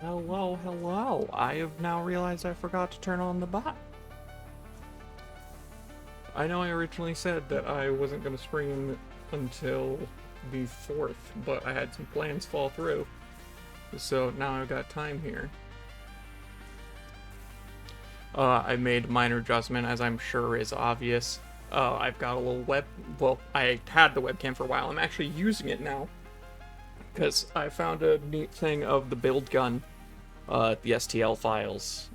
Hello, hello. I have now realized I forgot to turn on the bot. I know I originally said that I wasn't going to stream until the 4th, but I had some plans fall through. So now I've got time here. I made a minor adjustment, as I'm sure is obvious. I've got a little well, I had the webcam for a while. I'm actually using it now because I found a neat thing of the build gun, the STL files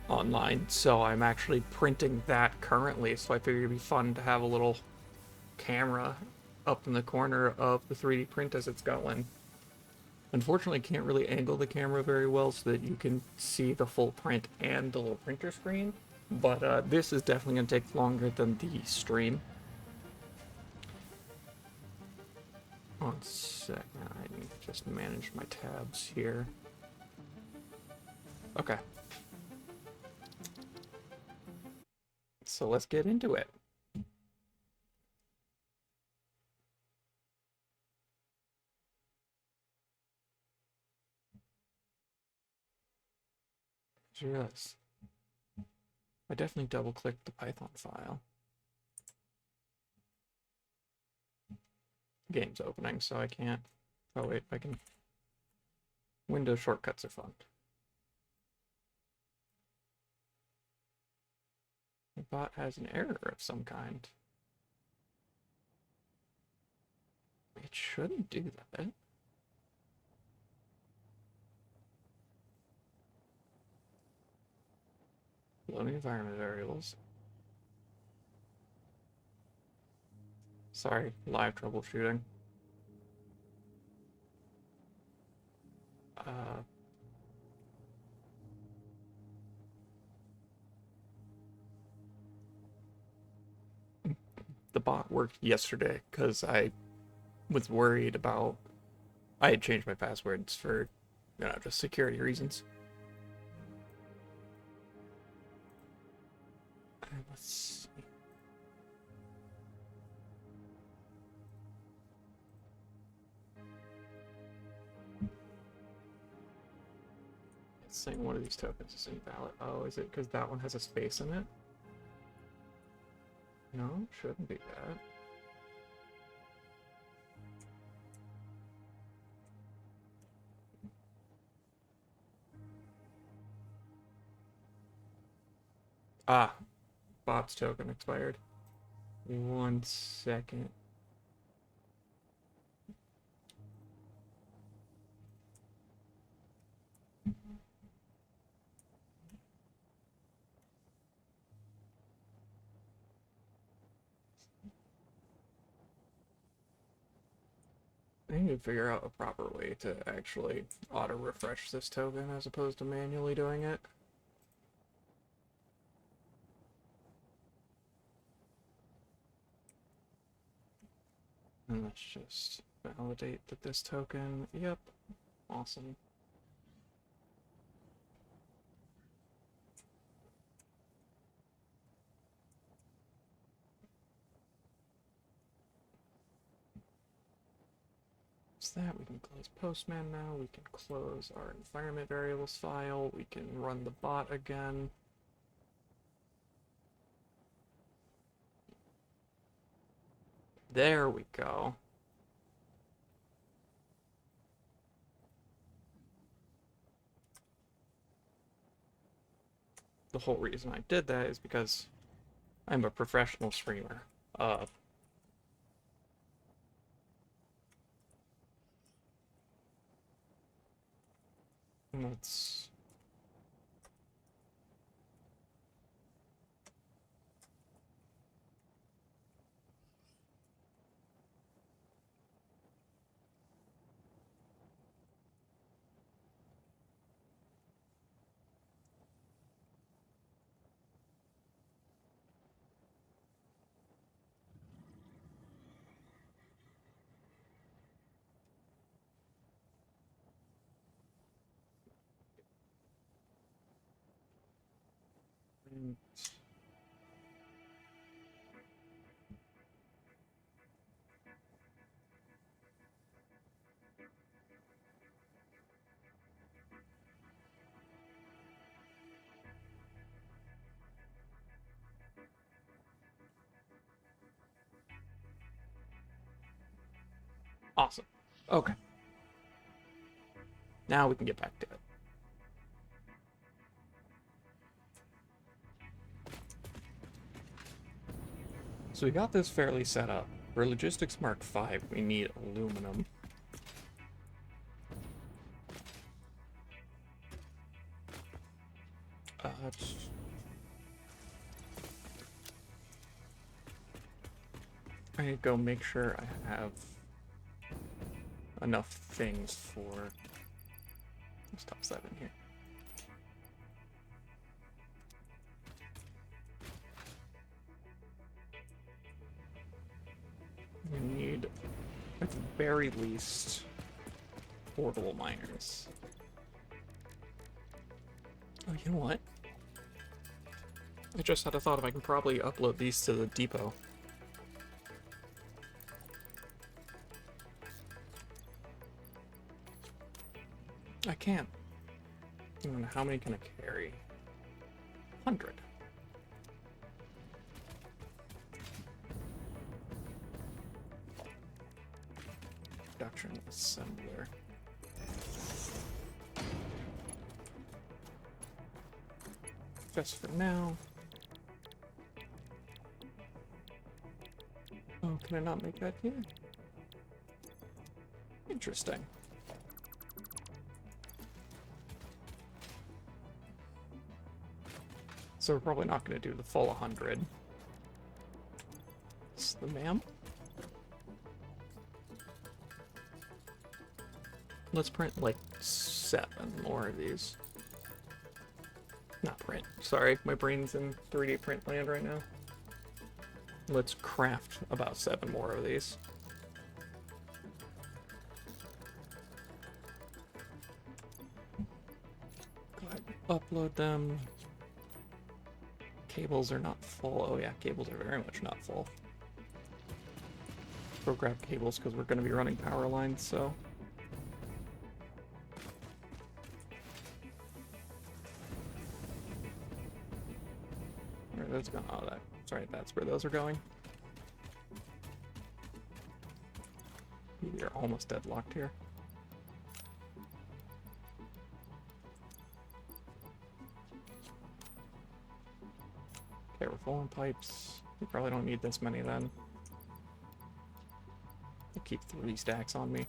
online, so I'm actually printing that currently, so I figured it'd be fun to have a little camera up in the corner of the 3D print as it's going. Unfortunately, I can't really angle the camera very well so that you can see the full print and the little printer screen, but this is definitely going to take longer than the stream. One second, I need to just manage my tabs here. Okay. So let's get into it. Yes. I definitely double-clicked the Python file. Game's opening, so I can't. Oh wait, I can. Windows shortcuts are fun. The bot has an error of some kind. It shouldn't do that. Loading environment variables. Sorry, live troubleshooting. Uh, the bot worked yesterday because I was worried about. I had changed my passwords for, just security reasons. Let's see. It's saying one of these tokens is invalid. Oh, is it because that one has a space in it? No, shouldn't be that. Ah, bot's token expired. 1 second. I need to figure out a proper way to actually auto-refresh this token as opposed to manually doing it. And let's just validate that this token, yep, awesome. That we can close Postman now, we can close our environment variables file, we can run the bot again. There we go. The whole reason I did that is because I'm a professional streamer. Let's Okay. Now we can get back to it. So we got this fairly set up. For Logistics Mark 5, we need aluminum. I need to go make sure I have enough things for... Let's top 7 here. We need, at the very least, portable miners. Oh, you know what? I just had a thought if I can probably upload these to the depot. I can. And how many can I carry? 100. Production assembler. Just for now. Oh, can I not make that here? Interesting. So we're probably not going to do the full 100. It's the ma'am. Let's print like 7 more of these. Not print. Sorry, my brain's in 3D print land right now. Let's craft about 7 more of these. Go ahead and upload them. Cables are not full. Oh yeah, cables are very much not full. Go grab cables because we're going to be running power lines, so... Where are those going? Oh, that's right, that's where those are going. We are almost deadlocked here. Okay, we're full on pipes. We probably don't need this many then. I'll keep 3 stacks on me.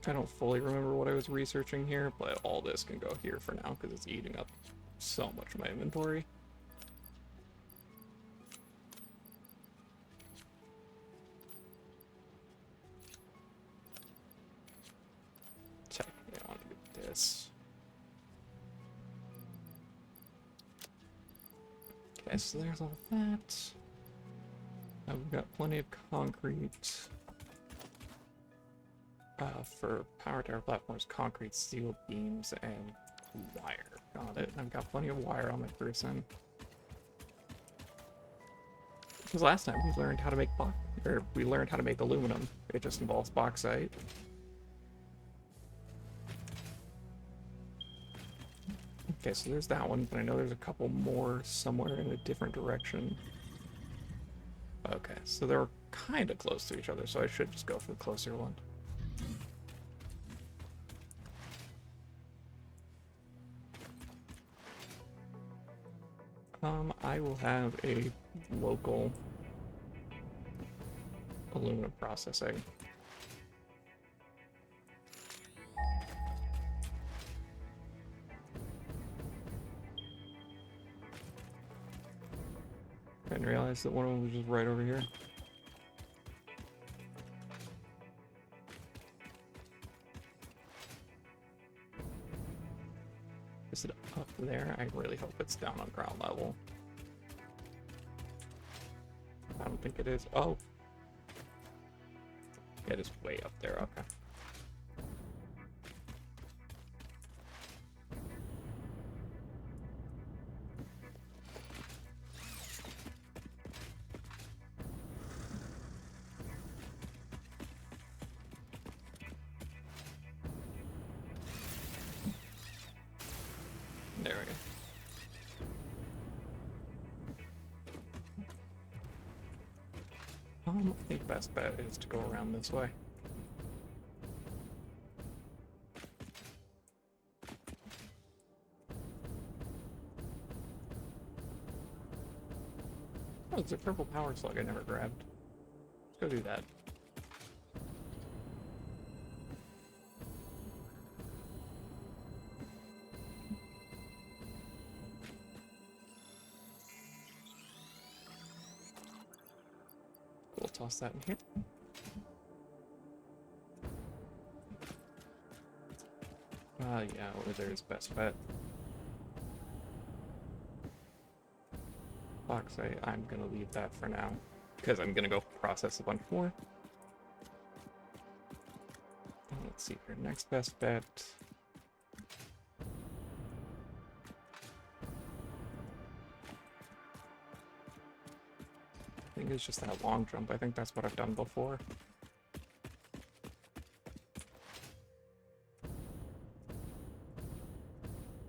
I don't fully remember what I was researching here, but all this can go here for now because it's eating up so much of my inventory. Technically, I want to do this. Okay, so there's all that. Now we've got plenty of concrete. For power tower platforms, concrete, steel beams, and wire. Got it. I've got plenty of wire on my person. Because last time we learned how to make aluminum. It just involves bauxite. Okay, so there's that one, but I know there's a couple more somewhere in a different direction. Okay, so they're kind of close to each other, so I should just go for the closer one. I will have a local aluminum processing. I didn't realize that one of them was just right over here. Is it up there? I really hope it's down on ground level. I don't think it is. Oh. It is way up there, okay. There we go. I think best bet is to go around this way. Oh, there's a purple power slug I never grabbed. Let's go do that. We'll toss that in here. Yeah, over there is best bet. Bauxite, I'm gonna leave that for now, because I'm gonna go process a bunch more. Let's see here, next best bet. I think it's just that long jump. I think that's what I've done before.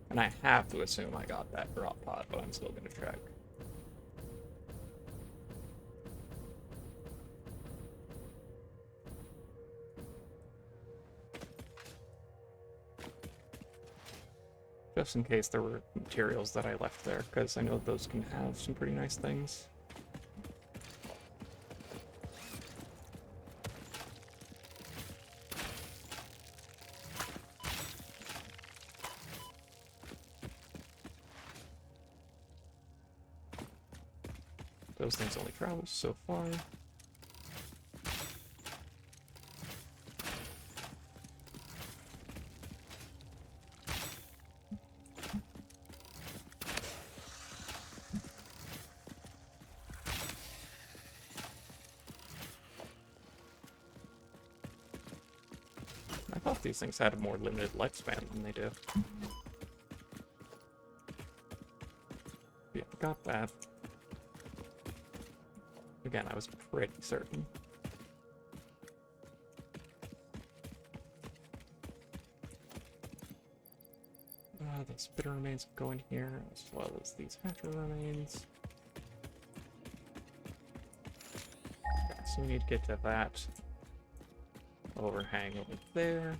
And I have to assume I got that drop pod, but I'm still gonna check. Just in case there were materials that I left there, because I know those can have some pretty nice things. Those things only travel so far. I thought these things had a more limited lifespan than they do. Yeah, got that. Again, I was pretty certain. The spitter remains go in here, as well as these hatcher remains. Okay, so we need to get to that overhang over there.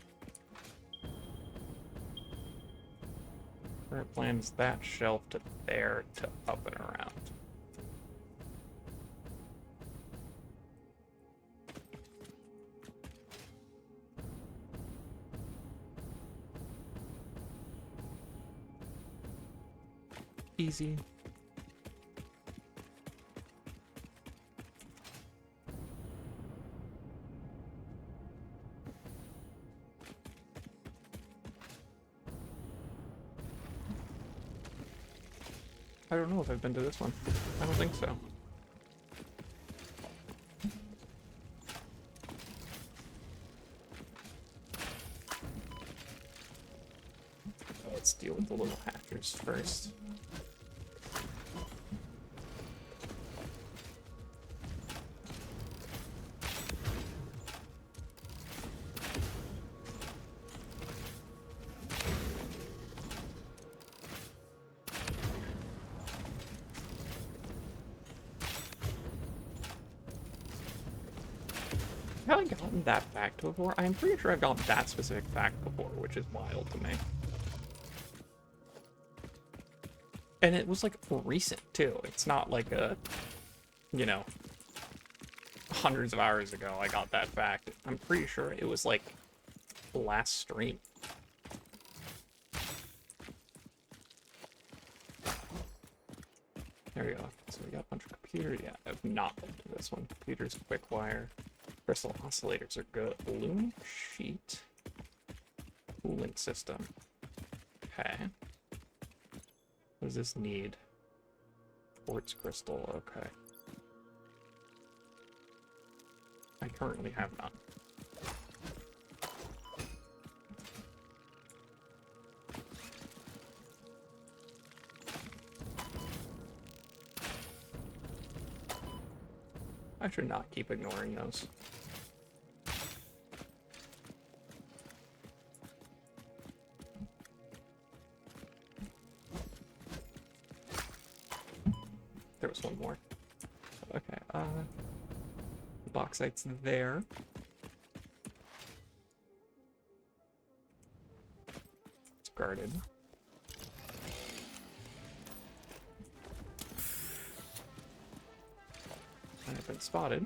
Current plan is that shelf to there to up and around. Easy. I don't know if I've been to this one. I don't think so. Let's deal with the little hatchers first. I haven't gotten that fact before. I'm pretty sure I've gotten that specific fact before, which is wild to me. And it was like recent too. It's not like a, you know, hundreds of hours ago I got that fact. I'm pretty sure it was like the last stream. There we go. So we got a bunch of computers. Yeah, I've not been to this one. Computers, quick wire. Crystal oscillators are good. Balloon sheet. Cooling system. Okay. What does this need? Quartz crystal. Okay. I currently have none. I should not keep ignoring those. There was one more. Okay, Bauxite's there. It's guarded. I've been spotted.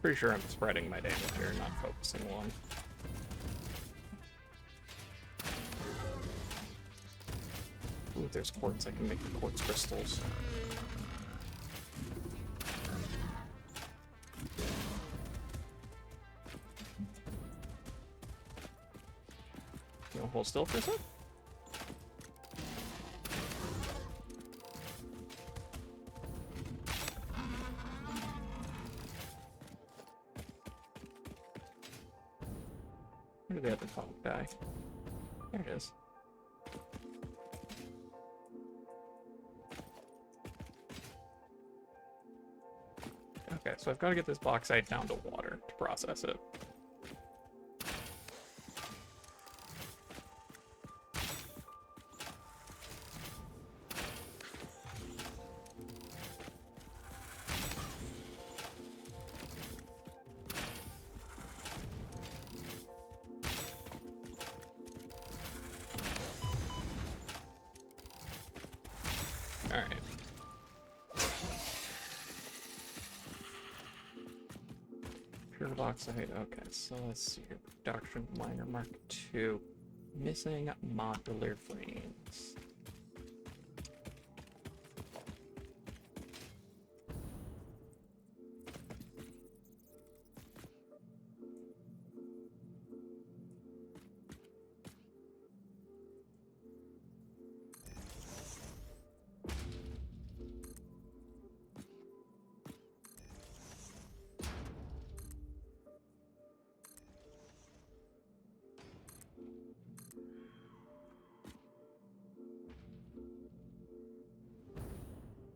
Pretty sure I'm spreading my damage here, not focusing one. Ooh, there's quartz. I can make the quartz crystals. You wanna hold still for a sec? Where did the other dog die? There it is. Okay, so I've got to get this bauxite down to water to process it. Alright. Pure bauxite. Okay, so let's see here. Production miner Mark II. Missing modular frames.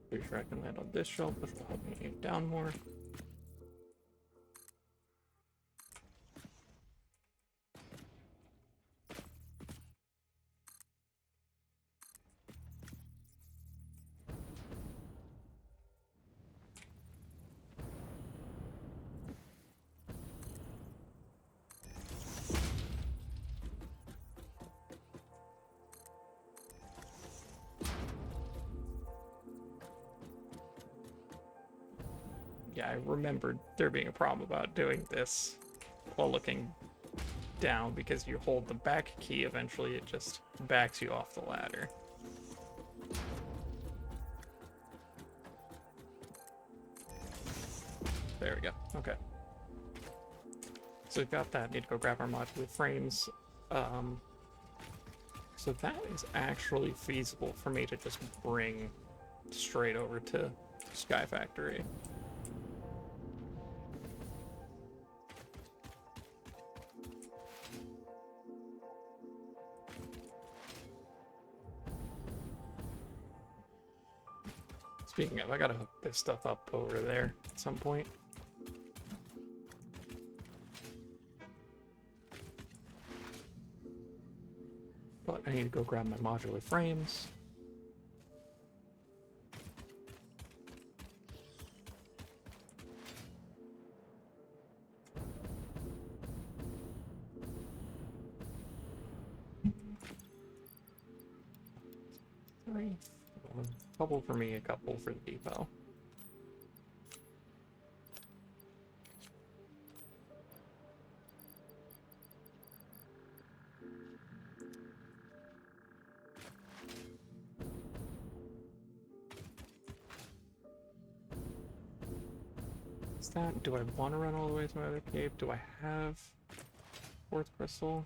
Pretty sure I can land on this shelf, which will help me aim down more. Yeah, I remembered there being a problem about doing this while looking down, because you hold the back key, eventually it just backs you off the ladder. There we go. Okay. So we've got that. Need to go grab our modular frames. So that is actually feasible for me to just bring straight over to Sky Factory. Speaking of, I gotta hook this stuff up over there at some point. But I need to go grab my modular frames. Three. A couple for me, a couple for the depot. Is that, do I want to run all the way to my other cave? Do I have quartz crystal?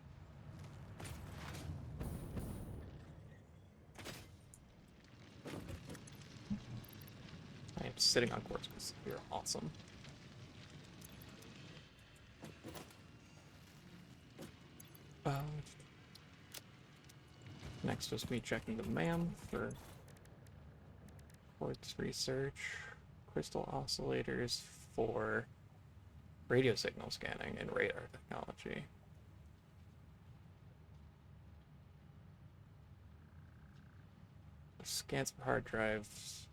I am sitting on quartz crystal here. Awesome. Next was me checking the MAM for quartz research, crystal oscillators for radio signal scanning and radar technology. Scans for hard drives.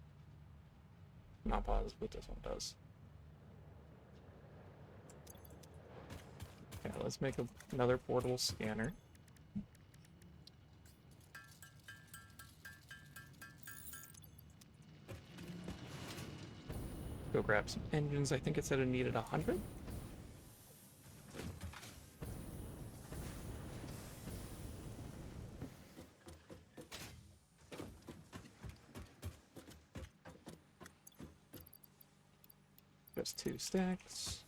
Not positive what this one does. Okay, let's make another portable scanner. Go grab some engines. I think it said it needed 100. Just 2 stacks.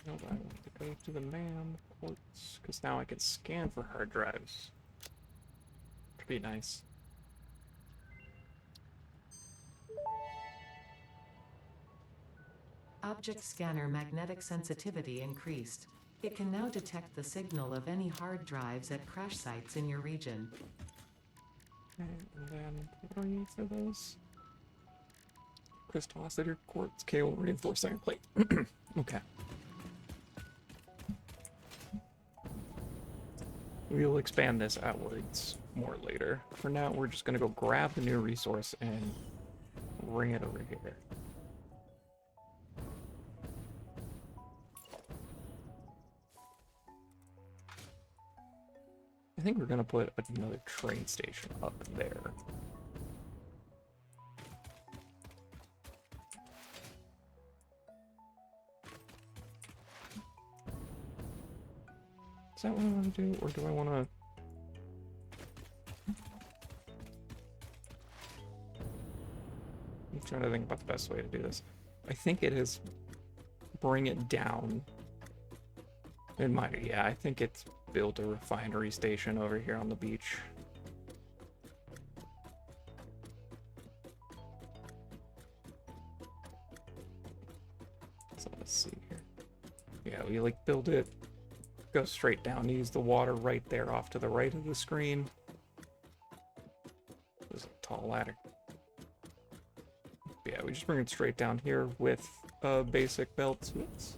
No, I want to go to the MAM ports, because now I can scan for hard drives. Could be nice. Object scanner magnetic sensitivity increased. It can now detect the signal of any hard drives at crash sites in your region. Okay, and then what do I need for those? Crystal oscillator, quartz, cable, reinforced iron plate. Okay. We will expand this outwards more later. For now, we're just going to go grab the new resource and bring it over here. I think we're going to put another train station up there. Is that what I want to do, or do I want to... I'm trying to think about the best way to do this. I think it is bring it down. It might, yeah, I think it's build a refinery station over here on the beach. So let's see here. Yeah, we like build it, go straight down, use the water right there off to the right of the screen. There's a tall ladder. Yeah, we just bring it straight down here with basic belts. Oops.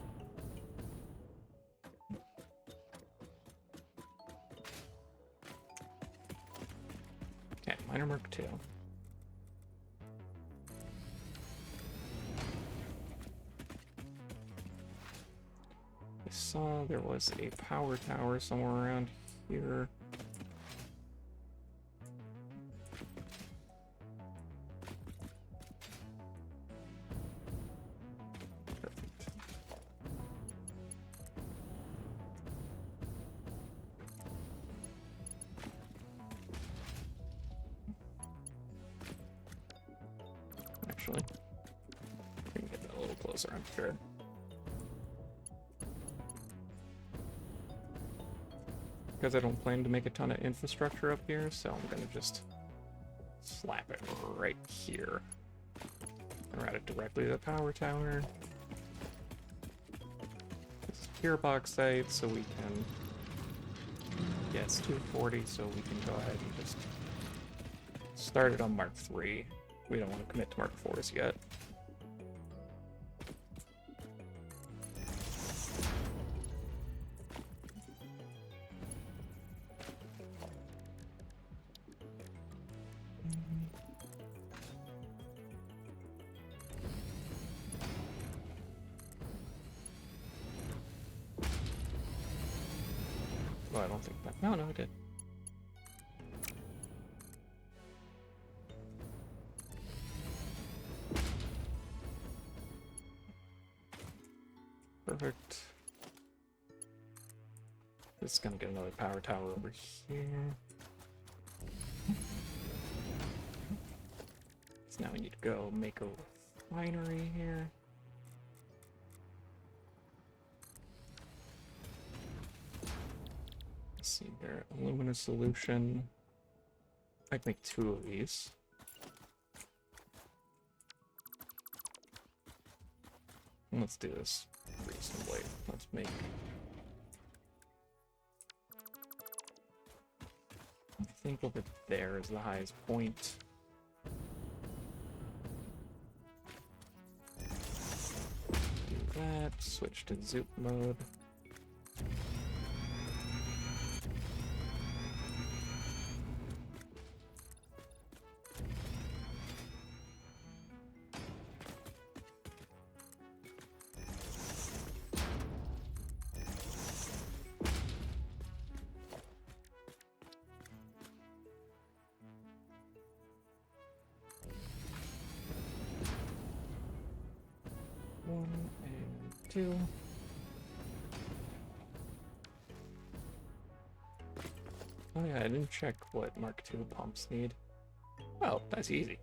Okay, miner mark 2. I saw there was a power tower somewhere around here. Perfect. Actually, we can get that a little closer, I'm sure. Because I don't plan to make a ton of infrastructure up here, so I'm gonna just slap it right here and route it directly to the power tower. This is pure bauxite, so we can... Yeah, it's 240, so we can go ahead and just start it on Mark III. We don't want to commit to Mark IVs yet. Well, I don't think that... No, I did. Perfect. Just gonna get another power tower over here. So now we need to go make a refinery here. Let's see here. Aluminum solution. I can make 2 of these. Let's do this reasonably. Let's make... I think over there is the highest point. Do that. Switch to zoop mode. One and 2. Oh yeah, I didn't check what Mark II pumps need. Oh, that's easy.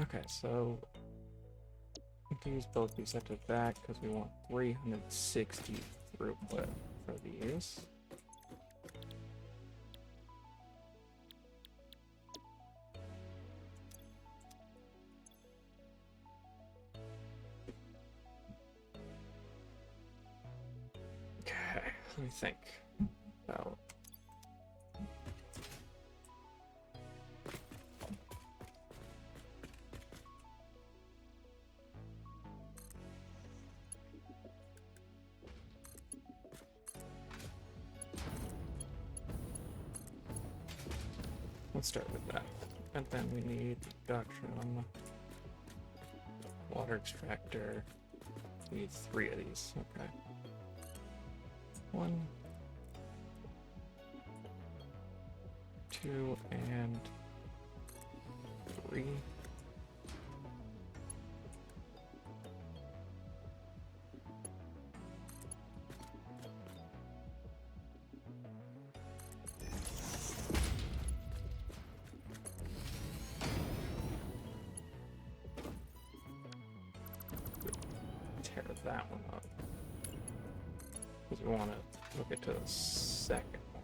Okay, so these both be set to back because we want 360 throughput for these. Okay, let me think about. Let's start with that. And then we need production, water extractor. We need 3 of these. Okay. 1, 2, and 3. Tear that one up. Because we want to look at the second one.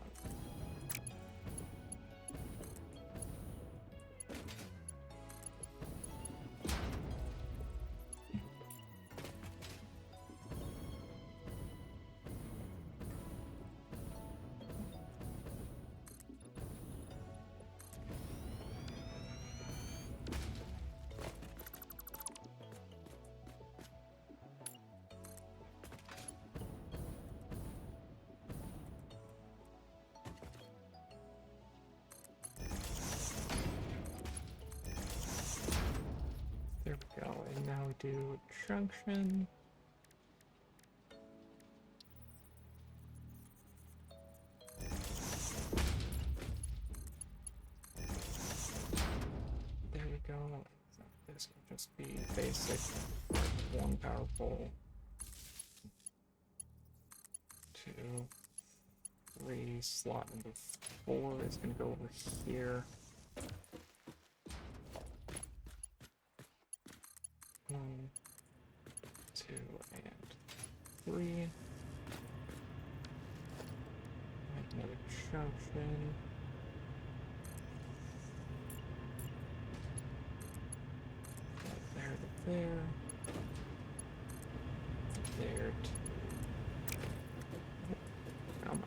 There we go, and now we do junction. There we go. So this can just be basic. 1 power pole. 2, 3, slot number 4 is going to go over here. 1, 2, and 3. Make another junction. Right there to there. There to... Come on.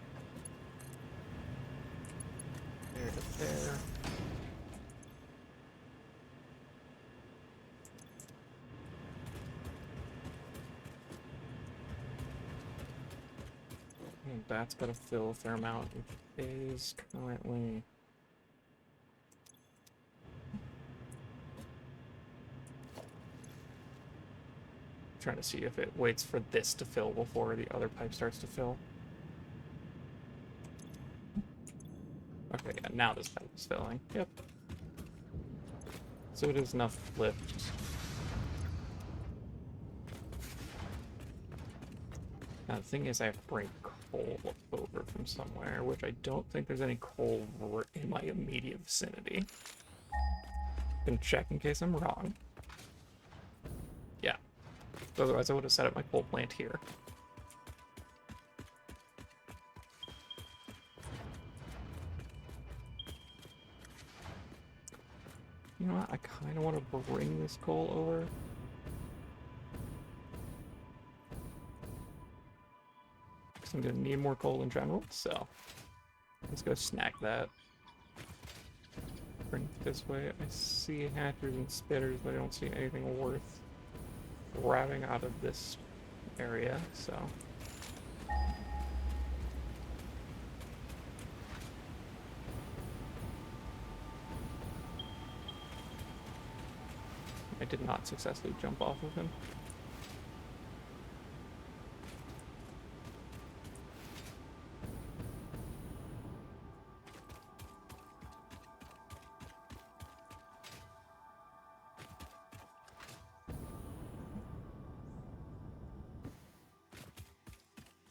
There to there. And that's got to fill a fair amount, which is currently... Trying to see if it waits for this to fill before the other pipe starts to fill. Okay, yeah, now this pipe is filling. Yep. So it is enough lift. Now the thing is I have to bring coal over from somewhere, which I don't think there's any coal in my immediate vicinity. Gonna check in case I'm wrong. Yeah. Otherwise I would have set up my coal plant here. know what? I kind of want to bring this coal over. Because I'm going to need more coal in general, so let's go snack that. Bring it this way. I see hatchers and spitters, but I don't see anything worth grabbing out of this area, so. I did not successfully jump off of him.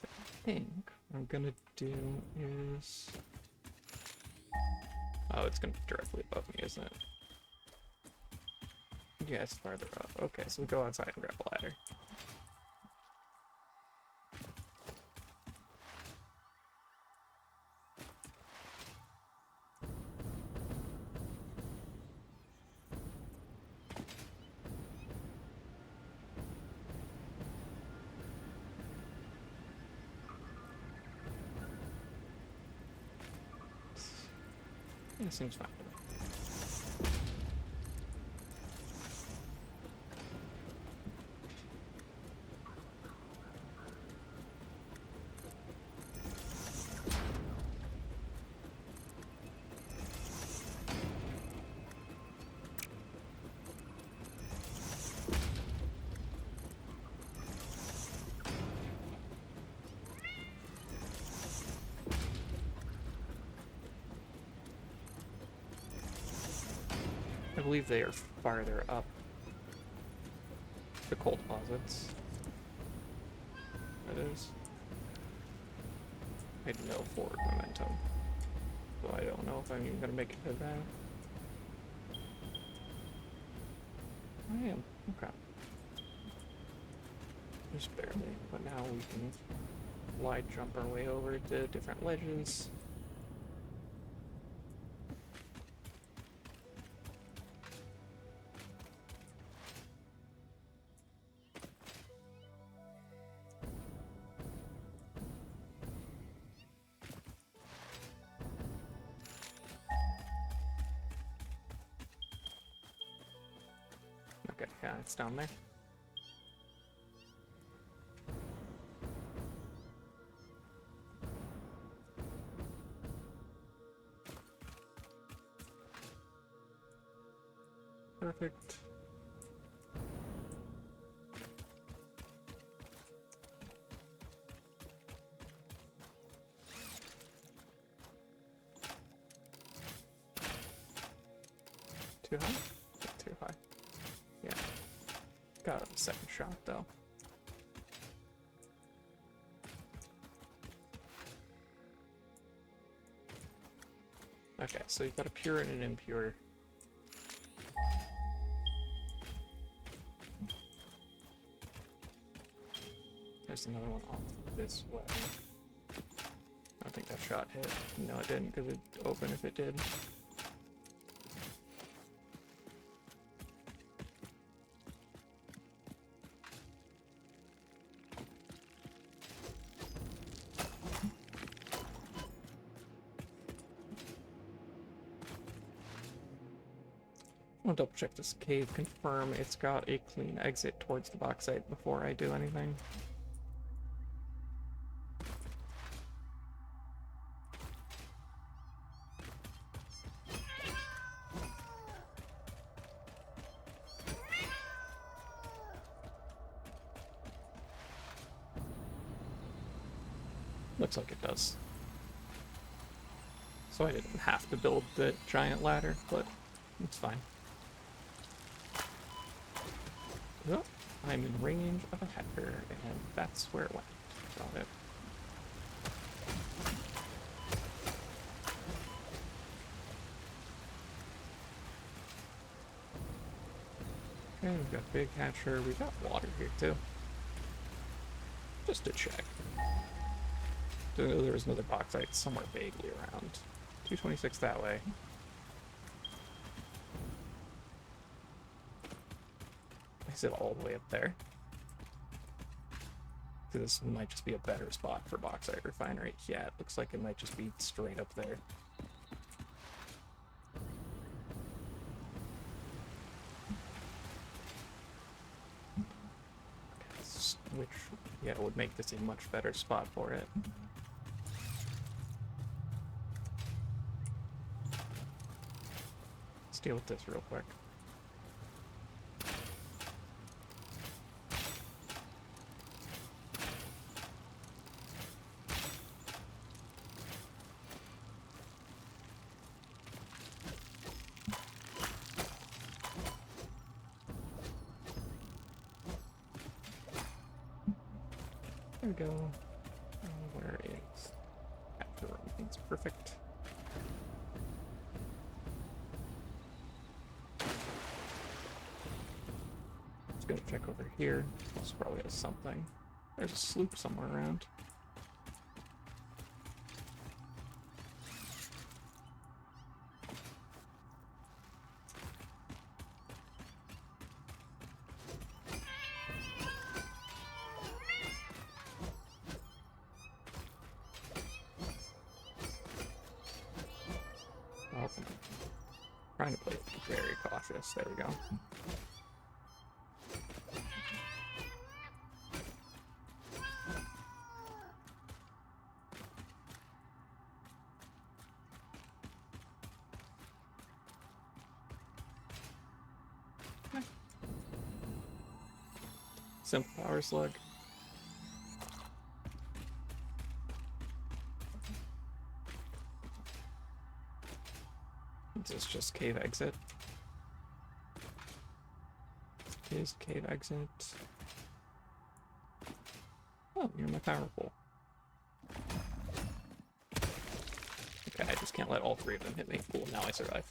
I think what I'm gonna do is... Oh, it's gonna be directly above me, isn't it? Yeah, it's farther up. Okay, so we go outside and grab a ladder. Yeah, seems fine. I believe they are farther up the coal deposits. That is. I had no forward momentum, so I don't know if I'm even gonna make it to that. I am. Okay. Just barely, but now we can wide jump our way over to different ledges. Okay, yeah, it's down there. Perfect. Too high? Too high. Yeah. Got a second shot though. Okay, so you've got a pure and an impure. There's another one off this way. I don't think that shot hit. No, it didn't, because it'd open if it did. I'll double check this cave, confirm it's got a clean exit towards the bauxite before I do anything. Looks like it does. So I didn't have to build the giant ladder, but it's fine. Oh, I'm in range of a hacker, and that's where it went. Got it. Okay, we've got big hatcher. We've got water here too. Just to check. There was another bauxite somewhere vaguely around. 226 that way. Is it all the way up there? This might just be a better spot for bauxite refinery. Yeah, it looks like it might just be straight up there. Which, yeah, would make this a much better spot for it. Let's deal with this real quick. There we go. Where is after everything's perfect? Just gonna check over here. This probably has something. There's a sloop somewhere around. Oh, trying to play it very cautious. There we go. Simple power slug. Is this just cave exit? Is cave exit? Oh, you're my power pole. Okay, I just can't let all three of them hit me. Cool, now I survive.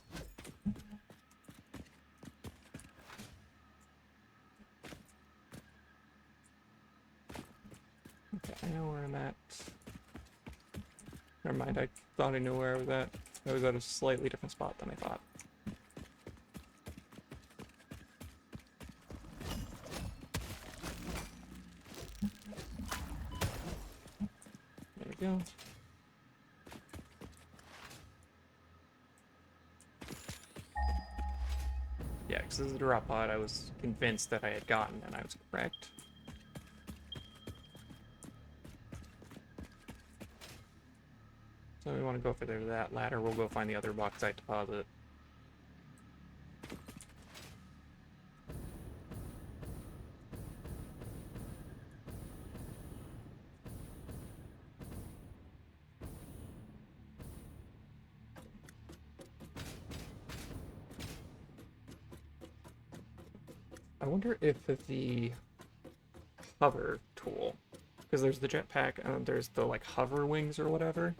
Okay, I know where I'm at. Never mind, I thought I knew where I was at. I was at a slightly different spot than I thought. There we go. Yeah, because this is a drop pod I was convinced that I had gotten, and I was correct. So we want to go for that ladder. We'll go find the other bauxite deposit. I wonder if the hover tool, because there's the jetpack and there's the like hover wings or whatever.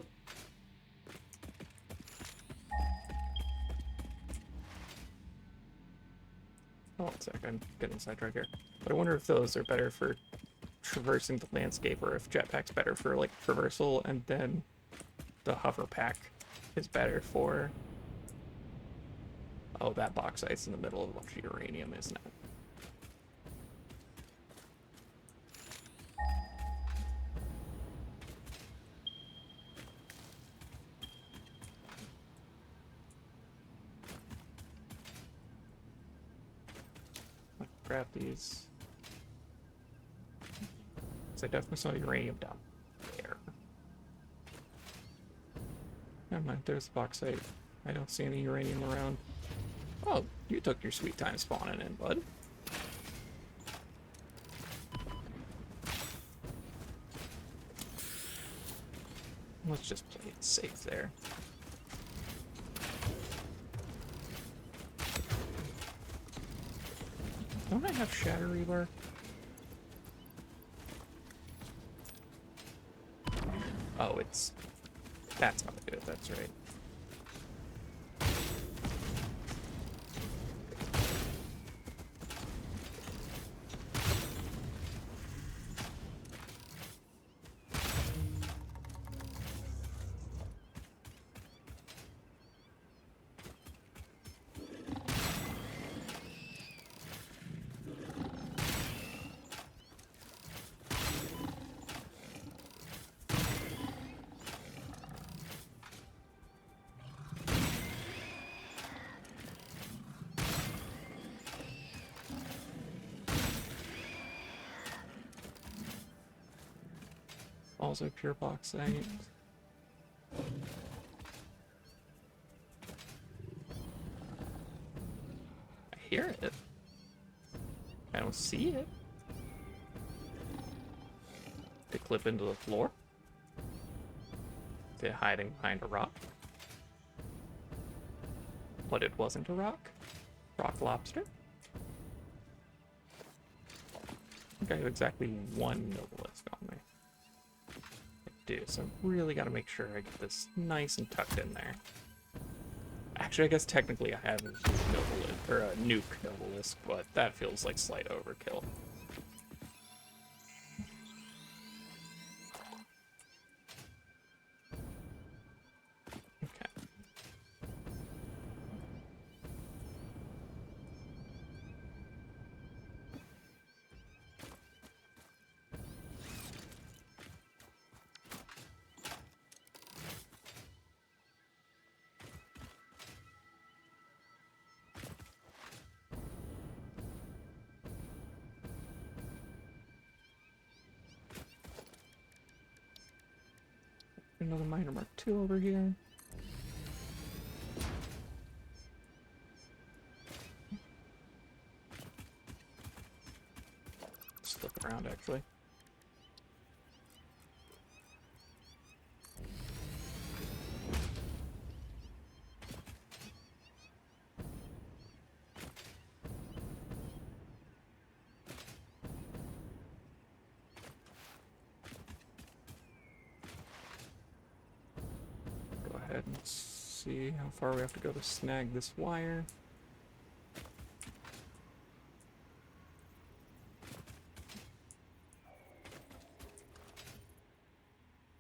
Oh, one sec, I'm getting sidetracked here. But I wonder if those are better for traversing the landscape, or if jetpack's better for like traversal, and then the hover pack is better for... Oh, that bauxite's in the middle of a bunch of uranium, isn't it? Grab these. So I definitely saw uranium down there. Never mind, there's the bauxite. I don't see any uranium around. Oh, you took your sweet time spawning in, bud. Let's just play it safe there. Don't I have Shatter Rebar? Oh, it's... That's how I do it, that's right. Also pure bauxite. I hear it. I don't see it. Did it clip into the floor? Is it hiding behind a rock? What, it wasn't a rock? Rock lobster? I think I have exactly one Novelist on me. I do, so I really gotta make sure I get this nice and tucked in there. Actually, I guess technically I have a Novelist, or a nuke Novelist, but that feels like slight overkill. Okay. Another miner mark 2 over here. Let's flip it around, actually. Go ahead and see how far we have to go to snag this wire.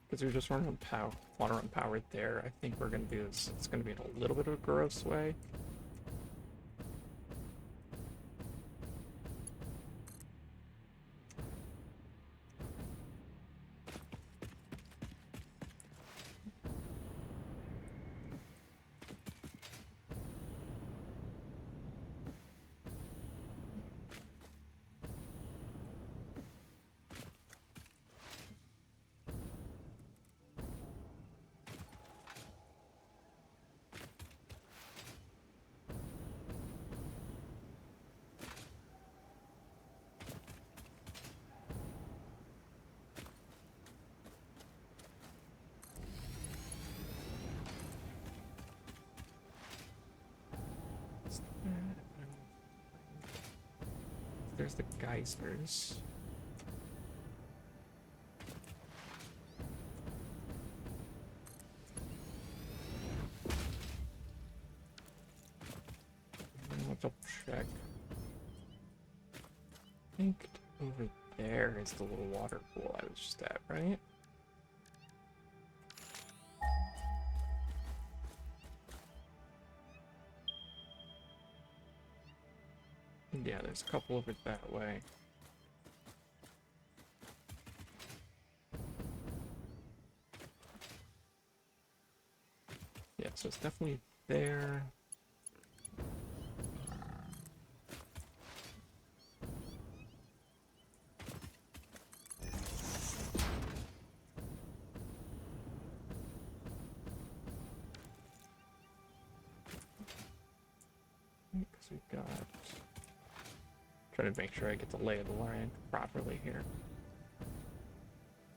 Because we're just running on water and power there. I think we're going to do this. It's going to be in a little bit of a gross way. There's the geysers. I'll double check. I think over there is the little water pool I was just at, right? Yeah, there's a couple over that way. Yeah, so it's definitely there. Because we've got... Trying to make sure I get the lay of the land properly here.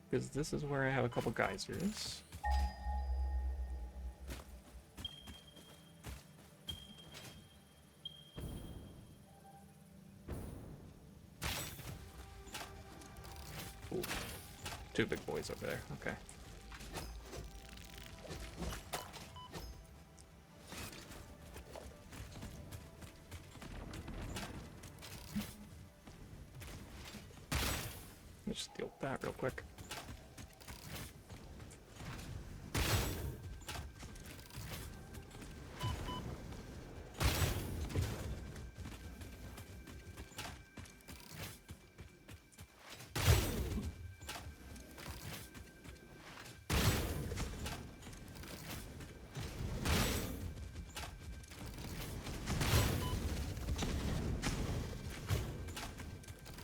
Because this is where I have a couple geysers. Ooh, 2 big boys over there, okay. Just deal with that real quick.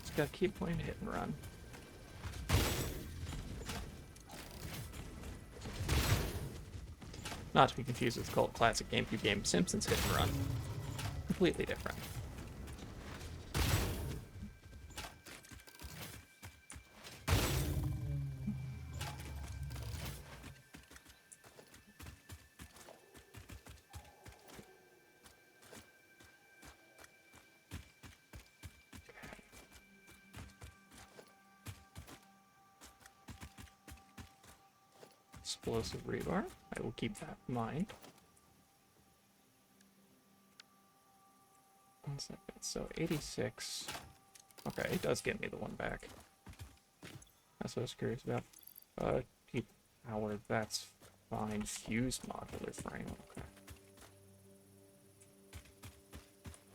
Just gotta keep playing hit and run. Not to be confused with the cult classic GameCube game Simpsons Hit and Run. Completely different. Explosive rebar. I will keep that in mind. 1 second. So 86. Okay, it does get me the one back. That's what I was curious about. Keep power. That's fine. Fused modular frame. Okay.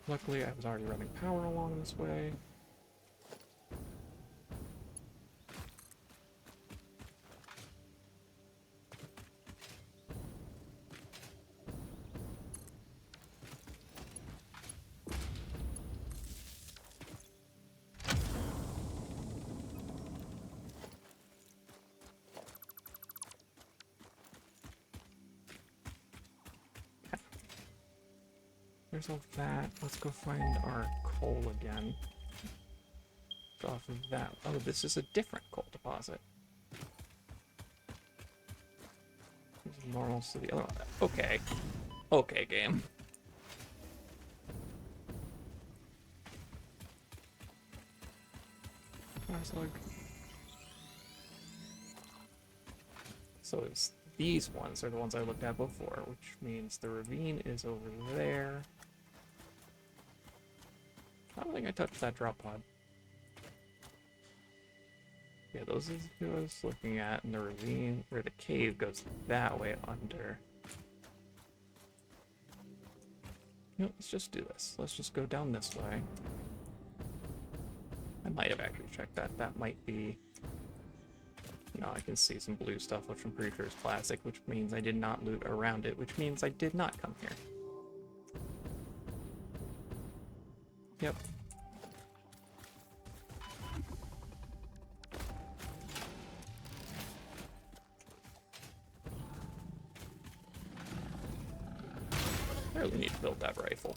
Luckily, I was already running power along this way. There's all that. Let's go find our coal again. Off of that. Oh, this is a different coal deposit. This is normal to the other one. Okay. Okay, game. So it's these ones are the ones I looked at before, which means the ravine is over there. I don't think I touched that drop pod. Yeah, those is who I was looking at, and the ravine, where the cave goes that way under. You know, let's just do this. Let's just go down this way. I might have actually checked that. That might be... No, I can see some blue stuff, which I'm pretty sure is plastic, which means I did not loot around it, which means I did not come here. Yep. I really need to build that rifle.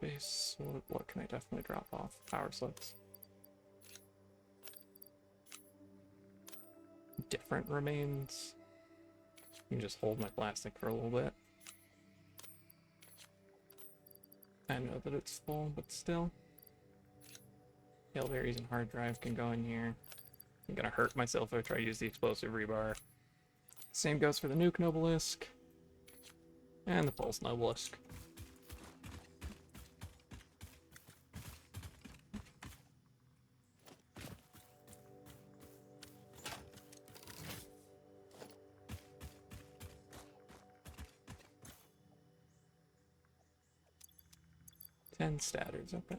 Space, what can I definitely drop off? Power slips. Different remains. You can just hold my plastic for a little bit. I know that it's full, but still. Hail berries and hard drive can go in here. I'm gonna hurt myself if I try to use the explosive rebar. Same goes for the nuke obelisk. And the pulse obelisk. Statters, okay.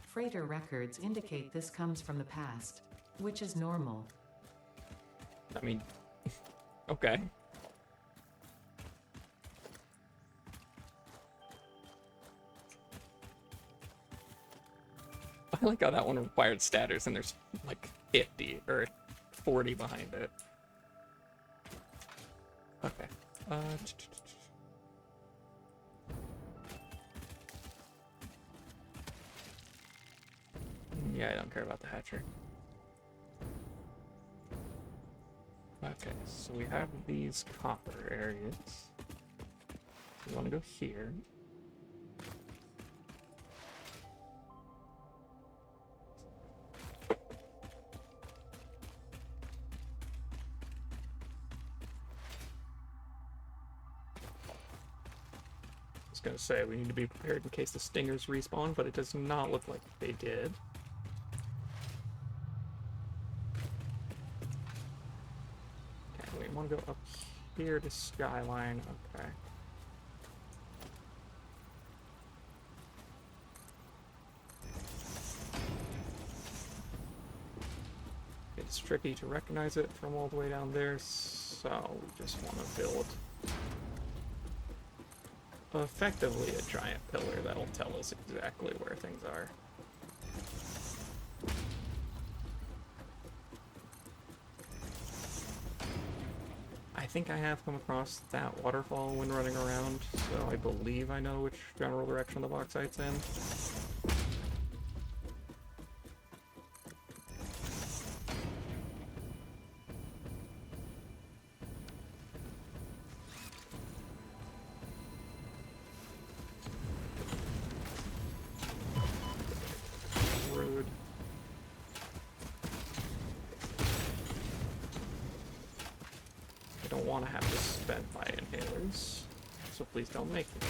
Freighter records indicate this comes from the past, which is normal. I mean, okay. I like how that one required statters and there's like 50 or 40 behind it. Okay. Yeah, I don't care about the hatchery. Okay, so we have these copper areas. So we want to go here. gonna say, we need to be prepared in case the stingers respawn, but it does not look like they did. Okay, we want to go up here to Skyline. Okay. It's tricky to recognize it from all the way down there, so we just want to build effectively a giant pillar that'll tell us exactly where things are. I think I have come across that waterfall when running around, so I believe I know which general direction the bauxite's in. Rude. I don't want to have to spend my inhalers, so please don't make me.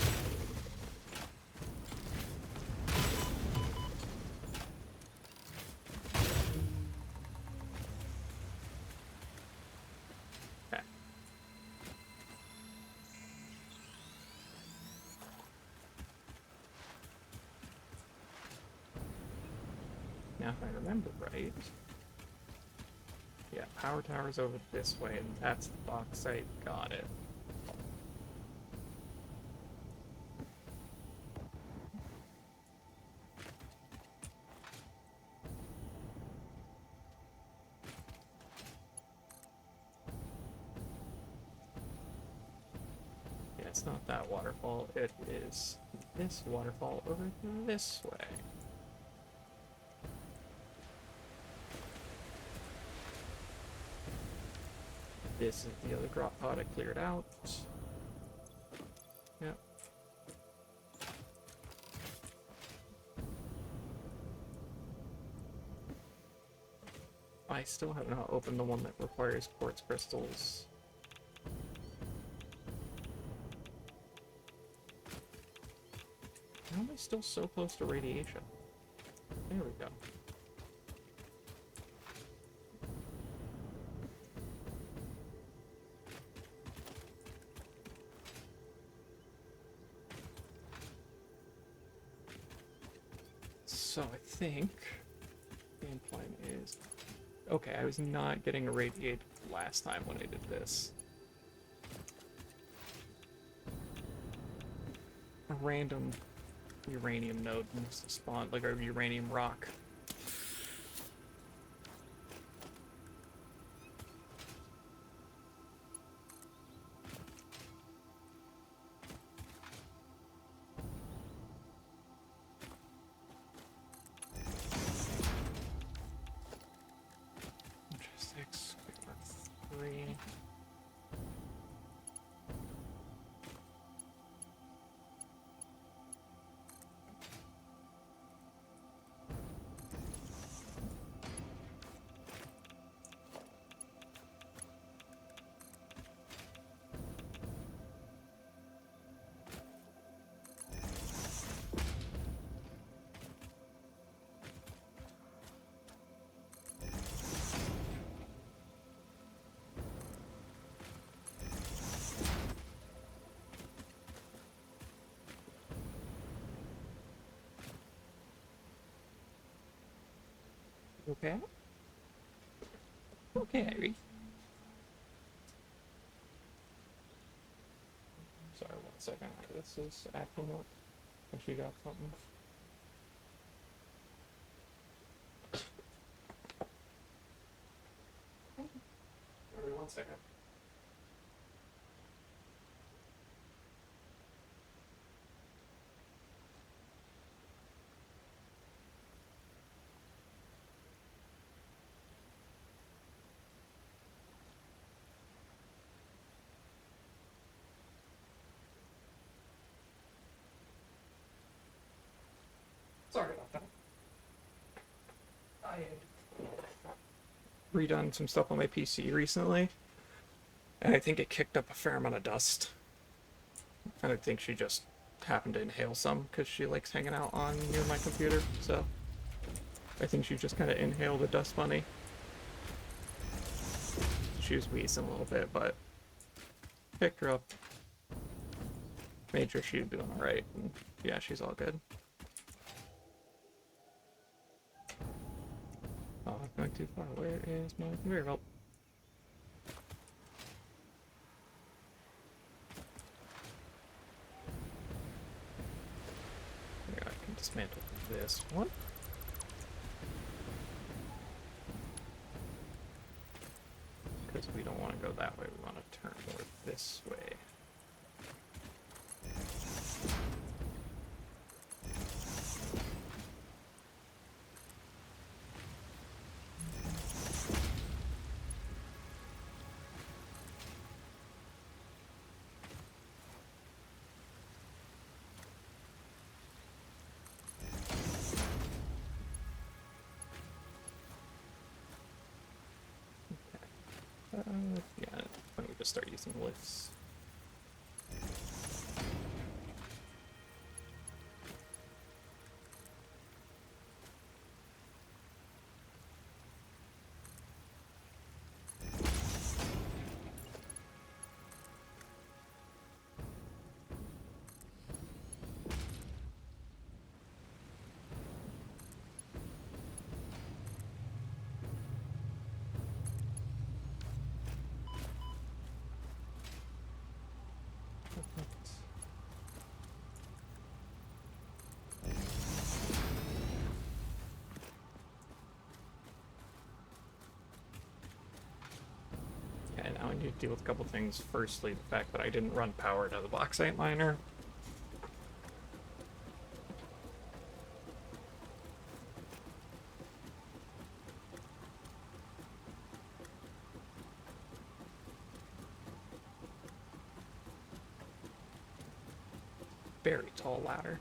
Okay. Now, if I remember right, yeah, power tower's over this way, and that's the bauxite. Got it. Yeah, it's not that waterfall. It is this waterfall over this way. This is the other drop pod I cleared out. Yep. I still have not opened the one that requires quartz crystals. How am I still so close to radiation? There we go. So I think the game plan is... Okay, I was not getting irradiated last time when I did this. A random uranium node must have spawned, like a uranium rock. Logistics, 3. Okay. Okay, Irie. Sorry, 1 second. This is acting up. And she got something. Sorry, 1 second. Sorry about that. I had redone some stuff on my PC recently, and I think it kicked up a fair amount of dust. And I think she just happened to inhale some because she likes hanging out on near my computer, so I think she just kind of inhaled a dust bunny. She was wheezing a little bit, but picked her up, made sure she was doing alright, and yeah, she's all good. Oh, I'm going too far. Where is my conveyor belt? There, I can dismantle this one. Because we don't want to go that way, we want to turn more this way. Yeah, why don't we just start using lifts? Yeah, now I need to deal with a couple things. Firstly, the fact that I didn't run power to the bauxite miner. Very tall ladder.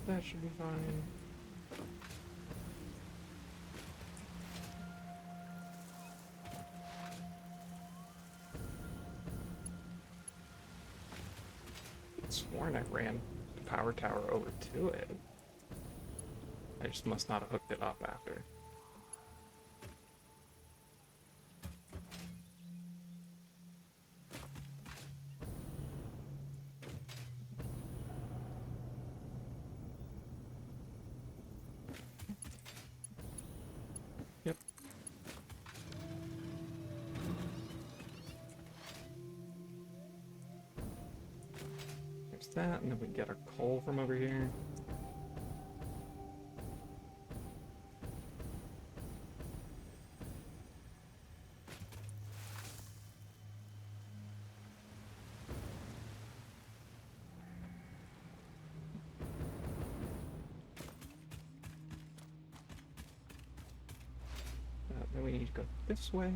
That should be fine. I'd sworn I ran the power tower over to it. I just must not have hooked it up after. Yep. There's that, and then we get our coal from over here. Then we need to go this way.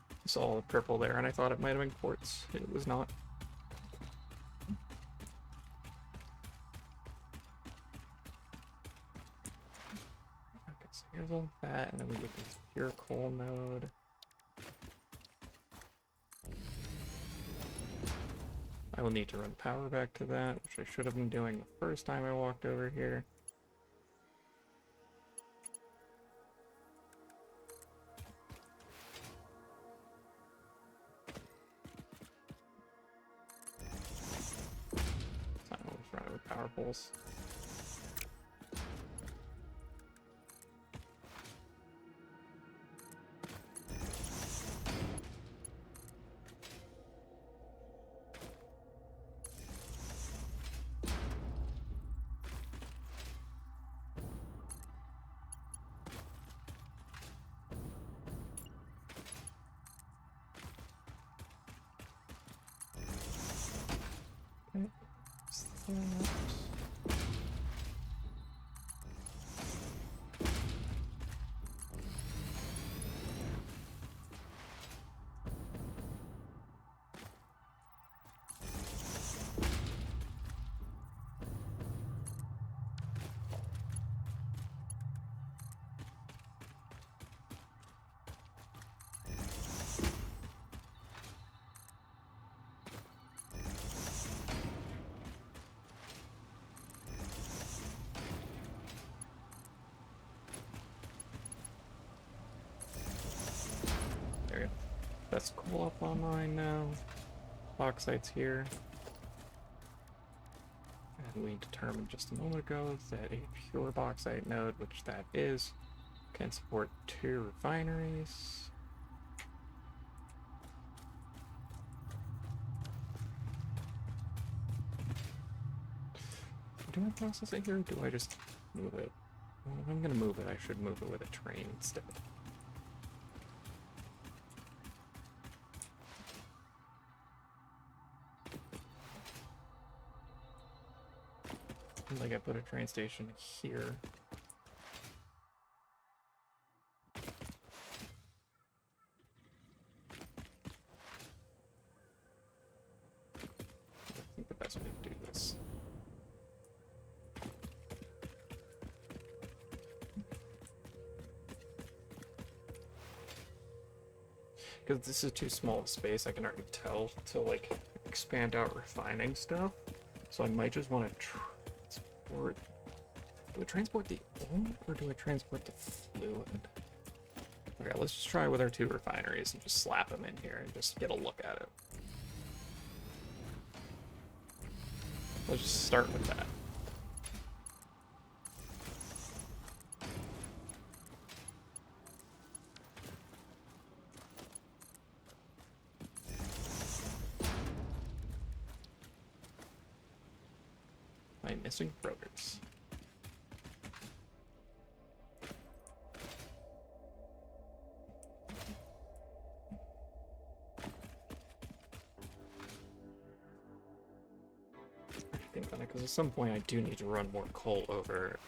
I saw the purple there, and I thought it might have been quartz. It was not. Okay, so here's all that, and then we get this pure coal node. I will need to run power back to that, which I should have been doing the first time I walked over here. Time to run over power poles. Okay. this coal up online now. Bauxite's here. And we determined just a moment ago that a pure bauxite node, which that is, can support 2 refineries. Do I process it here, or do I just move it? Well, if I'm gonna move it, I should move it with a train instead. Like I put a train station here. I think the best way to do this. Because this is too small of space, I can already tell to like expand out refining stuff. So I might just want to transport. Do I transport the oil or do I transport the fluid? Okay, let's just try with our 2 refineries and just slap them in here and just get a look at it. Let's just start with that. My missing brokers. I think on it, because at some point I do need to run more coal over.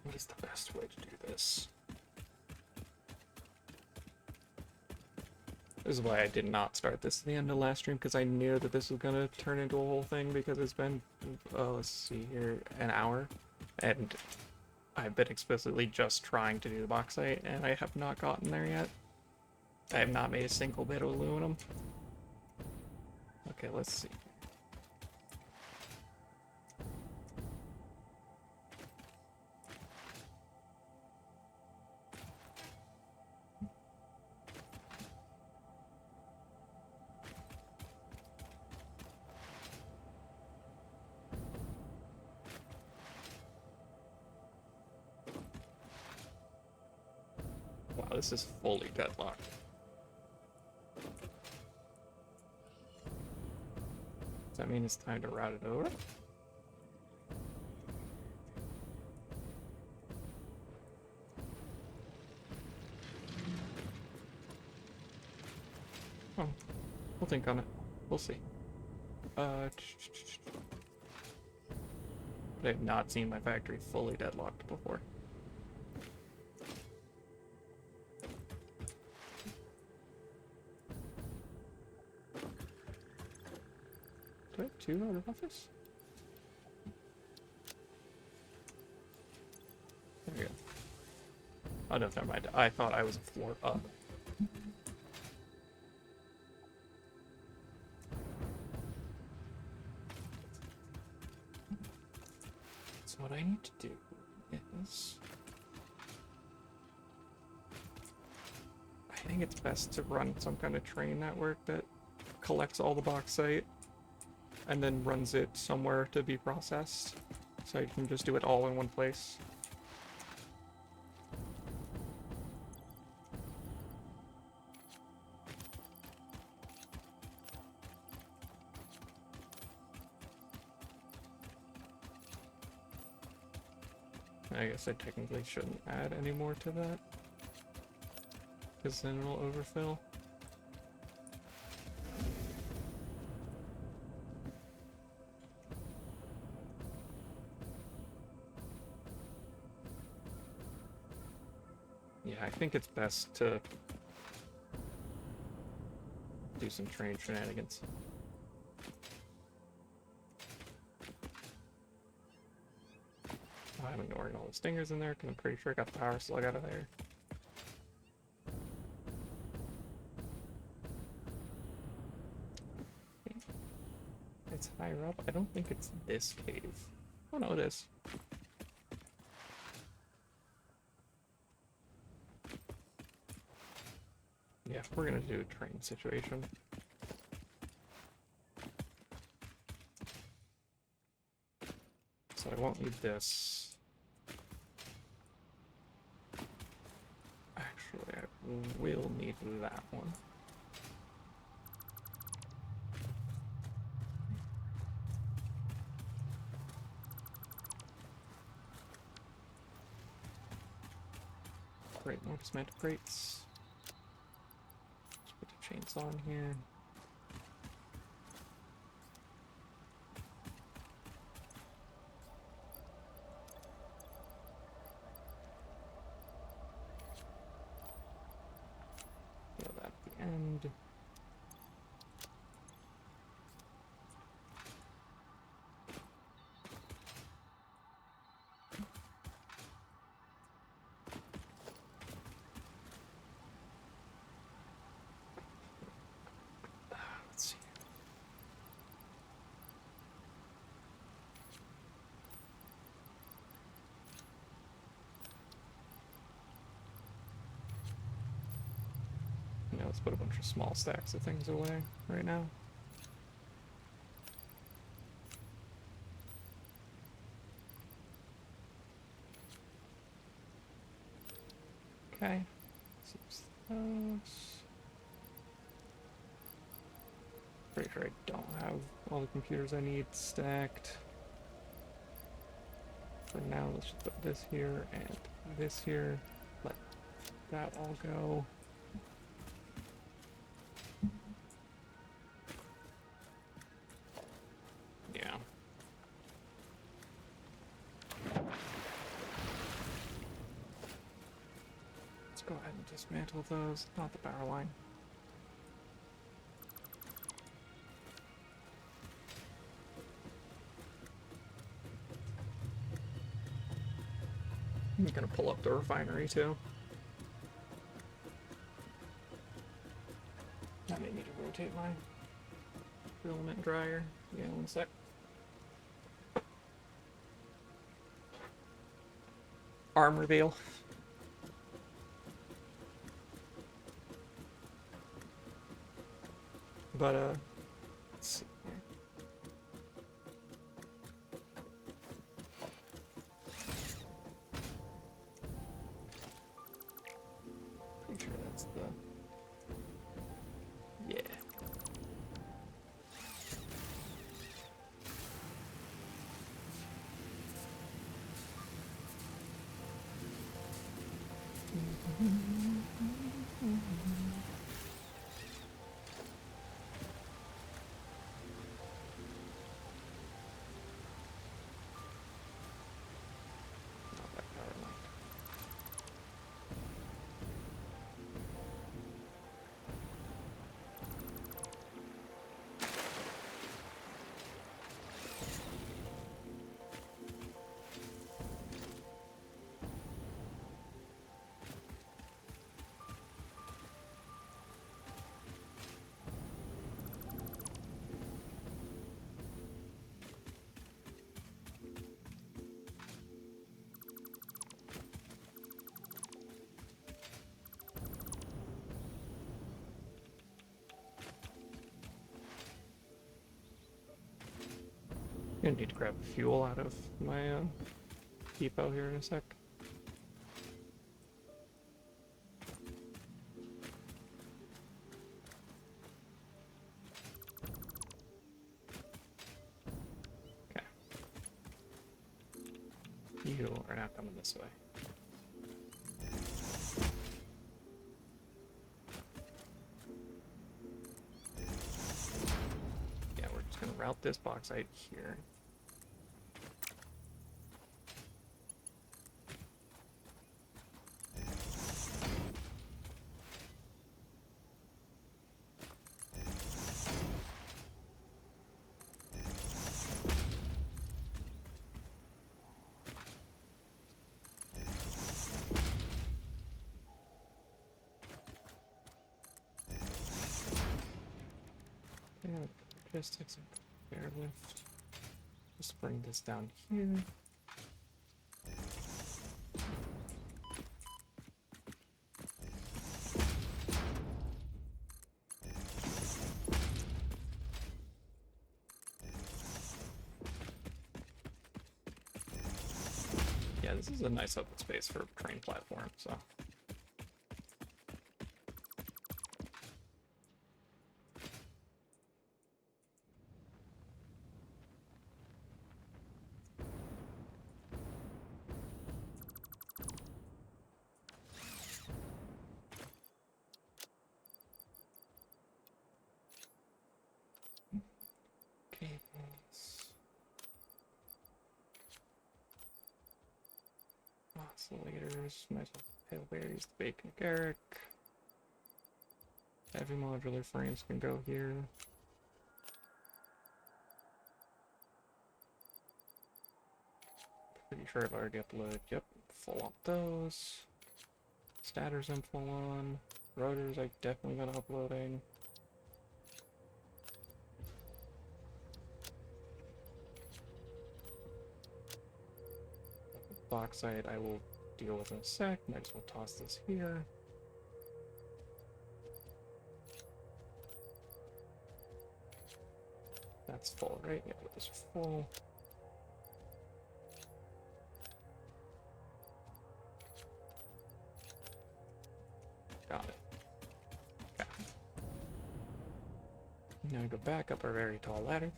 What is the best way to do this? This is why I did not start this at the end of last stream, because I knew that this was going to turn into a whole thing, because it's been, let's see here, an hour, and I've been explicitly just trying to do the bauxite, and I have not gotten there yet. I have not made a single bit of aluminum. Okay, let's see. Wow, this is fully deadlocked. Does that mean it's time to route it over? Oh, we'll think on it. We'll see. But I've not seen my factory fully deadlocked before. Do I have 2 out of office? There we go. Oh no, never mind. I thought I was a floor up. So what I need to do is... I think it's best to run some kind of train network that collects all the bauxite and then runs it somewhere to be processed. So you can just do it all in one place. I guess I technically shouldn't add any more to that, because then it'll overfill. Yeah, I think it's best to do some train shenanigans. I'm ignoring all the stingers in there because I'm pretty sure I got the power slug out of there. It's high higher up. I don't think it's this cave. Oh no, it is. Yeah, we're gonna do a train situation. So I won't need this. Actually, I will need that one. Great, more dismantled crates. Let's put the chainsaw in here. Throw that at the end. Let's see. Yeah, let's put a bunch of small stacks of things away right now. Okay. Pretty sure I don't have all the computers I need stacked. For now, let's just put this here and this here. Let that all go. Yeah. Let's go ahead and dismantle those, not the power line. I'm gonna pull up the refinery too. I may need to rotate my filament dryer. Yeah, one sec. Arm reveal. But let's see here. Pretty sure that's the... Yeah. Not that power line. Gonna need to grab fuel out of my depot here in a sec. Okay. You are not coming this way. Yeah, we're just gonna route this bauxite here. Yeah, logistics. Airlift. Just bring this down here. Yeah, this is a nice open space for a train platform, so. Cables. Oscillators. Nice little paleberries, the bacon garrick. Heavy modular frames can go here. Pretty sure I've already uploaded. Yep, full on those. Statters I'm full on. Rotors I definitely been uploading. Bauxite I will deal with in a sec. Might as well toss this here. That's full, right? Yeah, this is full. Got it. Okay. Now go back up our very tall ladder.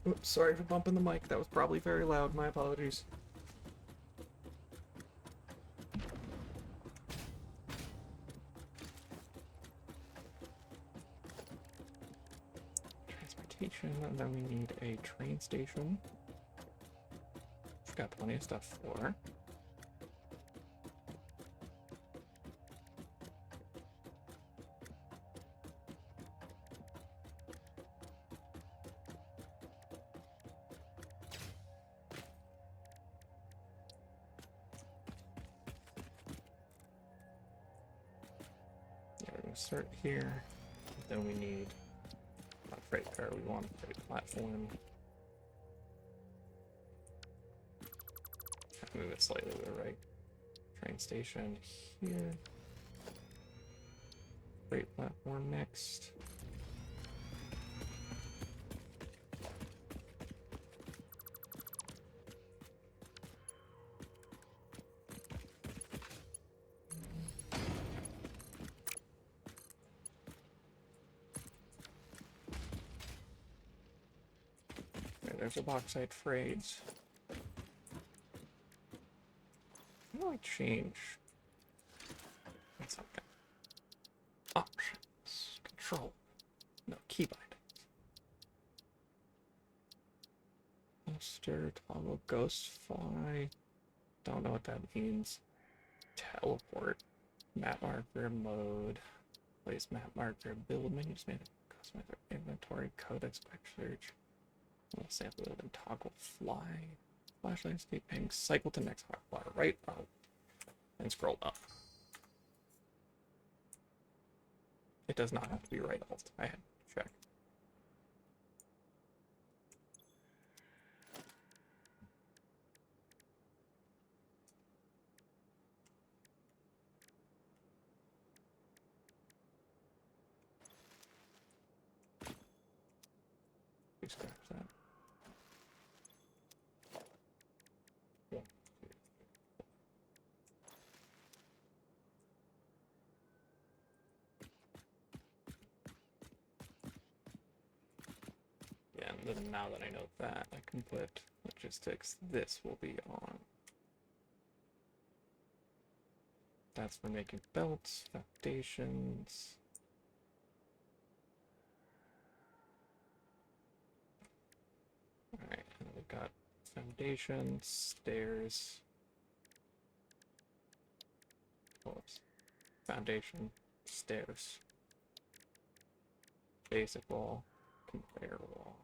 Oops, sorry for bumping the mic. That was probably very loud. My apologies. Transportation, and then we need a train station. We've got plenty of stuff for. Yeah, we're gonna start here. Then we need a freight car. We want a freight platform. Move it slightly to the right. Train station here. Freight platform next. There's a bauxite freight. How do I change? That's okay. Options. Control. No, keybind. Poster, toggle, ghost fly. Don't know what that means. Teleport. Map marker mode. Place map marker. Build menu. Just made a customizer inventory. Codex quick search. We'll sample it and toggle fly. Flashlight state ping. Cycle to next hotbar. Right up. And scroll up. It does not have to be right alt. I had to check. Scratch that. Yeah. Yeah, and then now that I know that, I can put logistics. This will be on. That's for making belts, foundations. Alright, and we've got foundations, stairs. Whoops. Foundation, stairs. Basic wall, conveyor wall.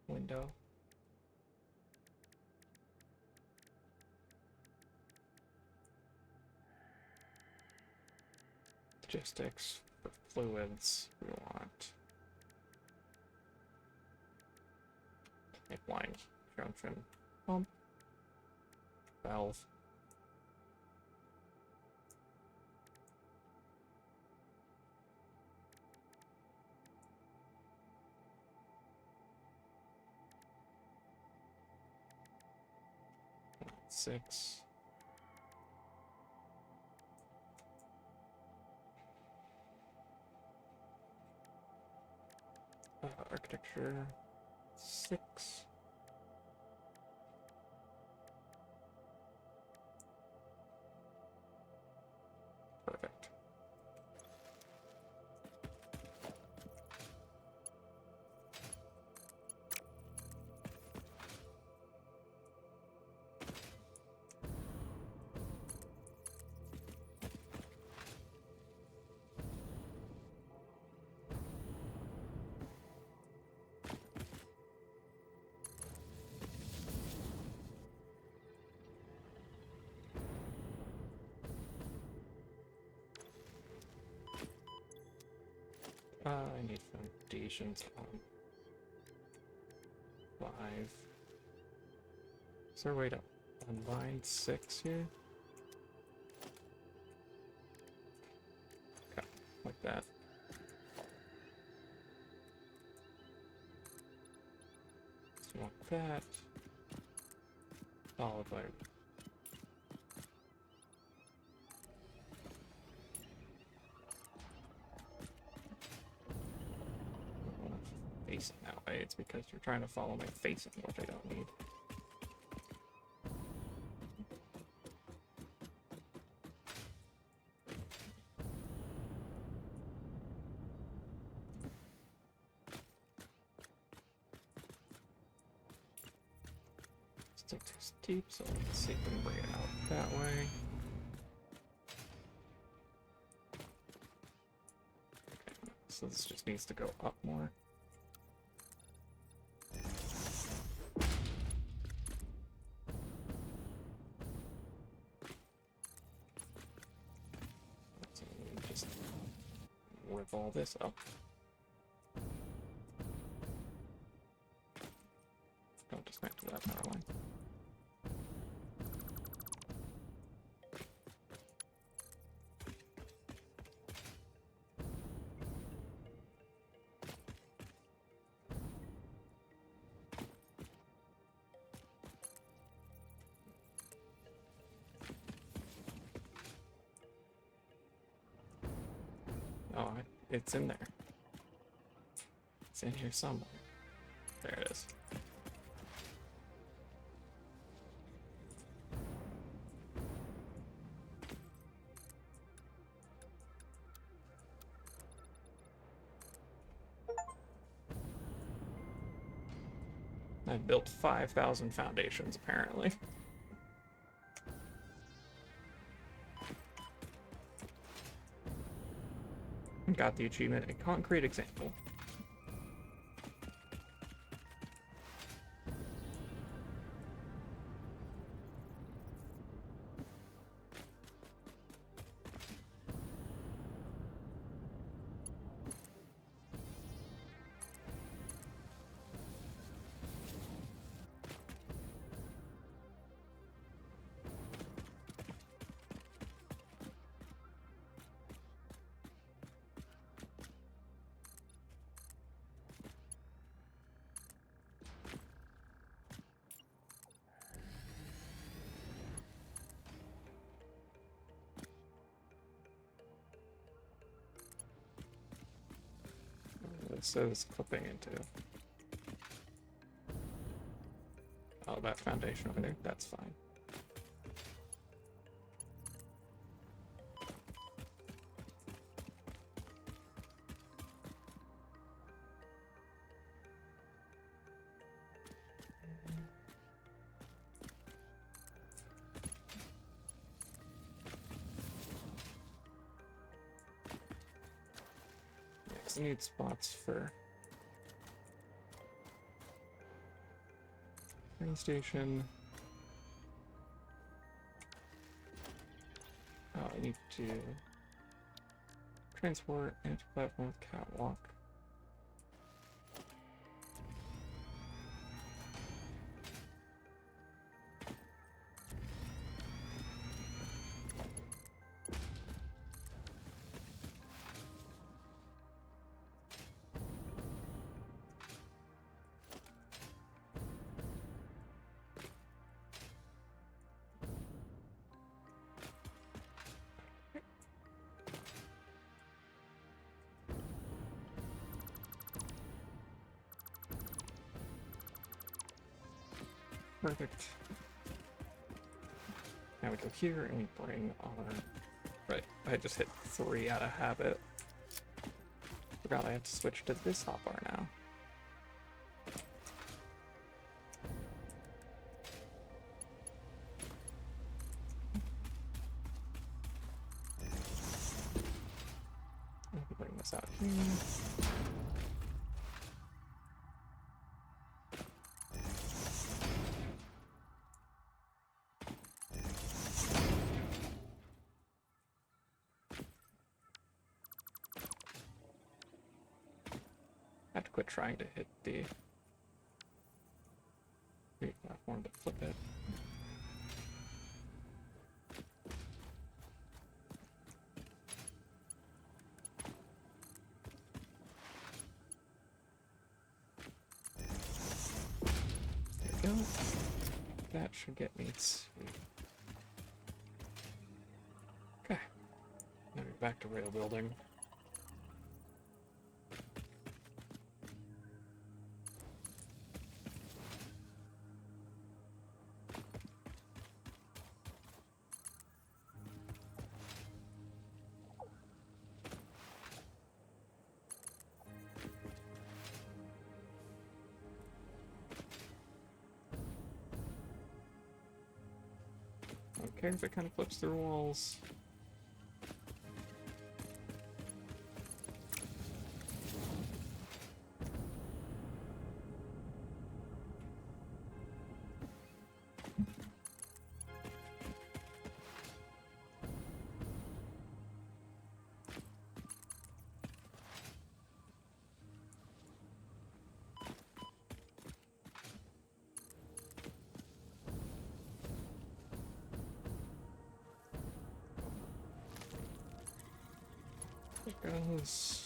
Window. Logistics for fluids. We want pipeline junction pump valve. Six. Architecture 6. Perfect. I need foundations on 5. Is there a way to unbind 6 here? Okay, like that. So like that. Followed by facing that way. It's because you're trying to follow my facing, which I don't need. Stick too steep, so let's see if we can bring it out that way. Okay, so this just needs to go up more. So we just rip all this up. Don't dismantle that power line. Oh, it's in there. It's in here somewhere. There it is. I built 5,000 foundations, apparently. Got the achievement, a concrete example. It says clipping into. Oh, that foundation over there, that's fine. I need spots for train station. Oh, I need to Transport, anti-platform, catwalk. Perfect. Now we go here and bring our... Right, I just hit 3 out of habit. Forgot I have to switch to this hotbar now. Let me bring this out here. I have to quit trying to hit the platform to flip it. There we go. That should get me to... Okay. Now we're back to rail building. Okay, if it kind of flips through walls. There it goes.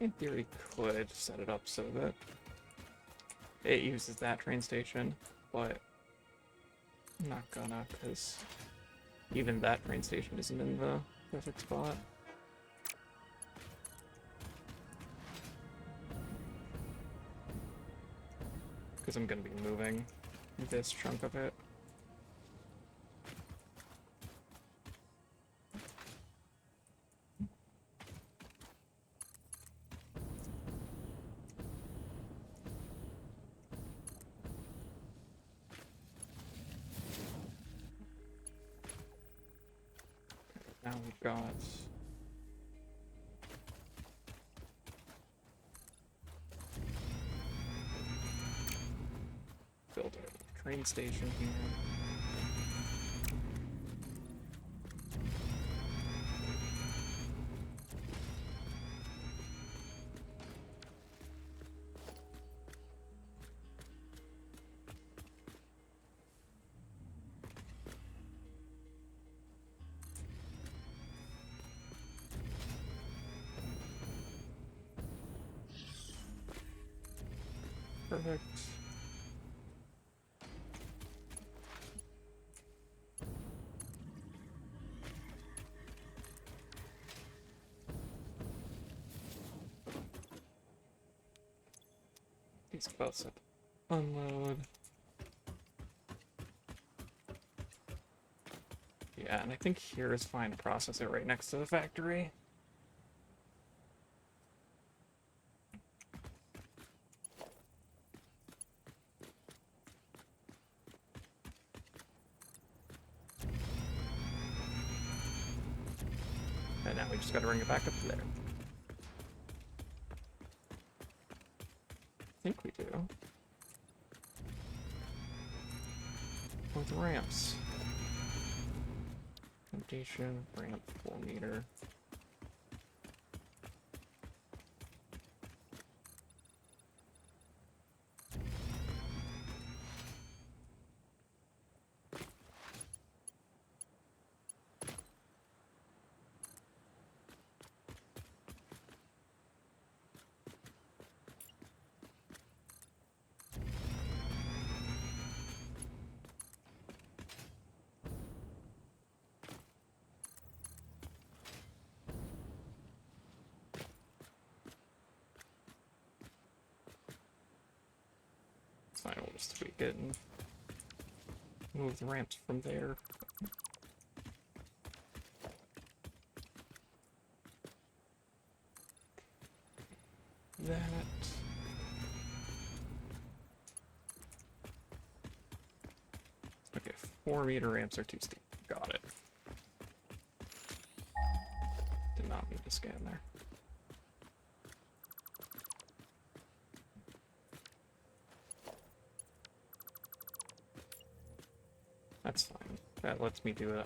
In theory, could set it up so that it uses that train station, but I'm not gonna, because even that train station isn't in the perfect spot. Because I'm gonna be moving this chunk of it. Now we've got build a train station here. Perfect. These both set to unload. Yeah, and I think here is fine to process it right next to the factory. we just gotta bring it back up to there. I think we do. With ramps. Foundation, ramp, 4 meter. It's fine, we'll just tweak it and move the ramps from there. That. Okay, 4 meter ramps are too steep. Got it. Did not need to scan there. That's fine. That lets me do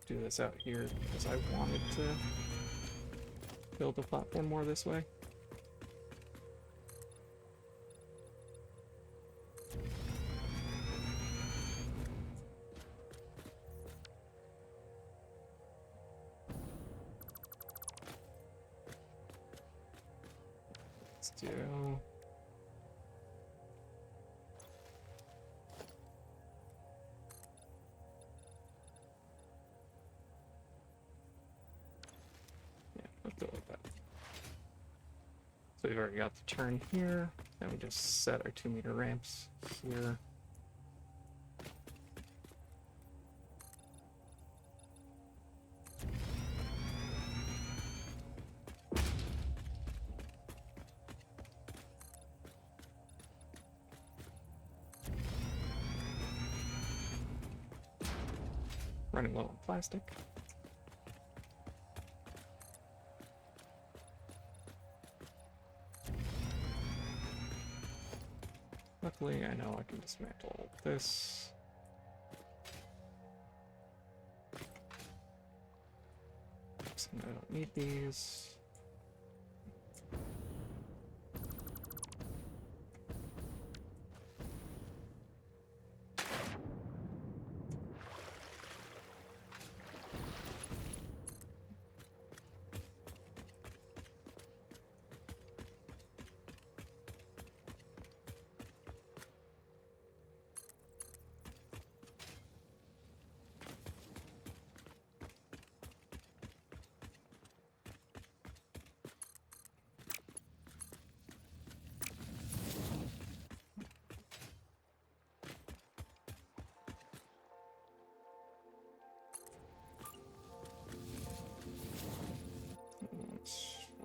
this out here because I wanted to build the platform more this way. Let's do. Let's go with that. So we've already got the turn here. Then we just set our 2 meter ramps here. Running low on plastic. Luckily, I know I can dismantle this. Oops, I don't need these.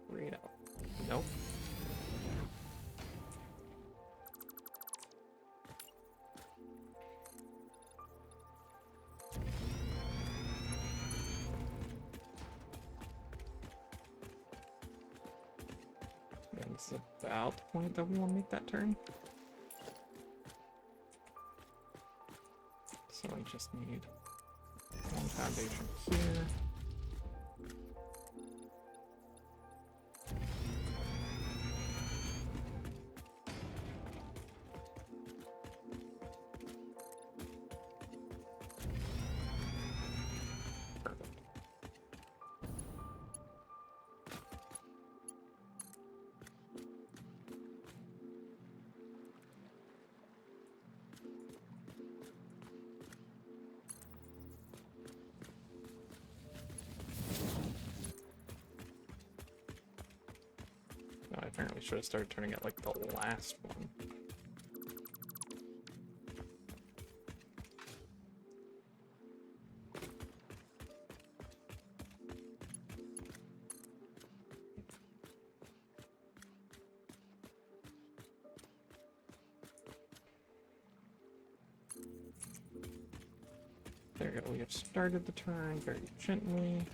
Read out. Nope. And it's about the point that we want to make that turn. So I just need one foundation here. I apparently should have started turning it like the last one. There we go, we have started the turn very gently.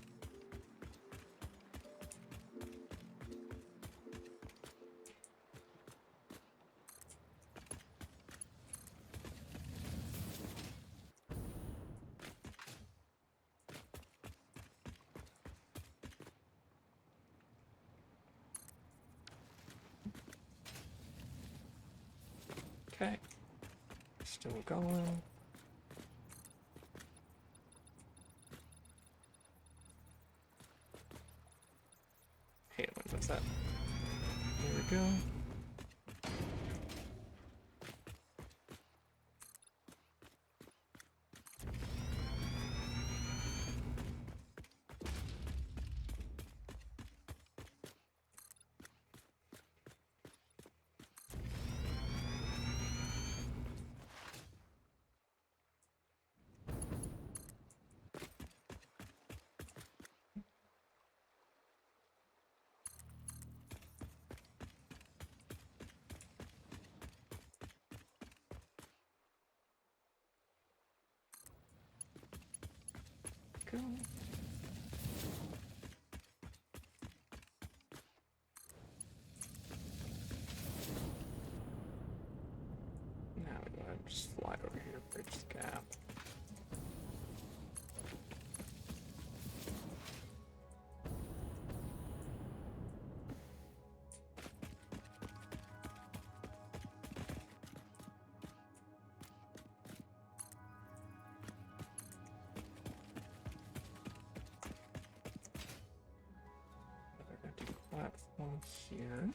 Okay. Still going. Hey, what's that? There we go. Go. Now we go ahead and just fly over here, bridge the gap. Another empty platform here.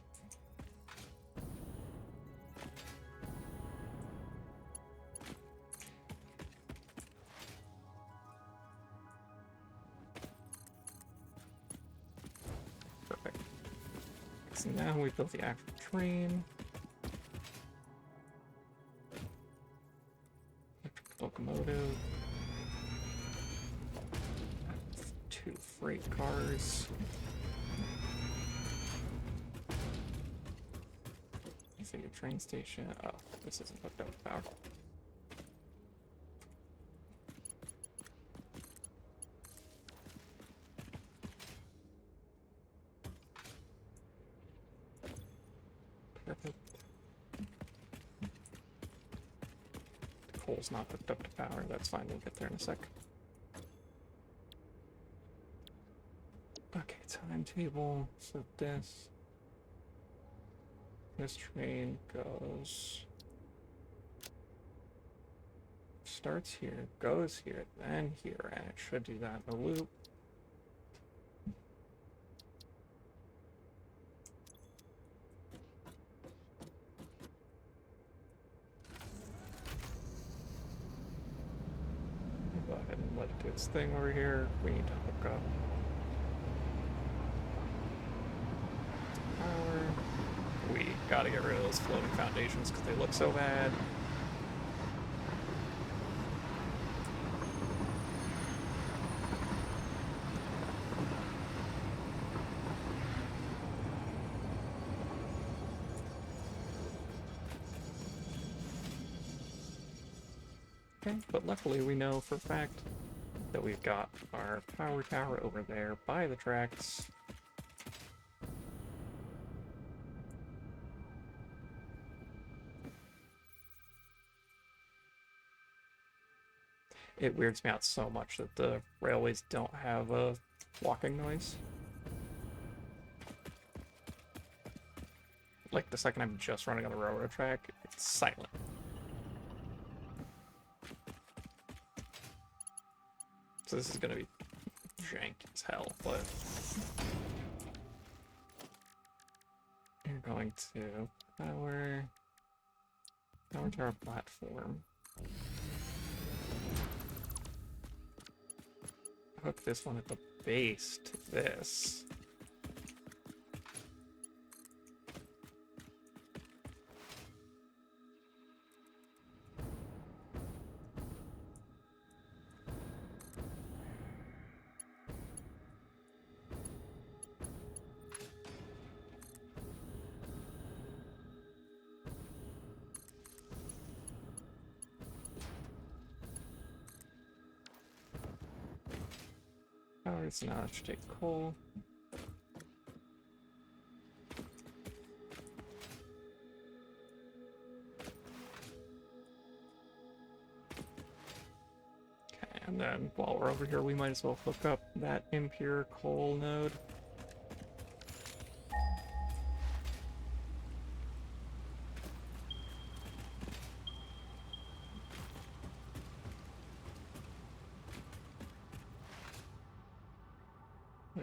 Perfect. So now we built the actual train. Electric locomotive. 2 freight cars. Is it a train station? Oh, this isn't hooked up with power. Perfect. The coal's not hooked up to power. That's fine. We'll get there in a sec. Okay, timetable. So this train starts here, goes here, then here, and it should do that in a loop. Go ahead and let it do its thing over here. We need to hook up power. We gotta get rid of those floating foundations because they look so bad. Okay, but luckily we know for a fact that we've got our power tower over there by the tracks. It weirds me out so much that the railways don't have a walking noise. Like the second I'm just running on the railroad track, it's silent. So this is gonna be jank as hell, but you're going to power tower platform. Hook this one at the base to this. Power, so now it should take coal. And then while we're over here, we might as well hook up that impure coal node.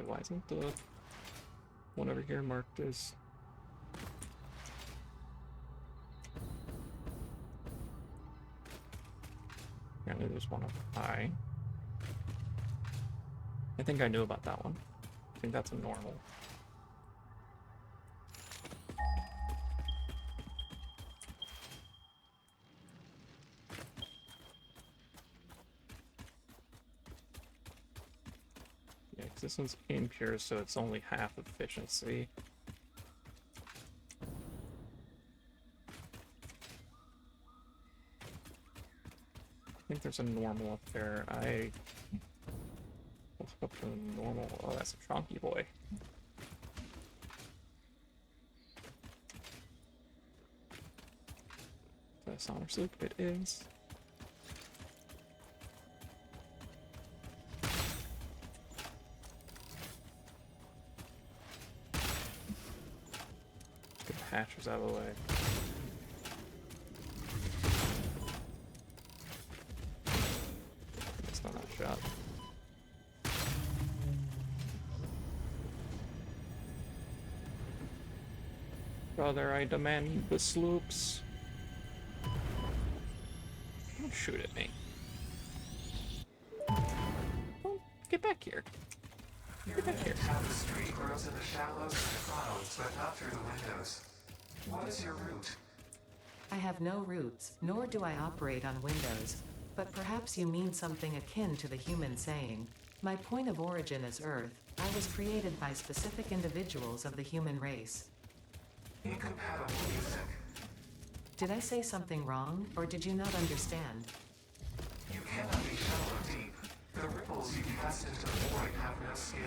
Wait, why isn't the one over here marked as... Apparently there's one up high. I think I knew about that one. I think that's a normal. Yeah, because this one's impure, so it's only half efficiency. I think there's a normal up there. We'll hook up to a normal. Oh, that's a chonky boy. The Summer Sloop, it is. Get the hatches out of the way. Missed on that shot. Brother, I demand the sloops. Don't shoot at me. Oh, get back here. Your tapestry grows in the shallows and the clouds, but not through the windows. What is your route? I have no roots, nor do I operate on windows, but perhaps you mean something akin to the human saying, my point of origin is Earth, I was created by specific individuals of the human race. Incompatible music. Did I say something wrong, or did you not understand? You cannot be shallow deep. The ripples you cast into the void have no skin.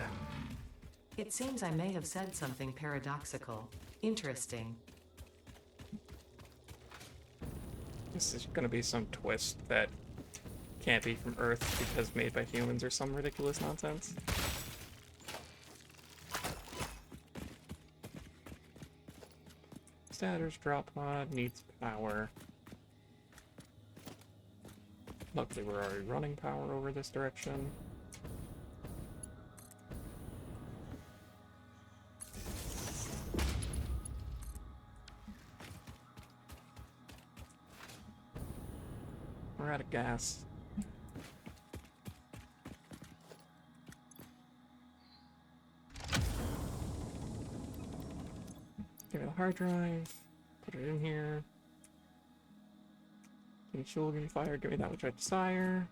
It seems I may have said something paradoxical. Interesting. This is gonna be some twist that can't be from Earth because made by humans or some ridiculous nonsense. Statter's drop pod needs power. Luckily we're already running power over this direction. We're out of gas. Give me the hard drive. Put it in here. Give me fuel, give me fire, give me that which I desire.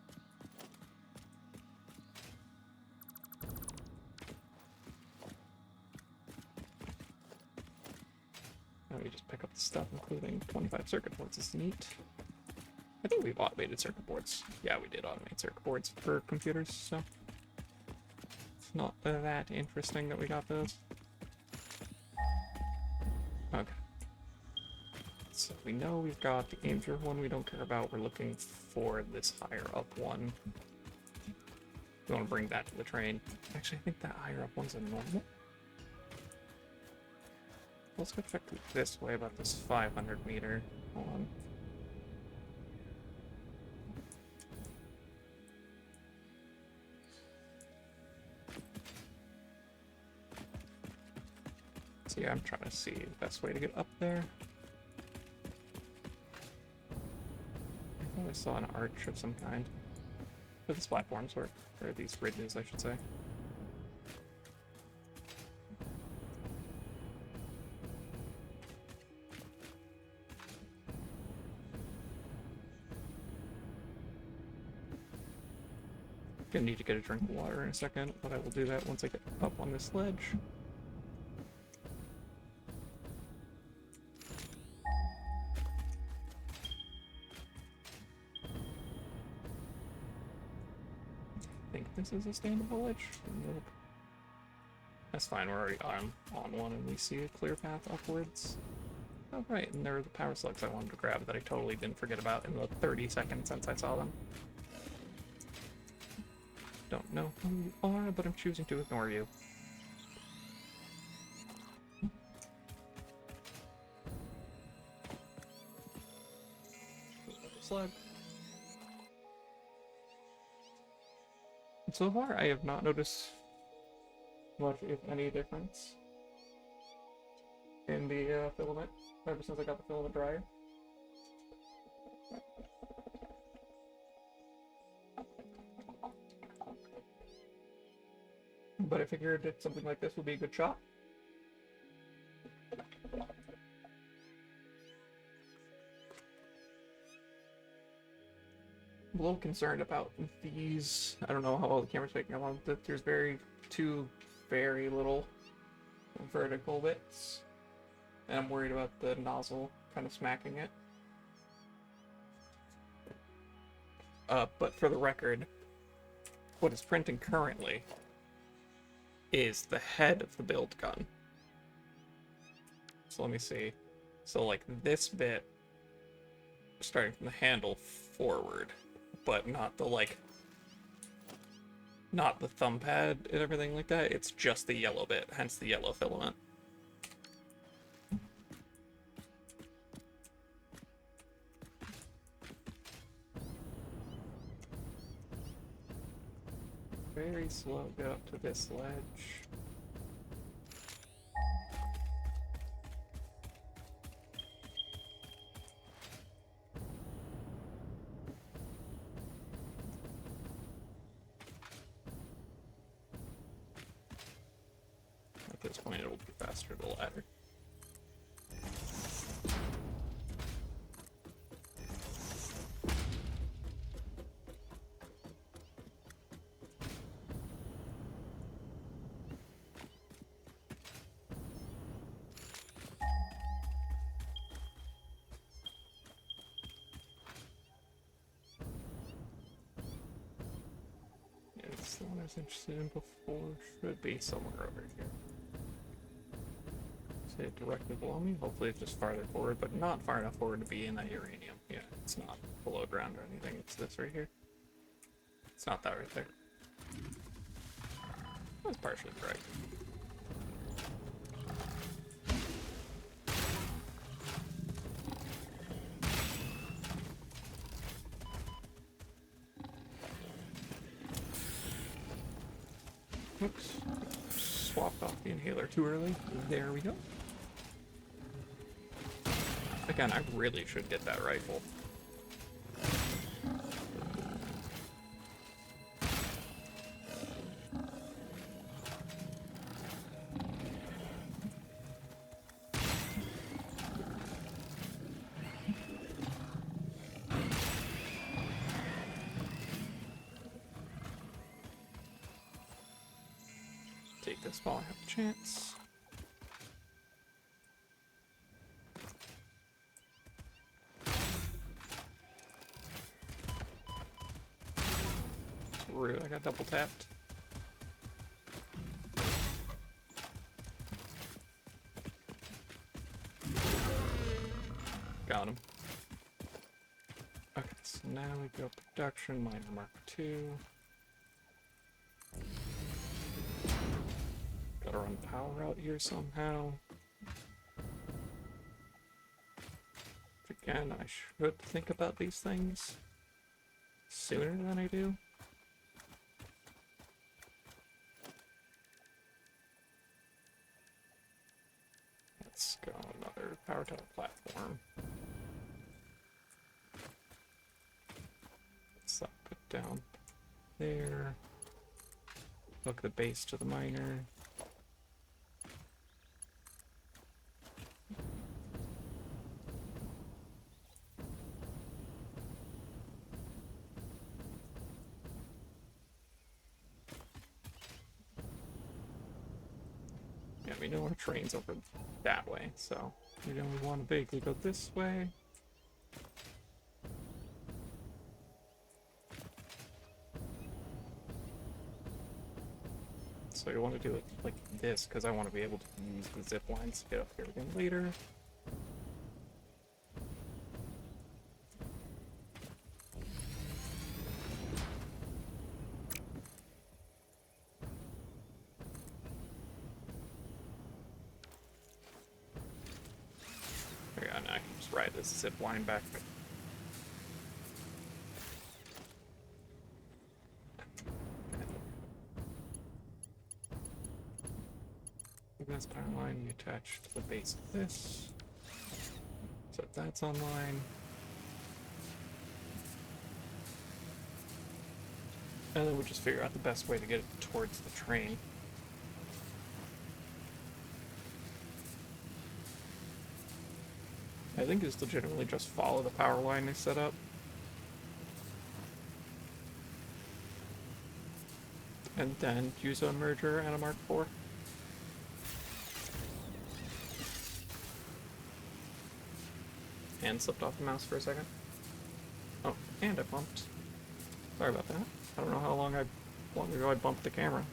Now we just pick up the stuff, including 25 circuit boards. This is neat. I think we've automated circuit boards. Yeah, we did automate circuit boards for computers, so it's not that interesting that we got those. Okay. So we know we've got the impure one we don't care about. We're looking for this higher up one. We want to bring that to the train. Actually, I think that higher up one's a normal. Let's go check this way about this 500 meter. Hold on. So yeah, I'm trying to see the best way to get up there. I thought I saw an arch of some kind. But these platforms were, or these ridges, I should say. Gonna need to get a drink of water in a second, but I will do that once I get up on this ledge. I think this is a standable ledge. Nope. That's fine, we're already on one and we see a clear path upwards. Oh right, and there are the power slugs I wanted to grab that I totally didn't forget about in the 30 seconds since I saw them. Don't know who you are, but I'm choosing to ignore you. Slug. And so far, I have not noticed much, if any, difference in the filament ever since I got the filament dryer. But I figured that something like this would be a good shot. I'm a little concerned about these. I don't know how well the camera's picking up on, but there's two very little vertical bits. And I'm worried about the nozzle kind of smacking it. But for the record, what is printing currently is the head of the build gun. So let me see. So like this bit, starting from the handle forward, but not the not the thumb pad and everything like that. It's just the yellow bit, hence the yellow filament. Very slow, get up to this ledge. At this point, it'll be faster to ladder. It's the one I was interested in before. Should be somewhere over here. Say it directly below me. Hopefully it's just farther forward, but not far enough forward to be in that uranium. Yeah, it's not below ground or anything. It's this right here. It's not that right there. That's partially correct. Oops. Swapped off the inhaler too early. There we go. Again, I really should get that rifle. Take this while I have a chance. Rude, I got double tapped. Got him. Okay, so now we go production, miner mark 2. Gotta run power out here somehow. Again, I should think about these things sooner than I do. Let's go another power tower platform. Let's put down there. Hook the base to the miner. Yeah, we know our train's over that way, so we don't want to vaguely go this way. So you want to do it like this, because I want to be able to use the zip lines to get up here again later. There we go, now I can just ride this zip line back. this power line we attach to the base of this. So that's online. And then we just figure out the best way to get it towards the train. I think it's legitimately just follow the power line they set up. And then use a merger and a Mark IV. And slipped off the mouse for a second. Oh, and I bumped. Sorry about that. I don't know how long ago I bumped the camera.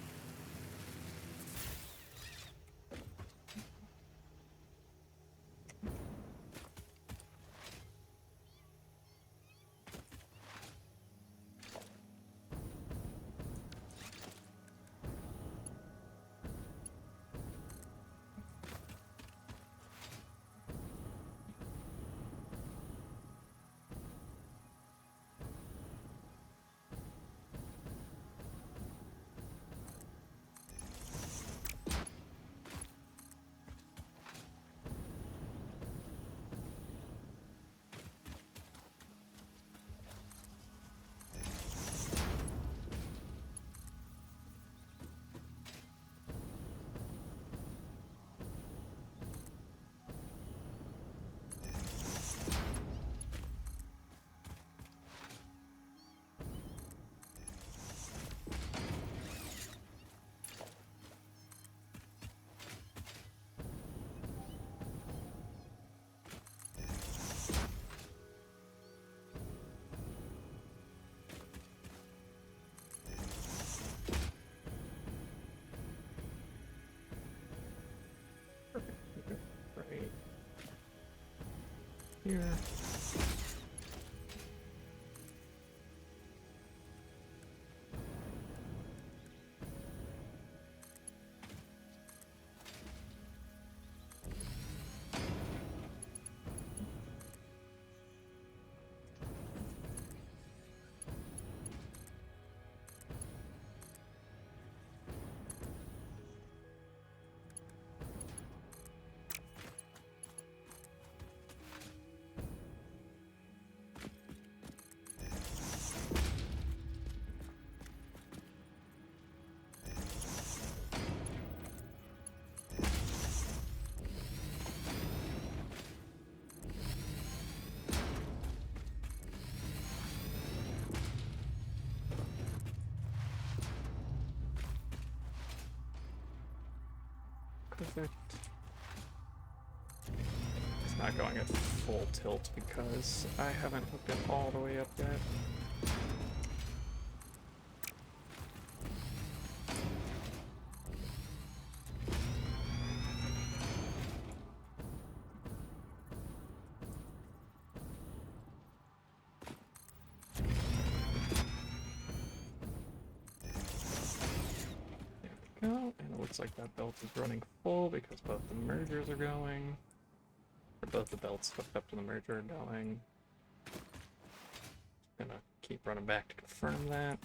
Right here. Perfect. It's not going at full tilt because I haven't hooked it all the way up yet. There we go, and it looks like that belt is running full because both the mergers are going. Or both the belts hooked up to the merger are going. Gonna keep running back to confirm that.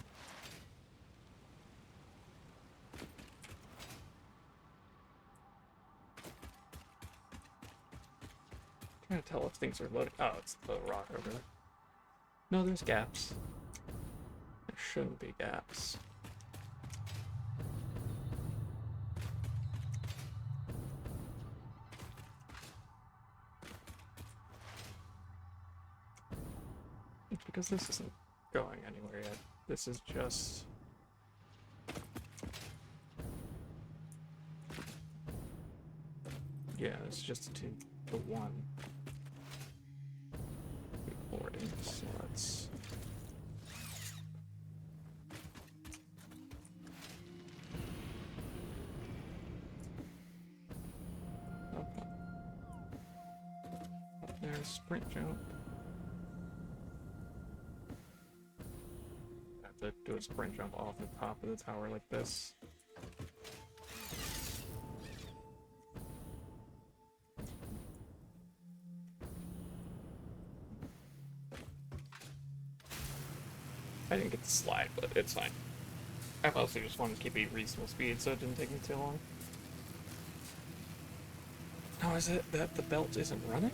Trying to tell if things are loading. Oh, it's the rock over there. No, there's gaps. There shouldn't be gaps. It's because this isn't going anywhere yet. This is just... Yeah, it's just the one. Recording, so let's... Okay. Up there's sprint jump. To do a sprint jump off the top of the tower like this. I didn't get to slide, but it's fine. I mostly just wanted to keep a reasonable speed so it didn't take me too long. How is it that the belt isn't running?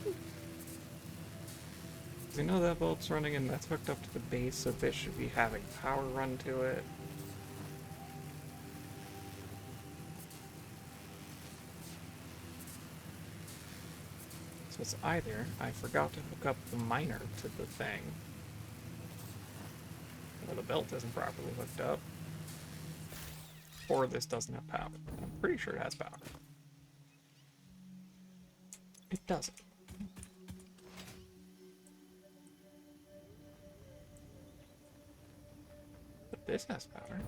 Because I know that belt's running and that's hooked up to the base, so this should be having power run to it. So it's either I forgot to hook up the miner to the thing, or the belt isn't properly hooked up, or this doesn't have power. I'm pretty sure it has power. It doesn't. But this has power.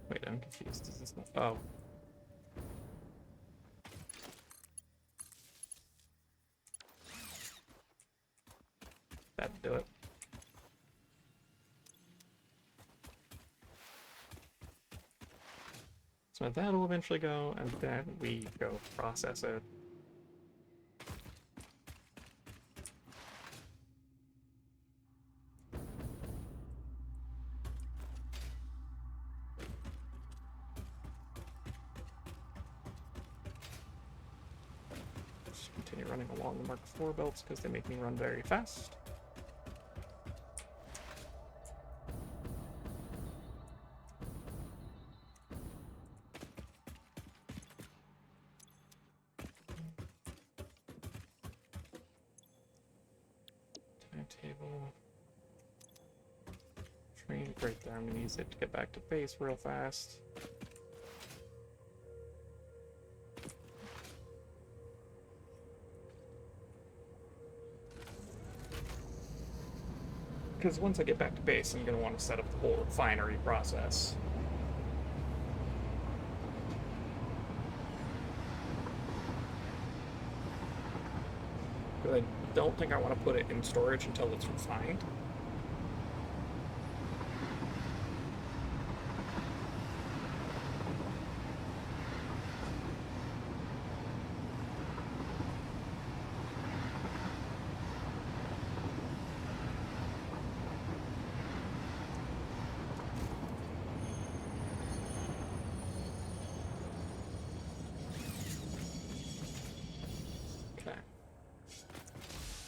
Wait, I'm confused. Does this not? Oh. That'd do it. So that'll eventually go, and then we go process it. Just continue running along the Mark IV belts because they make me run very fast. Timetable. Train right there. I'm gonna use it to get back to base real fast. Because once I get back to base, I'm going to want to set up the whole refinery process. But I don't think I want to put it in storage until it's refined.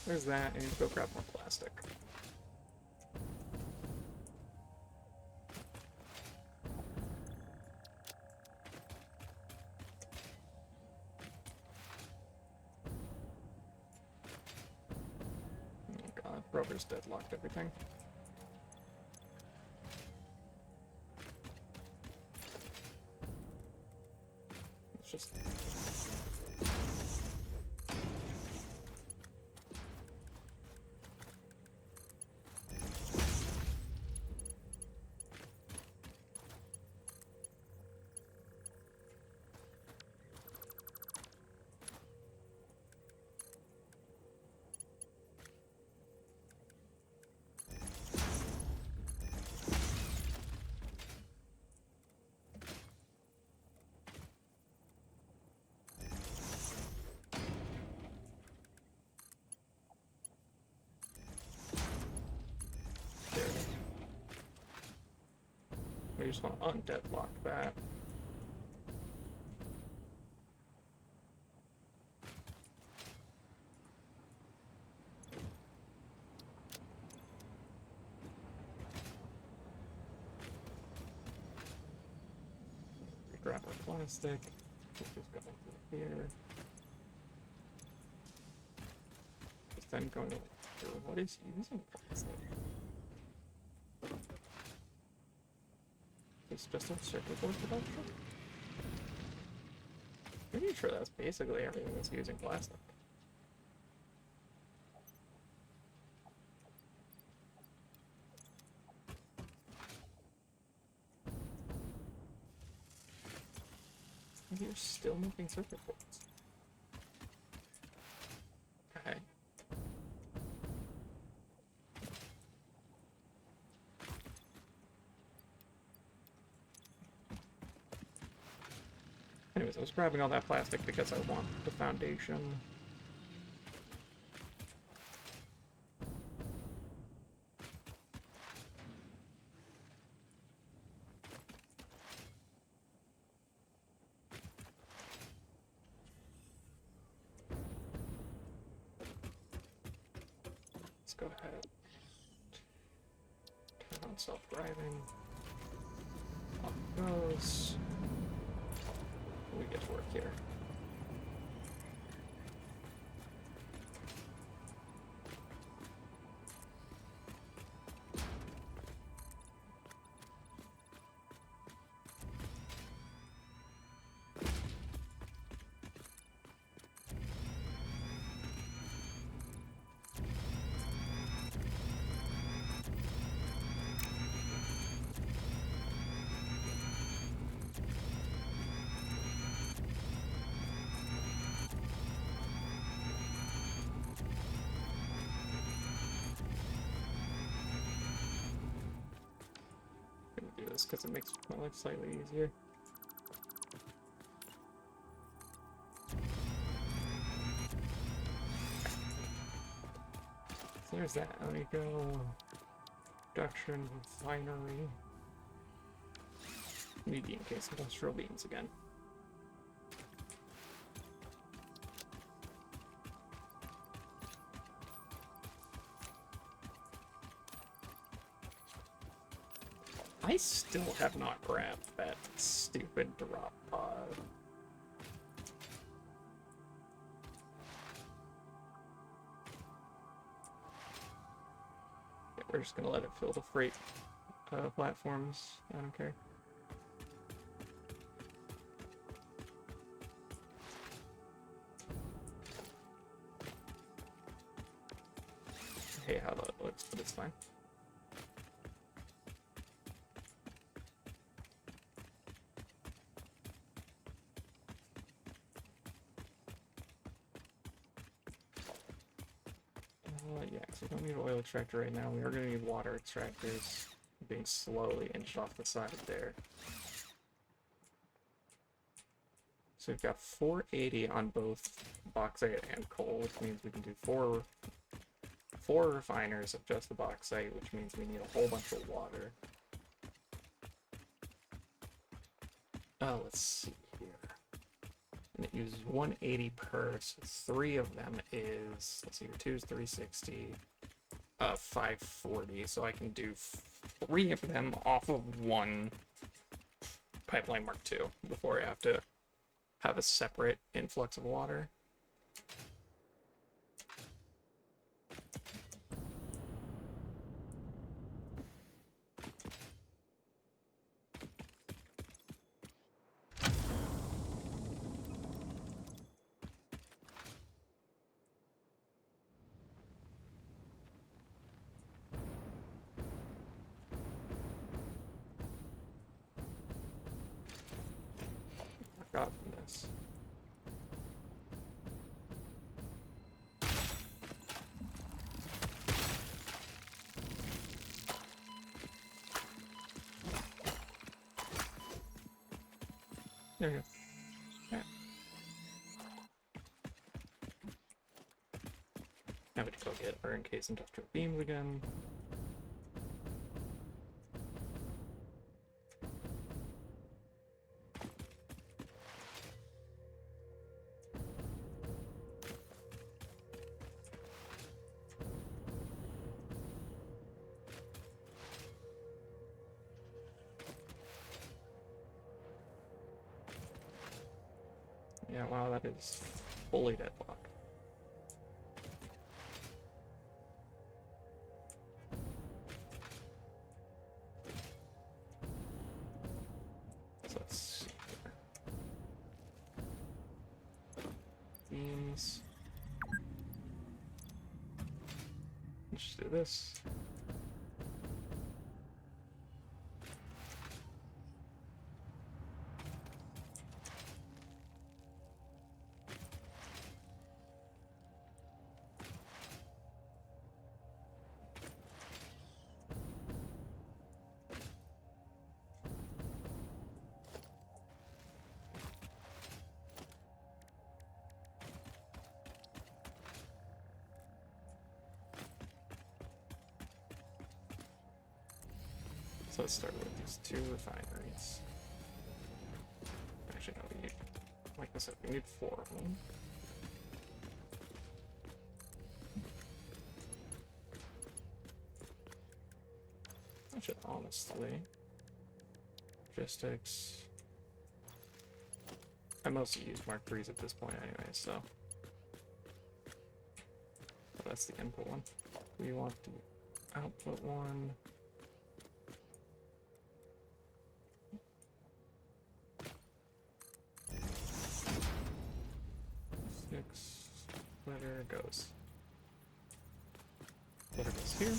There's that, and go grab more plastic. Oh god, Rover's deadlocked everything. It's just... We just want to undeadlock that. Grab our plastic. Just go through here. Just then going to what is using plastic? It's just a circuit board production? Pretty sure that's basically everything that's using plastic. You're still making circuit boards. Okay. Anyways, I was grabbing all that plastic because I want the foundation. go ahead. Turn on self-driving. Off it goes. We get to work here. Because it makes my life slightly easier. So there's that. Let me go. Production, refinery. Medium case industrial beans again. I still have not grabbed that stupid drop pod. Yeah, we're just gonna let it fill the freight platforms. I don't care. I hate how that looks, but it's fine. Yeah, because we don't need an oil extractor right now. We are going to need water extractors being slowly inched off the side there. So we've got 480 on both bauxite and coal, which means we can do four refiners of just the bauxite, which means we need a whole bunch of water. Oh, let's see here. And it uses 180 per, so 3 of them is, let's see here, 2 is 360, 540, so I can do 3 of them off of one pipeline Mark II before I have to have a separate influx of water. Got from this. There you go. Yeah. Now we can go get our encased industrial beams again. Yeah, wow, that is fully deadlocked. So let's see here. Beams. Let's do this. So let's start with these 2 refineries. Actually, no, we need, like I said, we need 4 of them. should honestly. Logistics. I mostly use Mark 3s at this point anyway, so. Oh, that's the input one. We want the output one. Six. Splitter goes. Splitter goes here.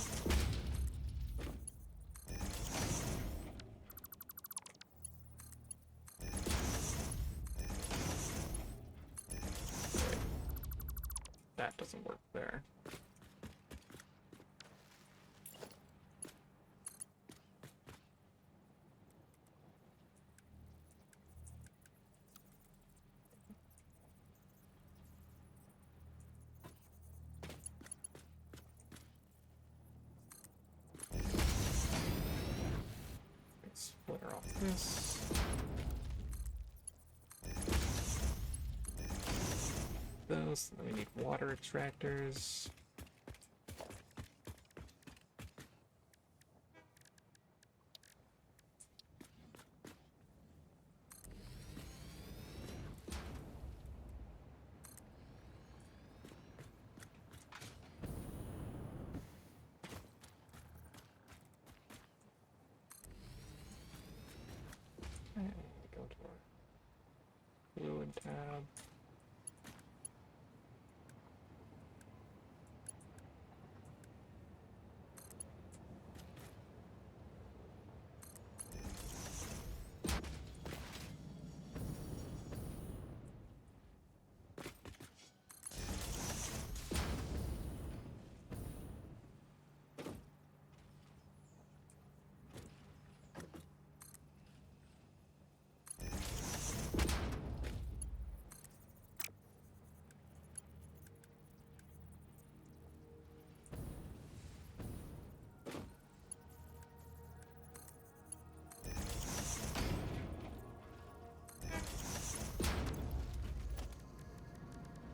That doesn't work there. Splitter off this. Those. Then we need water extractors. And go to our fluid tab.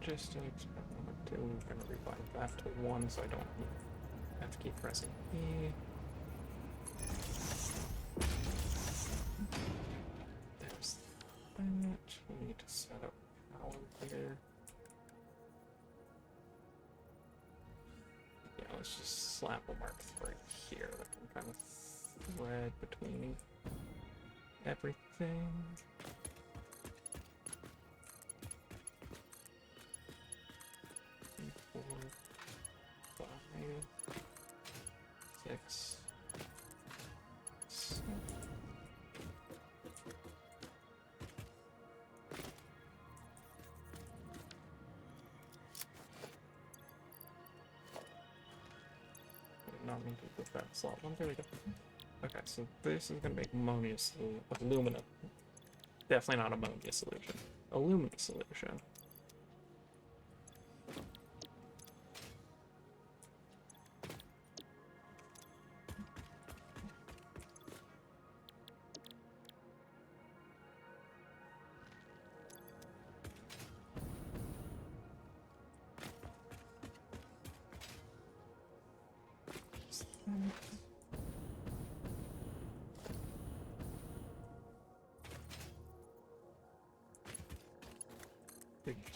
Logistics, we're going to rebind that to 1 so I don't have to keep pressing E. There's that. We need to set up power here. Yeah, let's just slap a Mark 3 here that can kind of thread between everything. 4, 5, 6, 7. Not mean to put that slot one. There we go. Okay, so this is gonna make ammonia alumina. Definitely not ammonia solution. Alumina solution.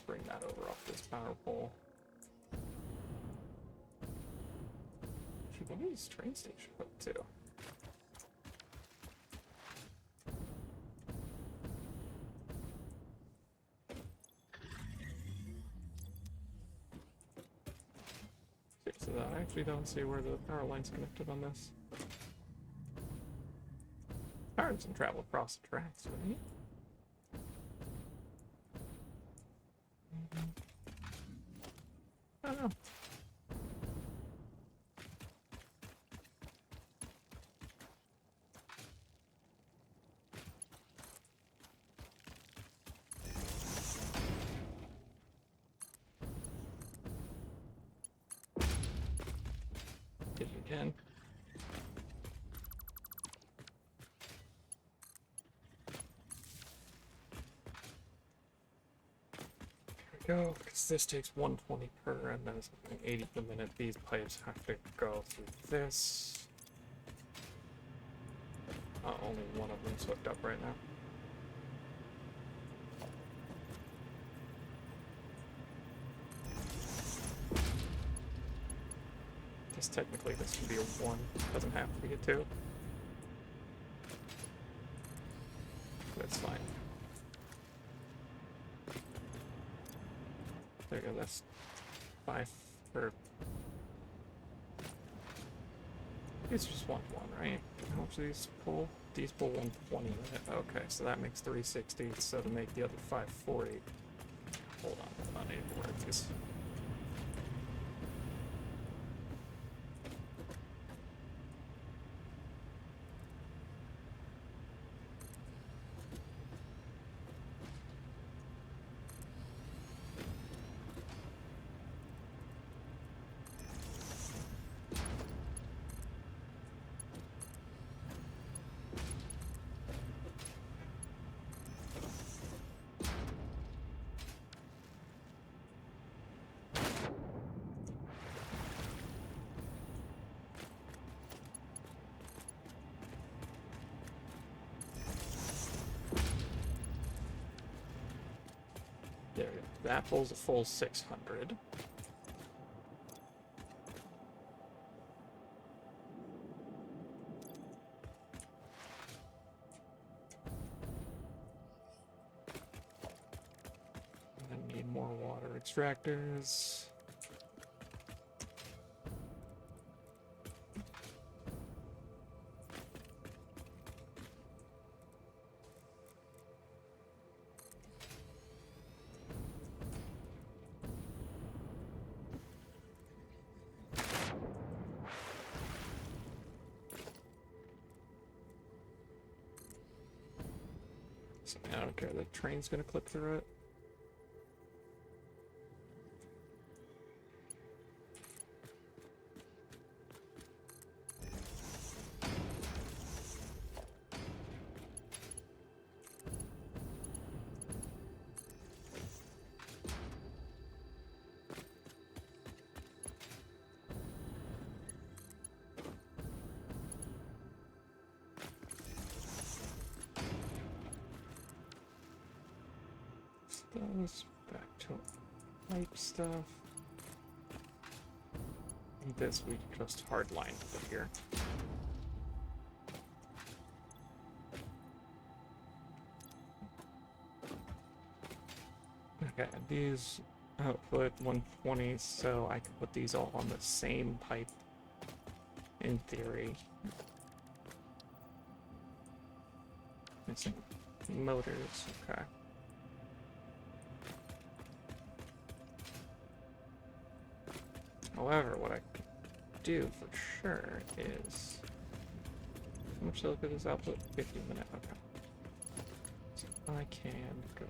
Bring that over off this power pole. Should one of these train stations hooked too? So I actually don't see where the power line's connected on this. Power doesn't travel across the tracks, right? I don't know. Did it again. Go, because this takes 120 per and then it's 80 per minute. These pipes have to go through this. only one of them's hooked up right now. Guess technically this can be a 1, doesn't have to be a 2. That's fine. There you go, that's 5 or it's just 120, right? How much do these pull? These pull 120. Okay, so that makes 360. So to make the other 540. Hold on, I need to work this. There, that pulls a full 600. I need more water extractors. I don't care, the train's gonna clip through it. Those back to pipe stuff. And this we just hardlined from here. Okay, these output 120, so I can put these all on the same pipe in theory. Missing motors, okay. However, what I could do for sure is... How much silica does output? 50 a minute, okay. So I can go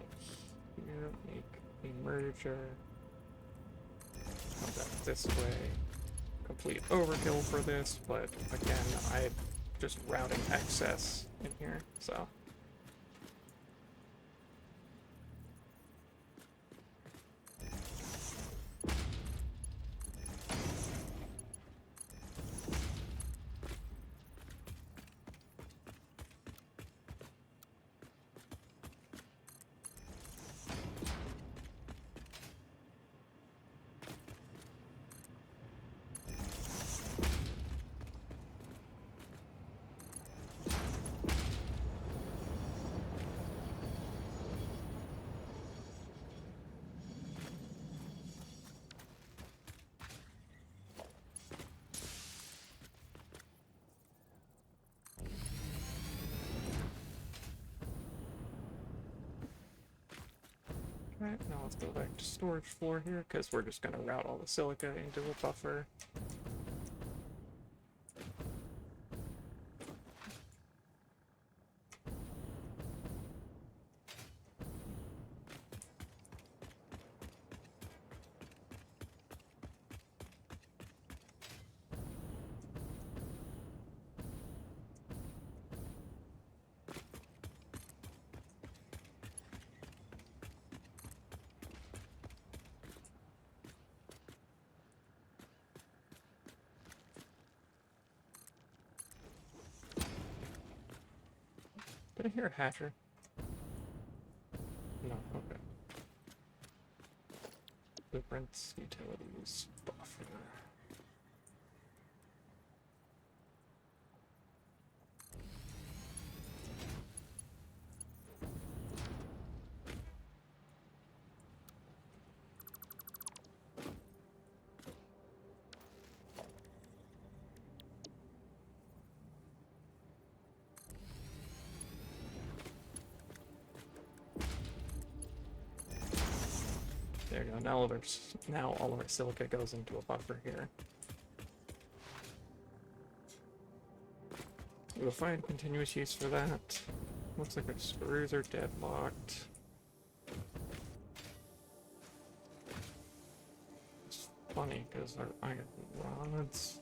here, make a merger. Come back this way. Complete overkill for this, but again, I'm just routing excess in here, so... Alright, now let's go back to storage floor here, because we're just going to route all the silica into a buffer. Did I hear a hatcher? No, okay. Blueprints, utilities, buffer. There you go. Now all of our silica goes into a buffer here. We'll find continuous use for that. Looks like our screws are deadlocked. It's funny because our iron rods.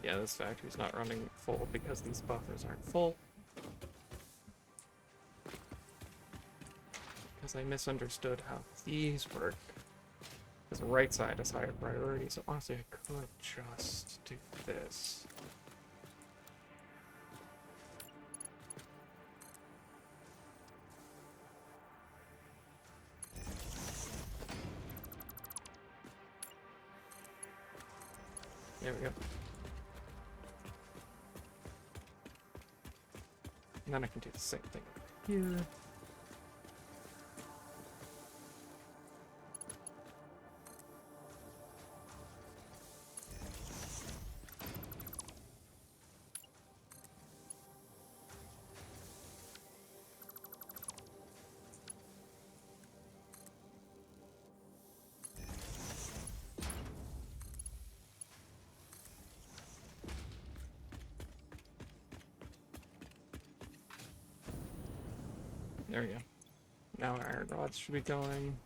Yeah, this factory's not running full because these buffers aren't full. Because I misunderstood how these work. Because the right side is higher priority, so honestly I could just do this. There we go. And then I can do the same thing here. There we go. Now our iron rods should be going.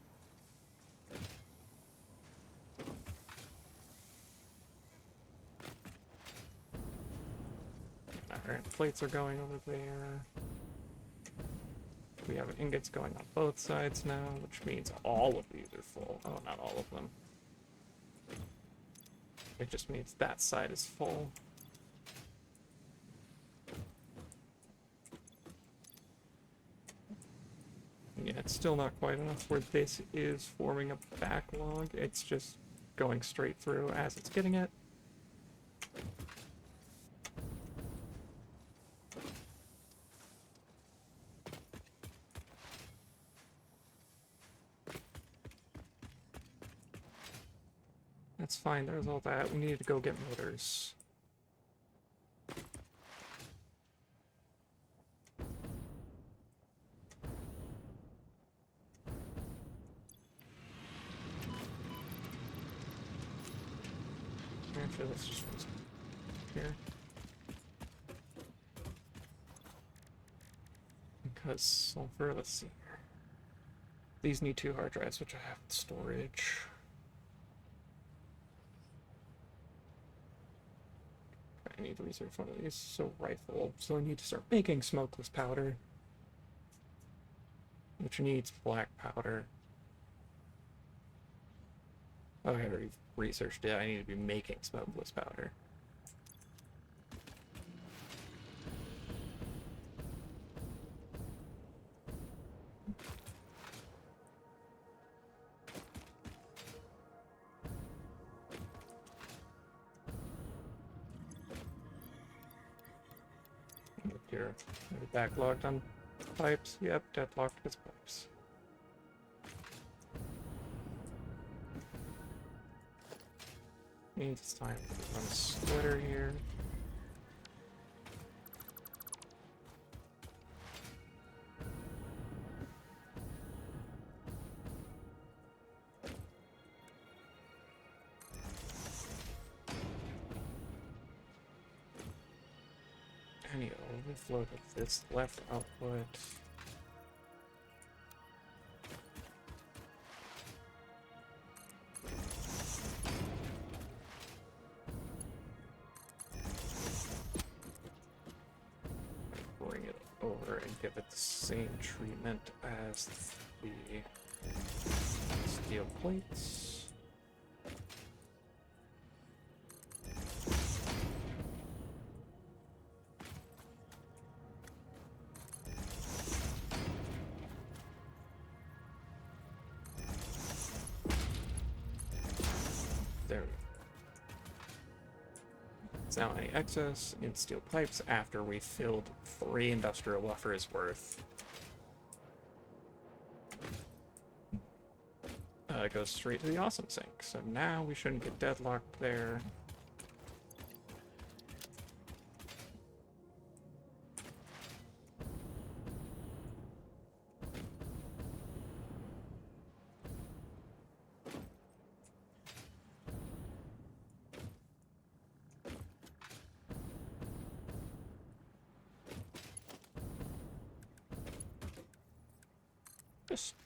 Our plates are going over there. We have ingots going on both sides now, which means all of these are full. Oh, not all of them. It just means that side is full. Yeah, it's still not quite enough where this is forming a backlog. It's just going straight through as it's getting it. That's fine, there's all that. We need to go get motors. Actually, let's just put some here. Because sulfur, let's see. These need 2 hard drives, which I have in storage. I need to research one of these. So rifle. So I need to start making smokeless powder. Which needs black powder. Oh, I already researched it. I need to be making smokeless powder. Here, are we backlogged on pipes? Yep, deadlocked with pipes. Means it's time to run a splitter here. I need to overflow to this left output. over and give it the same treatment as the steel plates. There we go. Now any excess in steel pipes after we filled 3 industrial buffers worth. It goes straight to the awesome sink. So now we shouldn't get deadlocked there.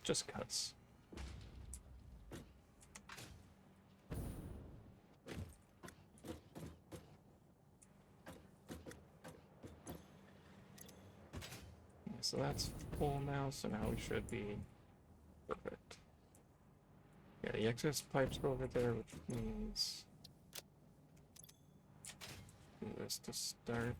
Just cuts. So that's full now, so now we should be perfect. Yeah, the excess pipes go over there, which means do this to start.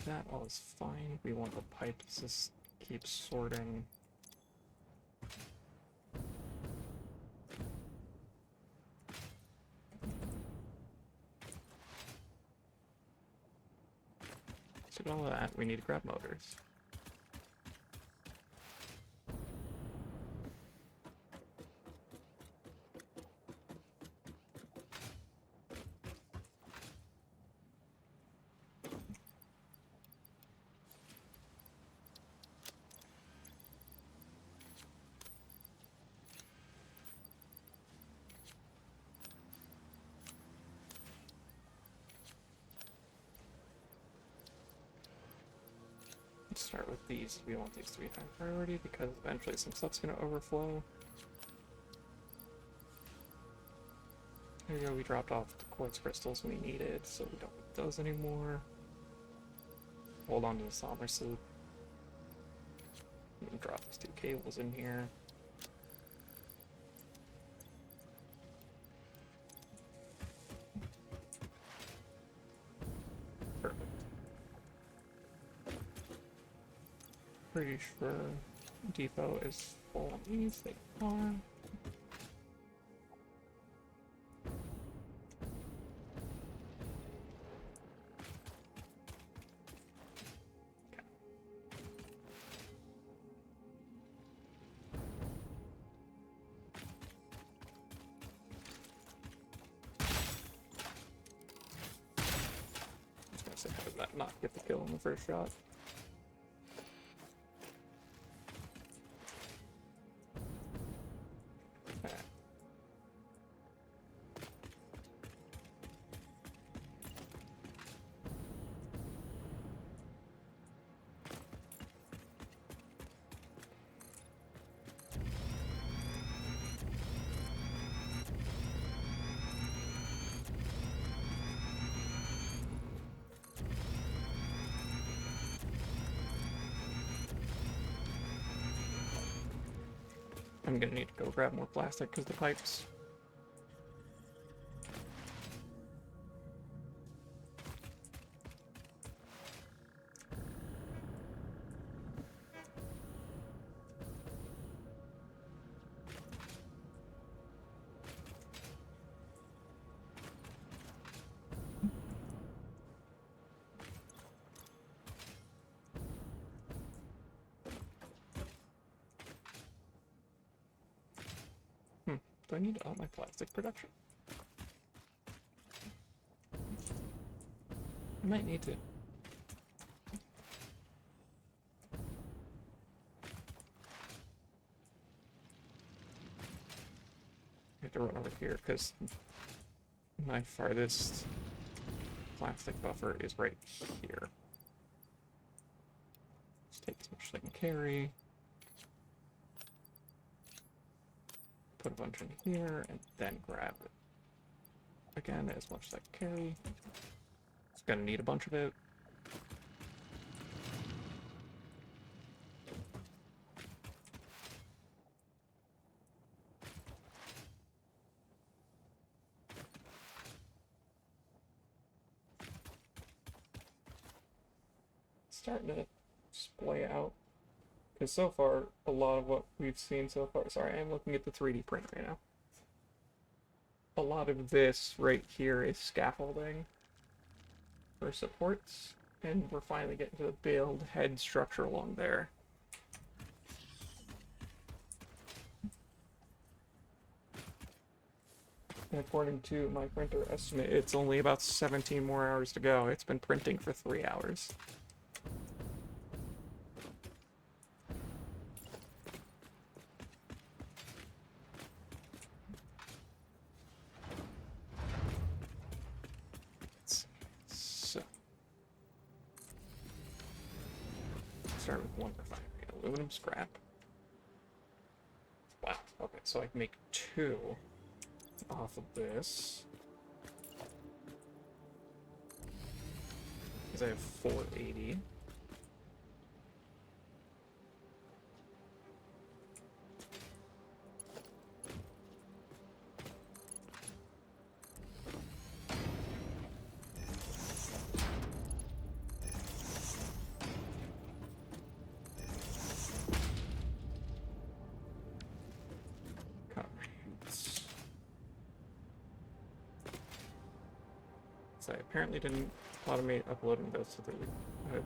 That all is fine. We want the pipe to just keep sorting. To do all of that, we need to grab motors. Start with these. We want these to be high priority because eventually some stuff's going to overflow. There we go, we dropped off the quartz crystals we needed, so we don't need those anymore. Hold on to the somber soup. And drop these 2 cables in here. Perfect. Pretty sure depot is full on these. They are. How did that not get the kill in the first shot? Okay. I'm gonna need to go grab more plastic because the pipes. Do I need all my plastic production? I might need to. I have to run over here because my farthest plastic buffer is right here. Let's take as much as I can carry. put a bunch in here, and then grab it. Again, as much as I can carry. It's gonna need a bunch of it. Starting to splay out. Because so far, a lot of what we've seen so far... Sorry, I'm looking at the 3D print right now. A lot of this right here is scaffolding for supports, and we're finally getting to the build head structure along there. And according to my printer estimate, it's only about 17 more hours to go. It's been printing for 3 hours. So, start with one refinery. Aluminum scrap. Wow. Okay, so I can make 2 off of this. Because I have 480. I apparently didn't automate uploading those to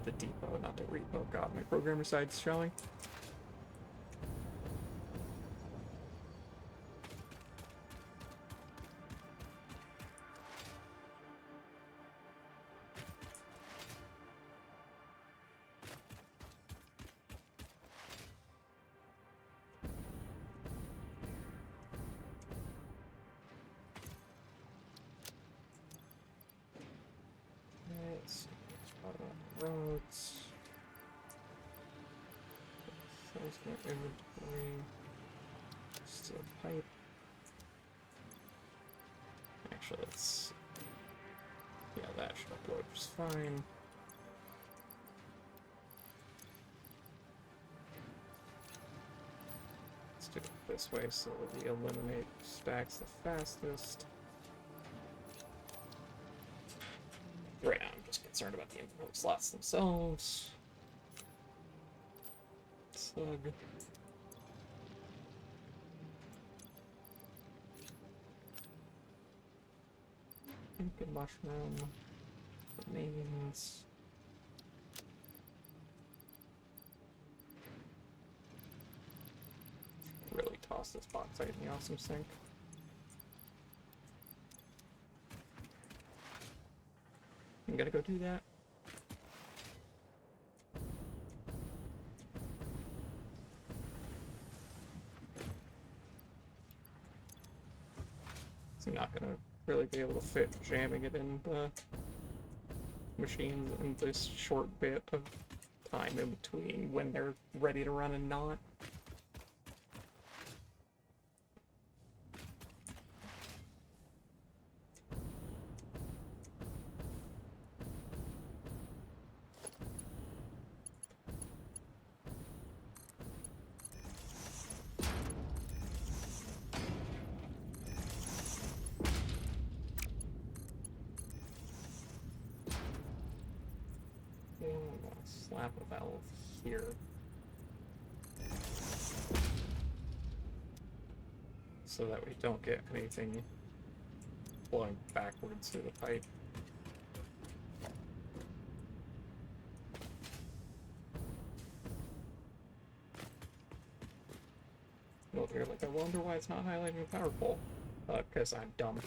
the depot, not the repo. God, my programmer side's showing. Roads. Size my inventory. Steel pipe. Actually, let's. Yeah, that should upload just fine. Let's do it this way so that we eliminate stacks the fastest. Right now, I'm just concerned about the inventory slots themselves. Slug. Pumpkin mushroom. Remains. Really toss this bauxite in the awesome sink. I'm gonna go do that. So I'm not gonna really be able to fit jamming it in the machines in this short bit of time in between when they're ready to run and not. Slap a valve here. So that we don't get anything flowing backwards through the pipe. Well, you're like, I wonder why it's not highlighting the power pole. Because I'm dumb.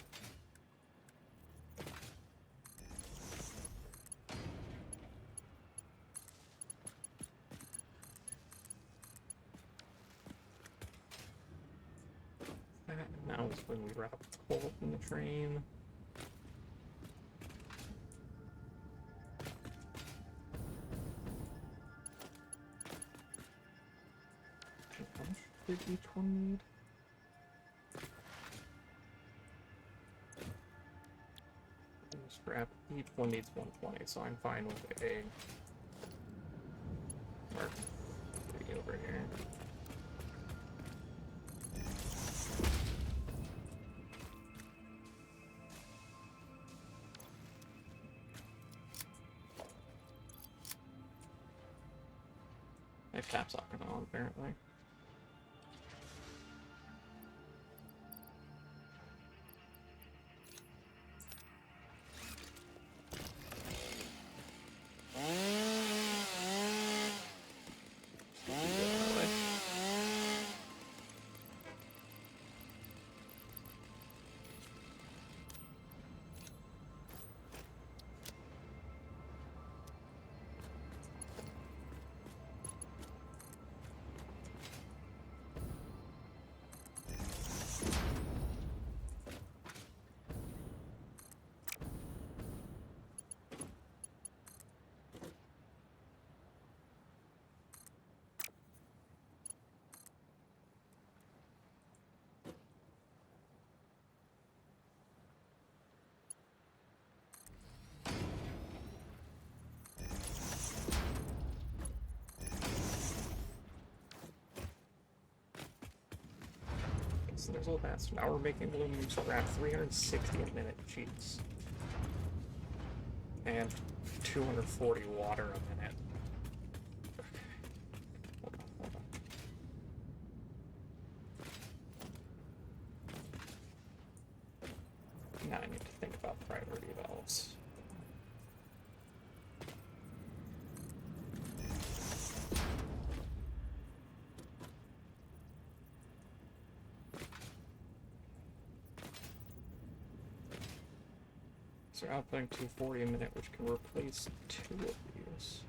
Now is when we wrap coal up in the train. How much did each one need? scrap. Each one needs 120, so I'm fine with a Mark 3 over here. I have caps locking on, apparently. So there's all that. So now we're making aluminum scrap 360 a minute. Jeez. And 240 water a minute. Okay. Hold on. Now I need to think about priority valves. So we're outputting 240 a minute, which can replace 2 of these.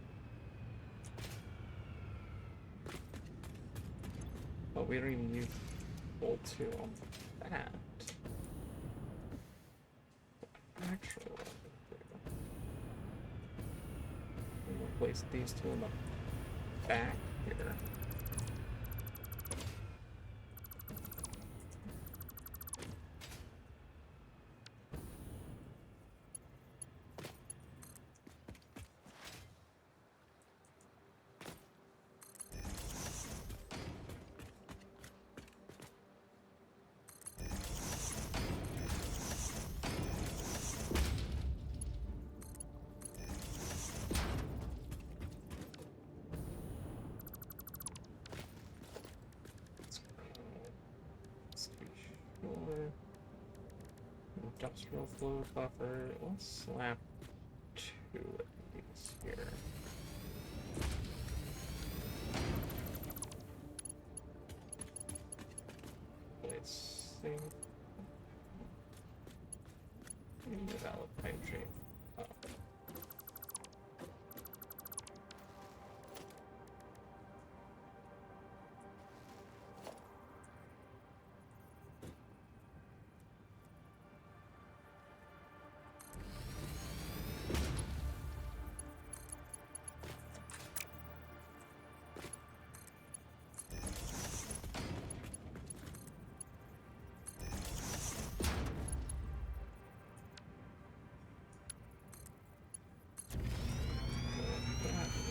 But we don't even use full 2 on that. Actually, what I'm gonna do, replace these 2 in the back here. Industrial fluid buffer. Let's slap 2 of these here. Let's see. Invalid pipe shape. Oh.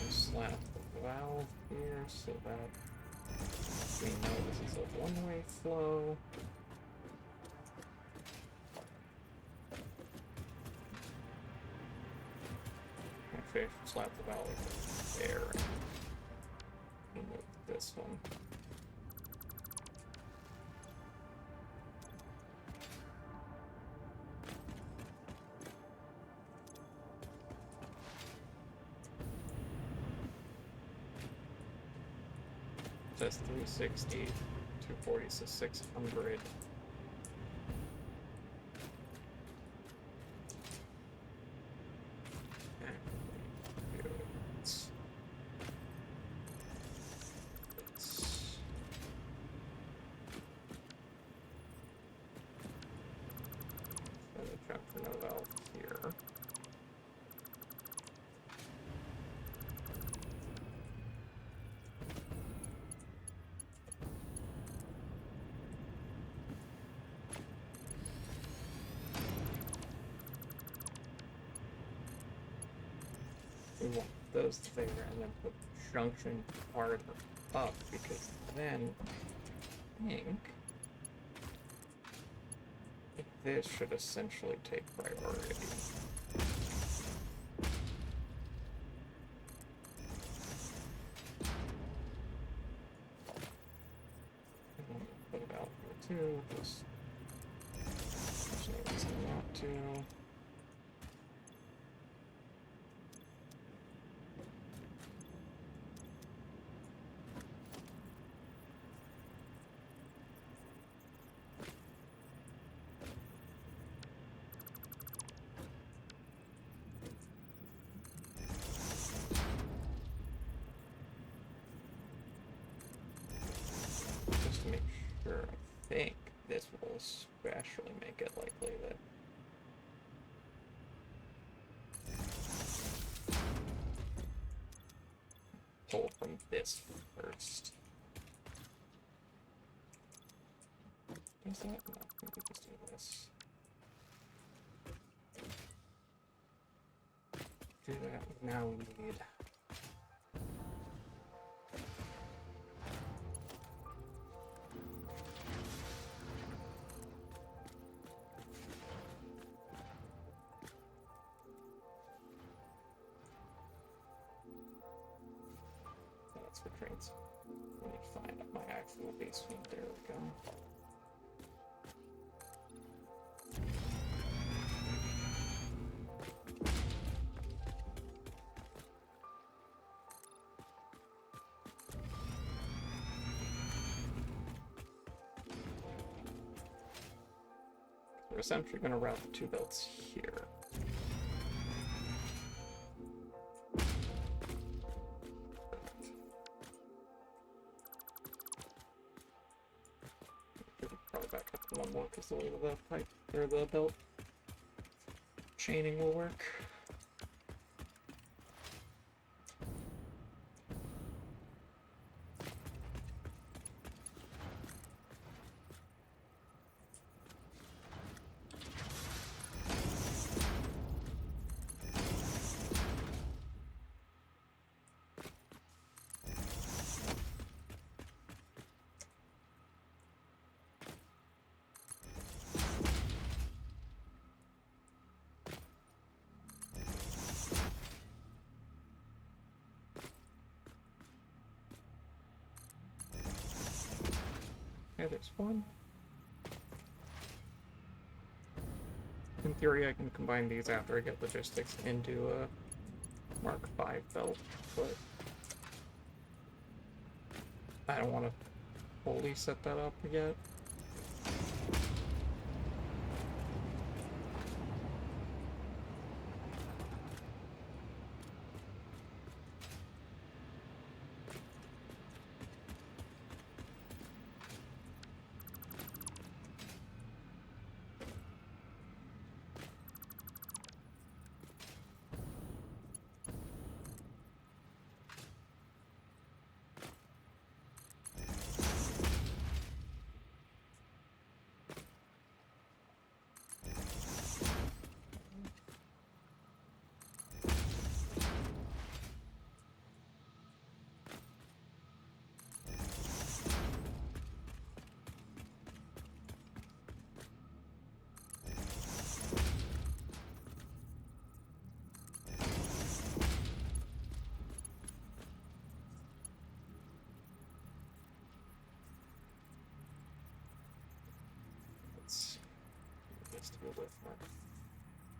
Slap the valve here so that we know this is a one-way flow. Okay, slap the valve there and remove this one. That's 360, 240, so 600. Check for no valve here. We want those there and then put junction farther up because then I think this should essentially take priority. Put it out here too, just not to. Just to make sure, I think this will especially make it likely that pull from this first. Does that? No, we can just do this. Do that. Now we need. That's for trains. I need to find my actual basement. There we go. We're essentially going to route the two belts here. Probably back up one more because the way the pipe or the belt chaining will work. Okay, there's one. In theory, I can combine these after I get logistics into a Mark V belt, but I don't want to fully set that up yet. Let's deal with Mark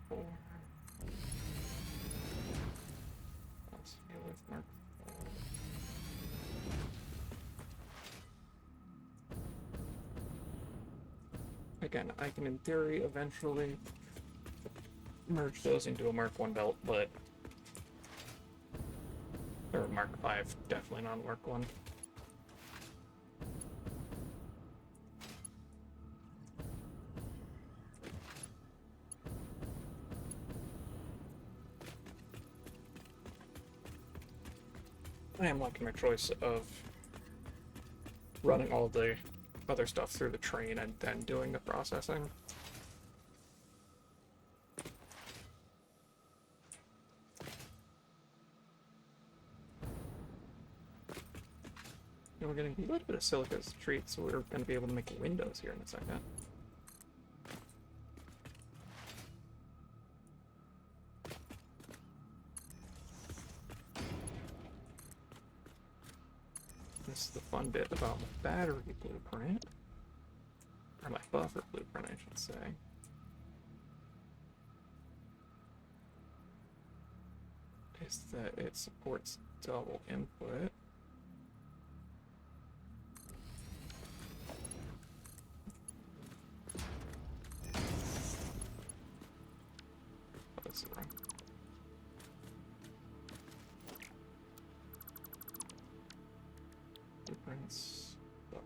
4. Let's deal with Mark 4. Again, I can in theory eventually merge those into a Mark 1 belt, but or Mark 5, definitely not Mark 1. I am liking my choice of running all the other stuff through the train and then doing the processing. we're getting a little bit of silica as a treat, so we're going to be able to make windows here in a second. This is the fun bit about my battery blueprint. Or my buffer blueprint, I should say. Is that it supports double input. Oh, that's wrong. Blueprints. Buffer.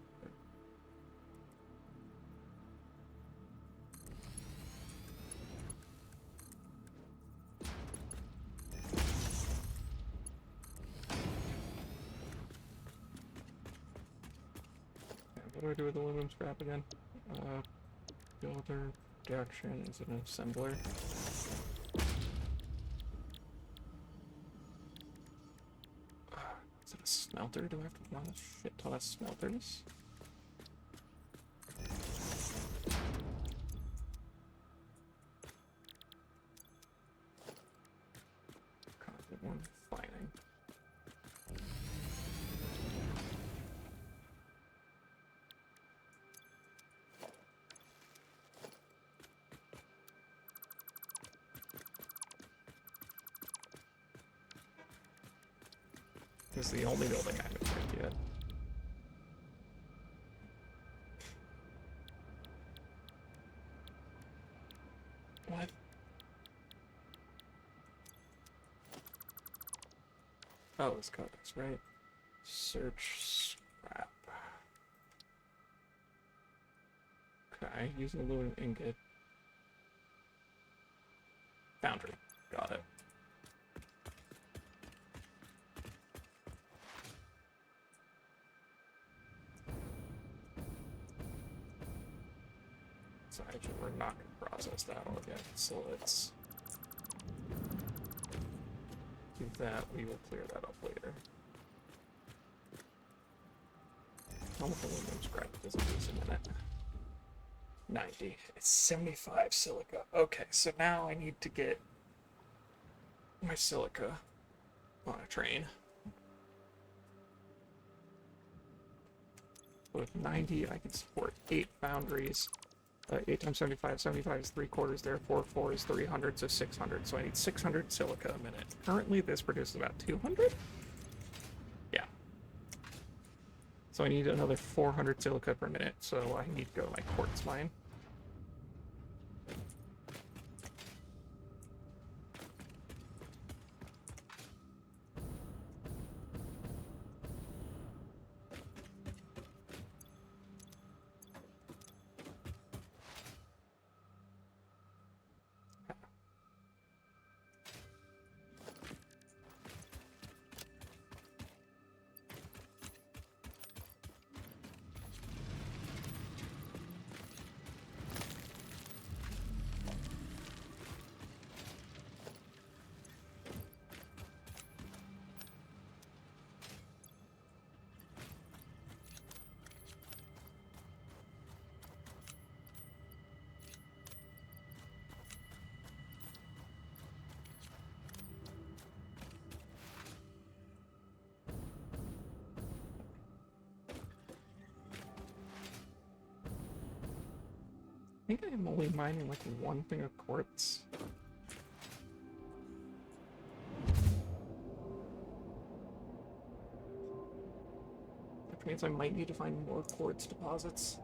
What do I do with aluminum scrap again? Builder, production, is it an assembler? Is it a smelter? Do I have to run a shit ton of smelters? Constant one fining. This is the only building I haven't picked yet. What? Oh, it's codex, right? Search scrap. Okay, using aluminum ingot. Foundry. Got it. So actually, we're not going to process that all again, so let's do that. We will clear that up later. How much aluminum scrap does it use a minute? 90. It's 75 silica. Okay, so now I need to get my silica on a train. With 90, I can support 8 foundries. 8 times 75, 75 is 3/4, therefore 4 is 300, so 600. So I need 600 silica a minute. Currently, this produces about 200? Yeah. So I need another 400 silica per minute, so I need to go to my quartz mine. I think I'm only mining like one thing of quartz. Which means I might need to find more quartz deposits.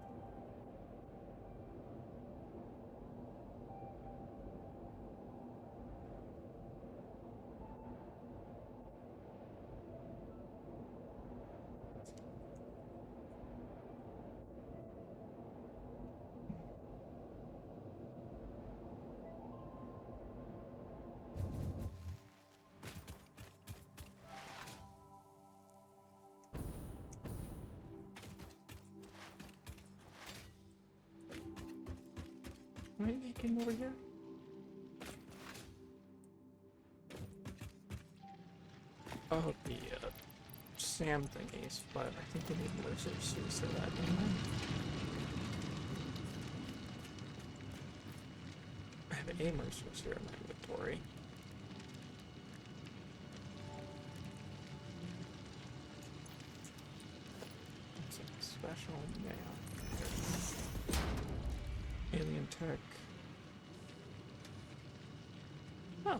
Am I making over here? Oh, the SAM thingies, but I think we need mercer suits for that, don't I? I have a mercer suit in my inventory. It's a special mail. Alien tech. Oh.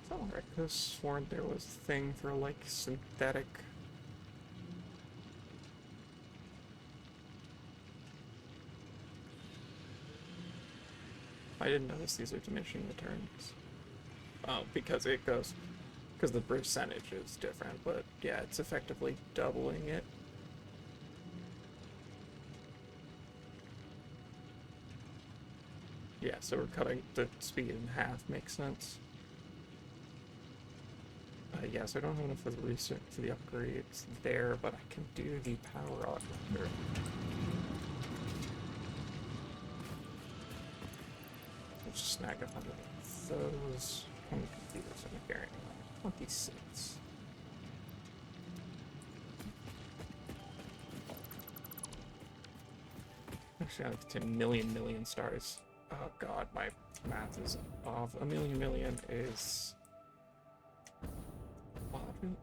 Somewhere I could have sworn there was a thing for like synthetic. I didn't notice these are diminishing returns. Oh, because the percentage is different, but yeah, it's effectively doubling it. Yeah, so we're cutting the speed in half, makes sense. Yeah, so I don't have enough for the research for the upgrades there, but I can do the power augmenter. We'll just snag up under those. How many computers am I carrying? 26. Actually, I like 10 million stars. Oh god, my math is off. A million is...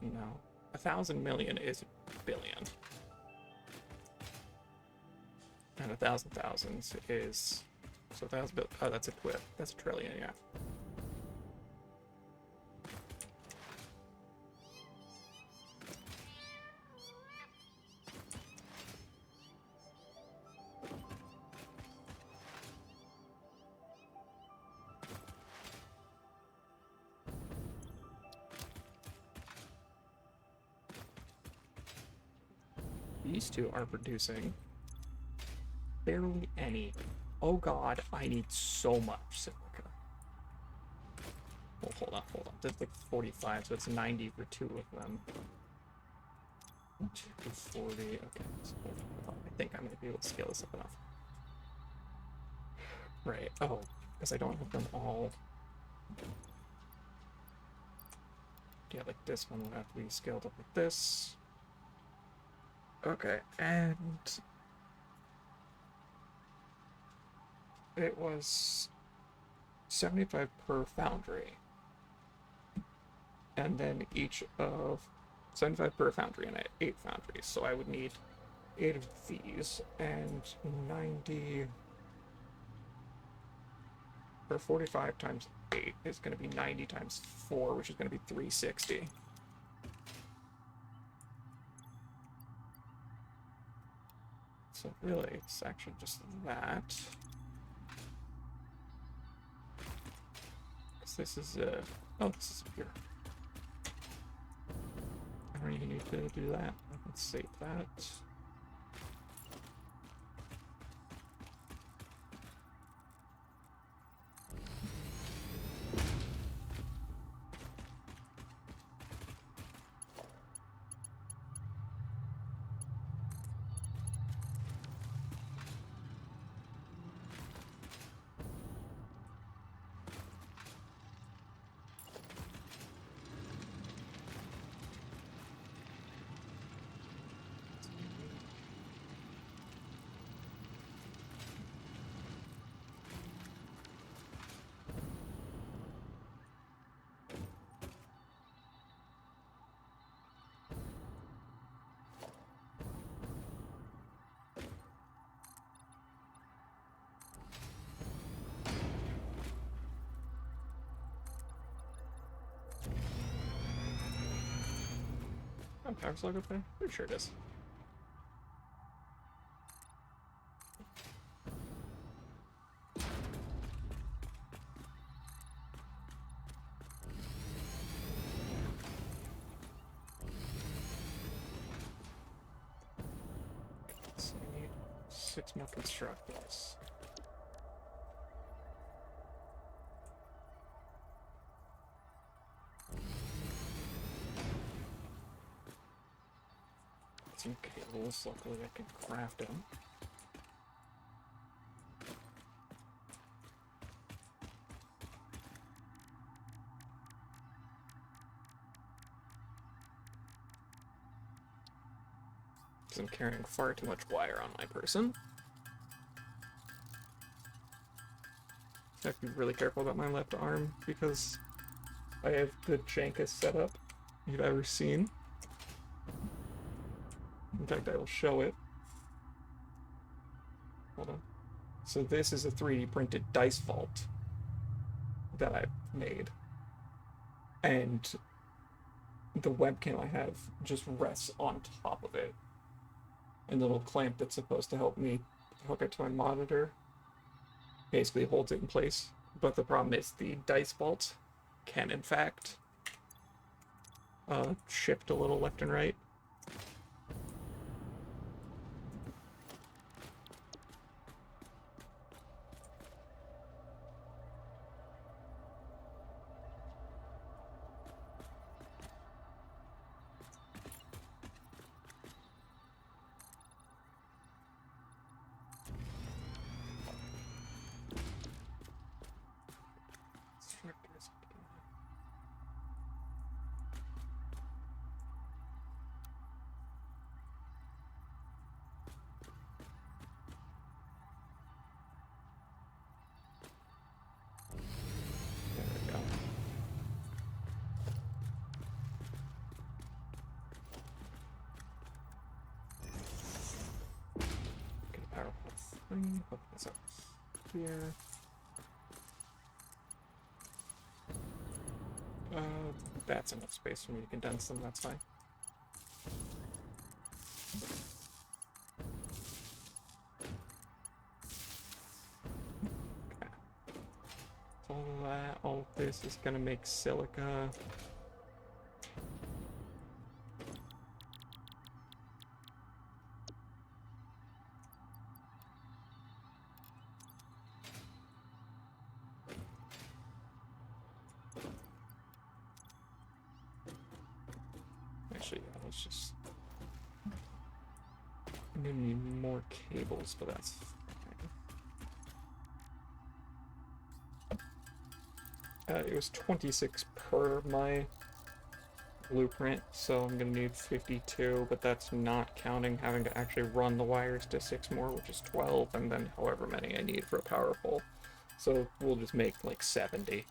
No. 1,000 million is a billion. And 1,000 thousands is... So 1,000 billion... Oh, that's a twit. That's a trillion, yeah. These two are producing barely any. Oh god, I need so much silica. Oh, hold on. That's like 45, so it's 90 for two of them. 240, okay. So I think I might be able to scale this up enough. Right, oh, because I don't have them all. Yeah, like this one would have to be scaled up like this. Okay, and it was 75 per foundry. And then each of 75 per foundry, and I had 8 foundries, so I would need 8 of these, and 90 or 45 times 8 is going to be 90 times 4, which is going to be 360. So really, it's actually just that. Because this is oh, this is pure. I don't even need to do that. I can save that. Power slug up there? Pretty sure it is. So we need 6 more constructors. Some cables, luckily I can craft them. because I'm carrying far too much wire on my person. I have to be really careful about my left arm because I have the jankest setup you've ever seen. In fact, I will show it. Hold on. So this is a 3D printed dice vault that I've made. And the webcam I have just rests on top of it. And the little clamp that's supposed to help me hook it to my monitor basically holds it in place. But the problem is the dice vault can, in fact, shift a little left and right. Hook this up here. That's enough space for me to condense them, that's fine. Okay. All this is gonna make silica. Actually, yeah, let's just... I'm gonna need more cables, but that's fine. It was 26 per my blueprint, so I'm gonna need 52, but that's not counting having to actually run the wires to 6 more, which is 12, and then however many I need for a power pole. So we'll just make like 70.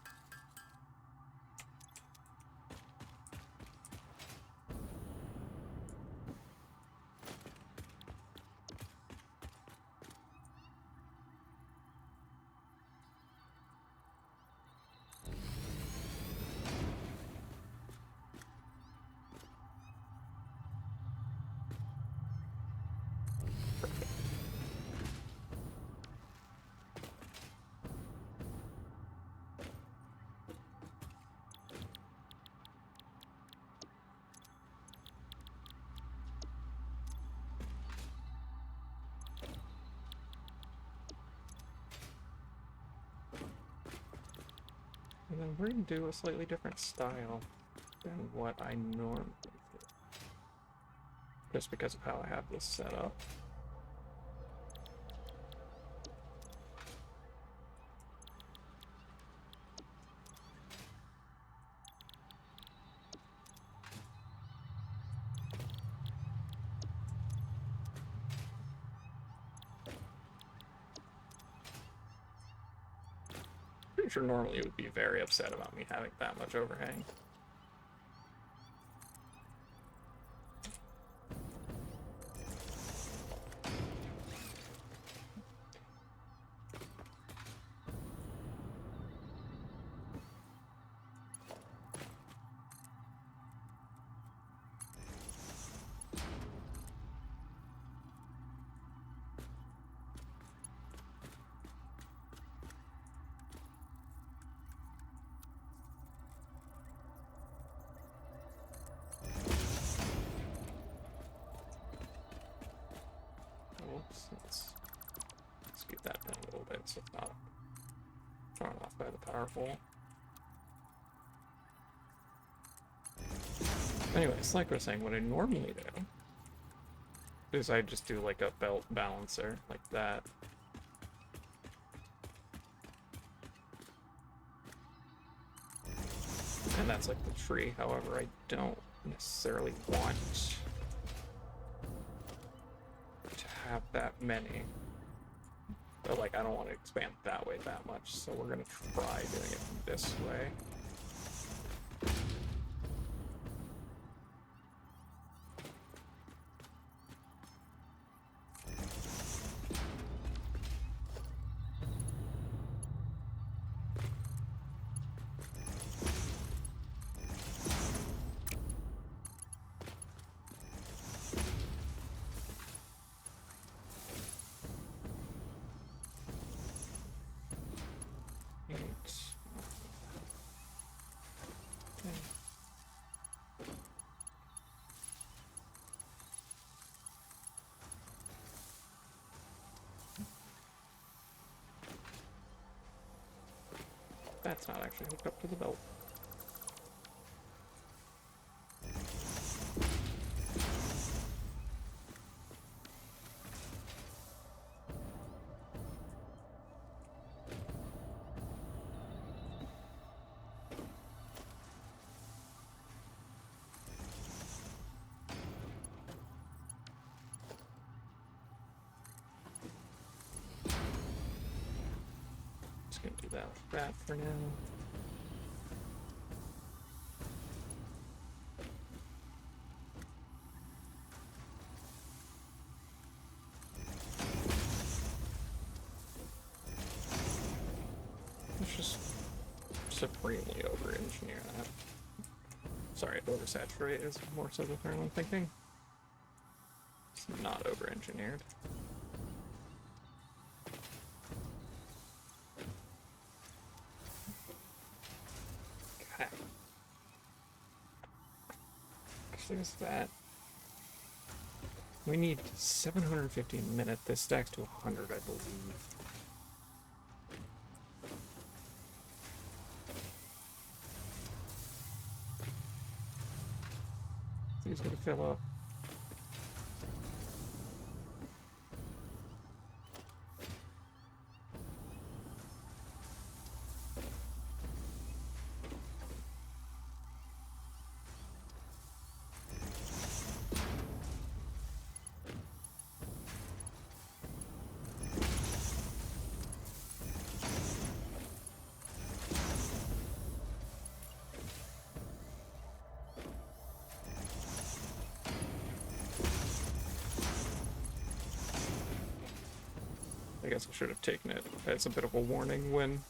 And then we're going to do a slightly different style than what I normally do. Just because of how I have this set up. Pretty sure normally it would be very upset about me having that much overhang. Let's get that down a little bit so it's not thrown off by the power pole. Anyways, like I was saying, what I normally do is I just do like a belt balancer like that. And that's like the tree. However, I don't necessarily want have that many. But, like, I don't want to expand that way that much, so we're gonna try doing it this way. That's not actually hooked up to the belt. Just gonna do that with that for now. Let's just supremely over-engineer that. Sorry, oversaturate is more so the term I'm thinking. It's not over-engineered. Okay. There's that. We need 750 a minute. This stacks to 100, I believe. These gonna fill up. I guess I should have taken it as a bit of a warning when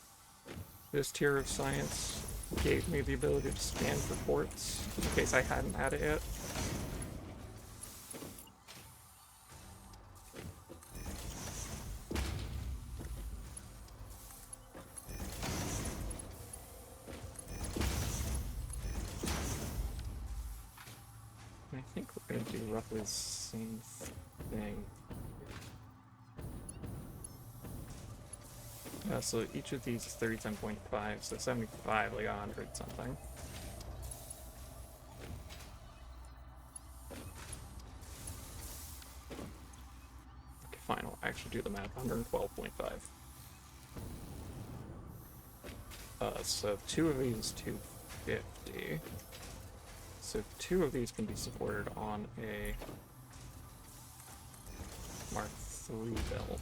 this tier of science gave me the ability to scan for ports, in case I hadn't had it yet. I think we're going to do roughly the same thing. So each of these is 37.5, so 75, like 100 something. Okay, fine, I'll actually do the math. 112.5. So 2 of these 250. So 2 of these can be supported on a Mark III belt.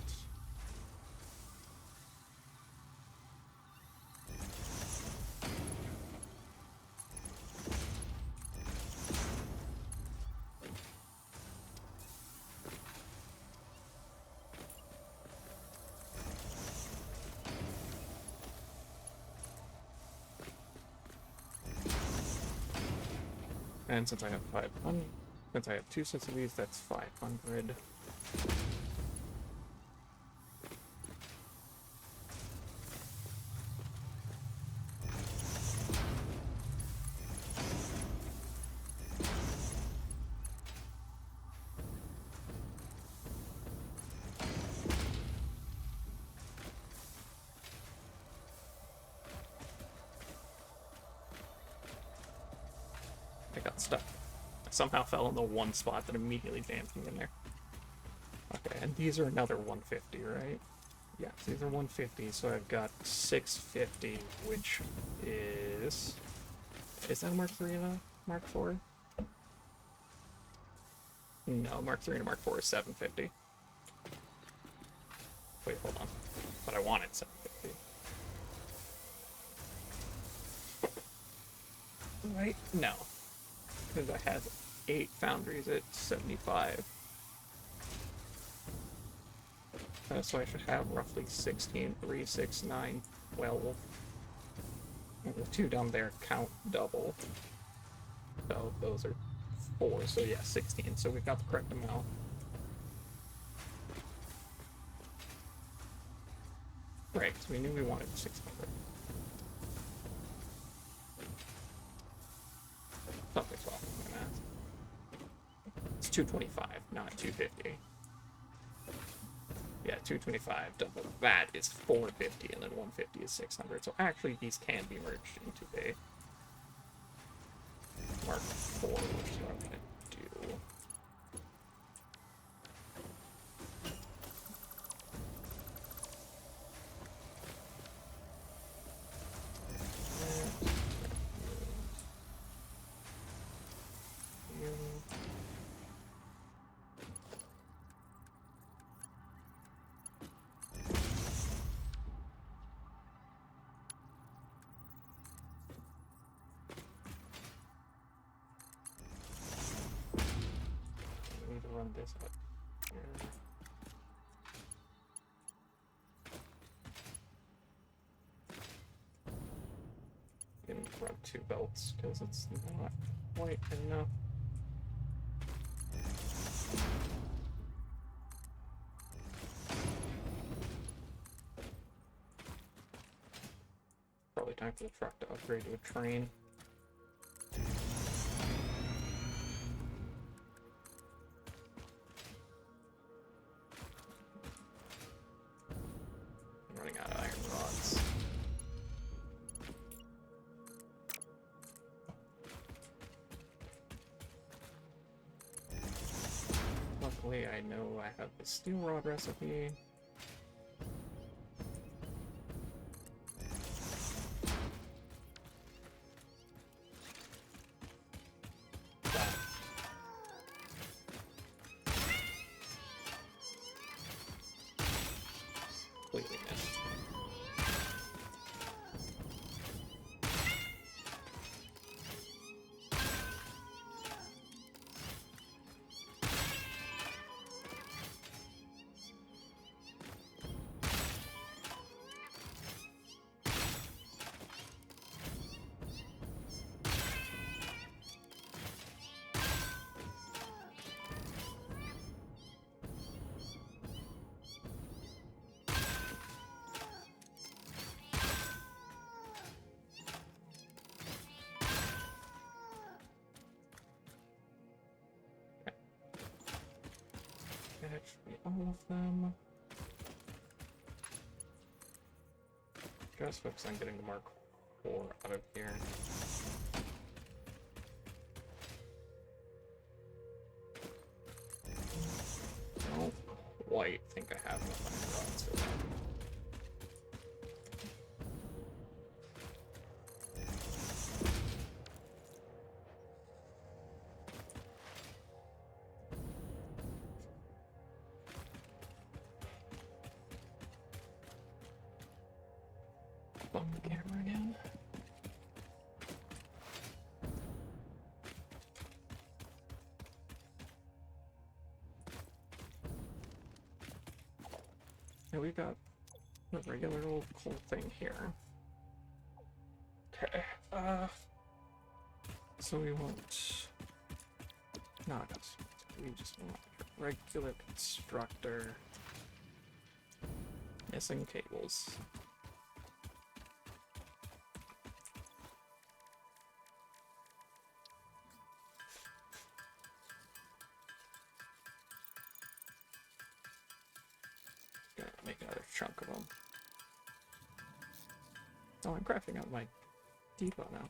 And since I have 500, since I have 2 sets of these, that's 500. I got stuck. I somehow fell in the one spot that immediately damped me in there. Okay, and these are another 150, right? Yeah, these are 150, so I've got 650, which is... Is that a Mark III and a Mark IV? No, Mark III and a Mark IV is 750. Wait, hold on. But I want it 750. Right? No. Because I had 8 foundries at 75. So I should have roughly 16, 3, 6, 9, 12. And the 2 down there count double. So those are 4, so yeah, 16. So we've got the correct amount. Right, so we knew we wanted 600. Something's wrong with my math. It's 225, not 250. Yeah, 225 double that is 450, and then 150 is 600. So actually, these can be merged into a Mark IV, which is what I'm going to do. I need to run this up here. Gonna run 2 belts because it's not quite enough. Probably time for the truck to upgrade to a train. I'm running out of iron rods. Luckily, I know I have the steel rod recipe. Completely missed. That should be all of them. Just focus on getting the Mark IV out of here. I don't quite think I have enough iron rods for that. Bump the camera again. Yeah, we've got a regular old coal thing here. Okay, so we want... No, we just want a regular constructor. Missing cables. Gotta make another chunk of them. Oh, I'm crafting out my depot now.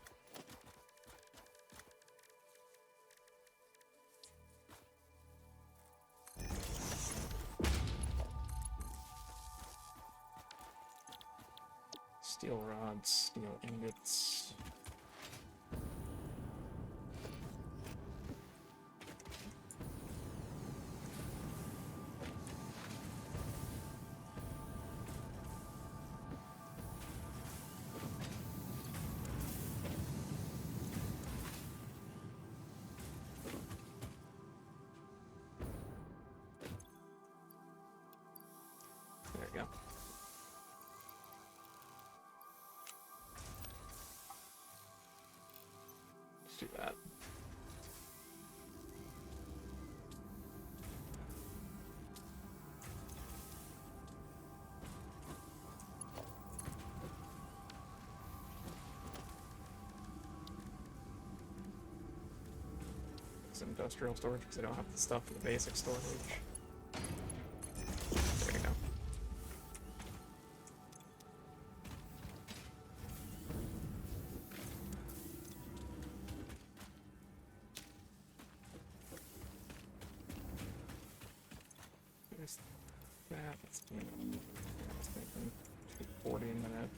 Steel rods, steel ingots. do that. It's industrial storage because I don't have the stuff for the basic storage. There you go. There's that. It's been, I was thinking 240 a minute.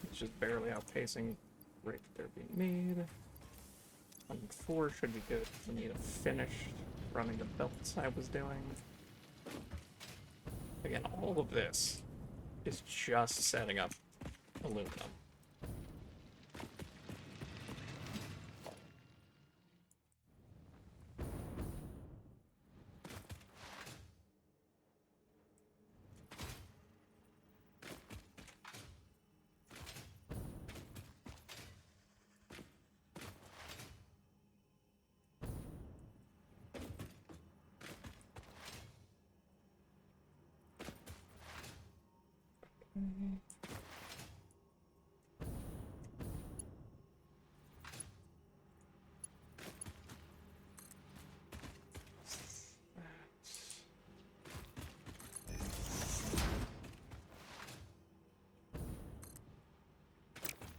It's just barely outpacing rate that they're being made. 4 should be good for me to finish running the belts I was doing. Again, all of this is just setting up aluminum.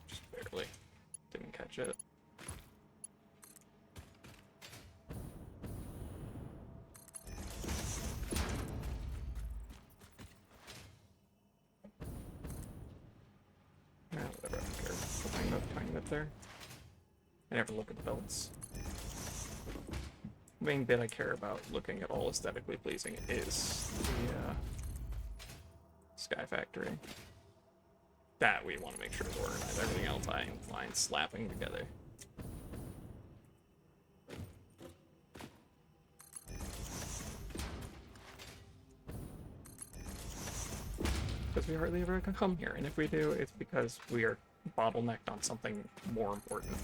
Just barely didn't catch it. Whatever, I don't care. Putting that there. I never look at the belts. The main bit I care about looking at all aesthetically pleasing is the Sky Factory. That we want to make sure is organized. Everything else I am fine slapping together. Because we hardly ever come here, and if we do, it's because we are bottlenecked on something more important.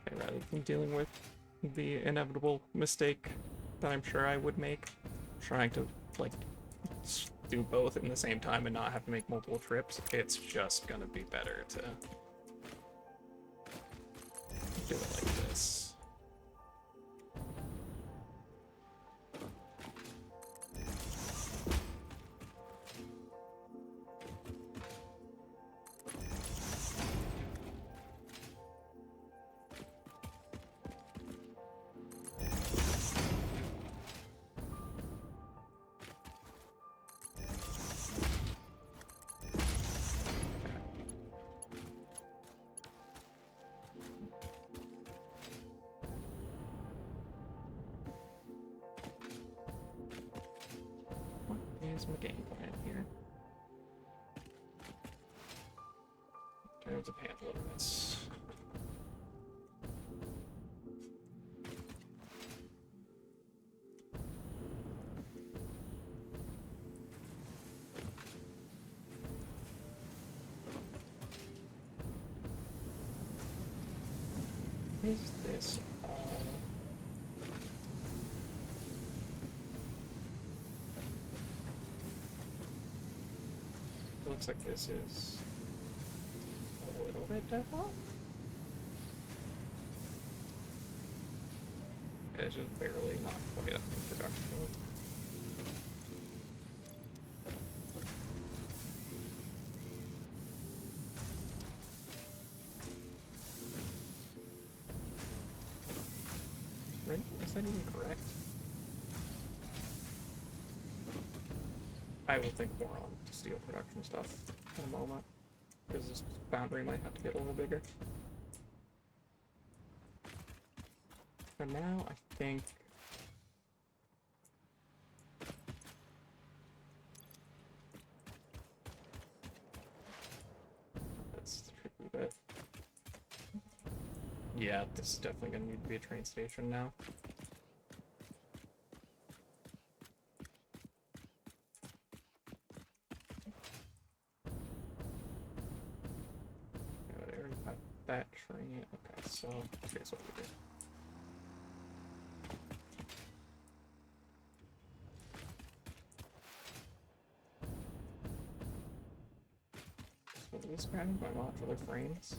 Okay, rather than dealing with the inevitable mistake that I'm sure I would make, trying to, like, do both in the same time and not have to make multiple trips, it's just gonna be better to do it like this. Here's my game plan here. There's a pamphlet of this. Is this all? It looks like this is a little bit default. It's just barely not quite up in production. Right? Is that even correct? I will think more on steel production stuff in a moment, because this foundry might have to get a little bigger. For now, I think that's the tricky bit. Yeah, this is definitely going to need to be a train station now. that train. Okay, so here's what we do. So this grabbing my modular frames.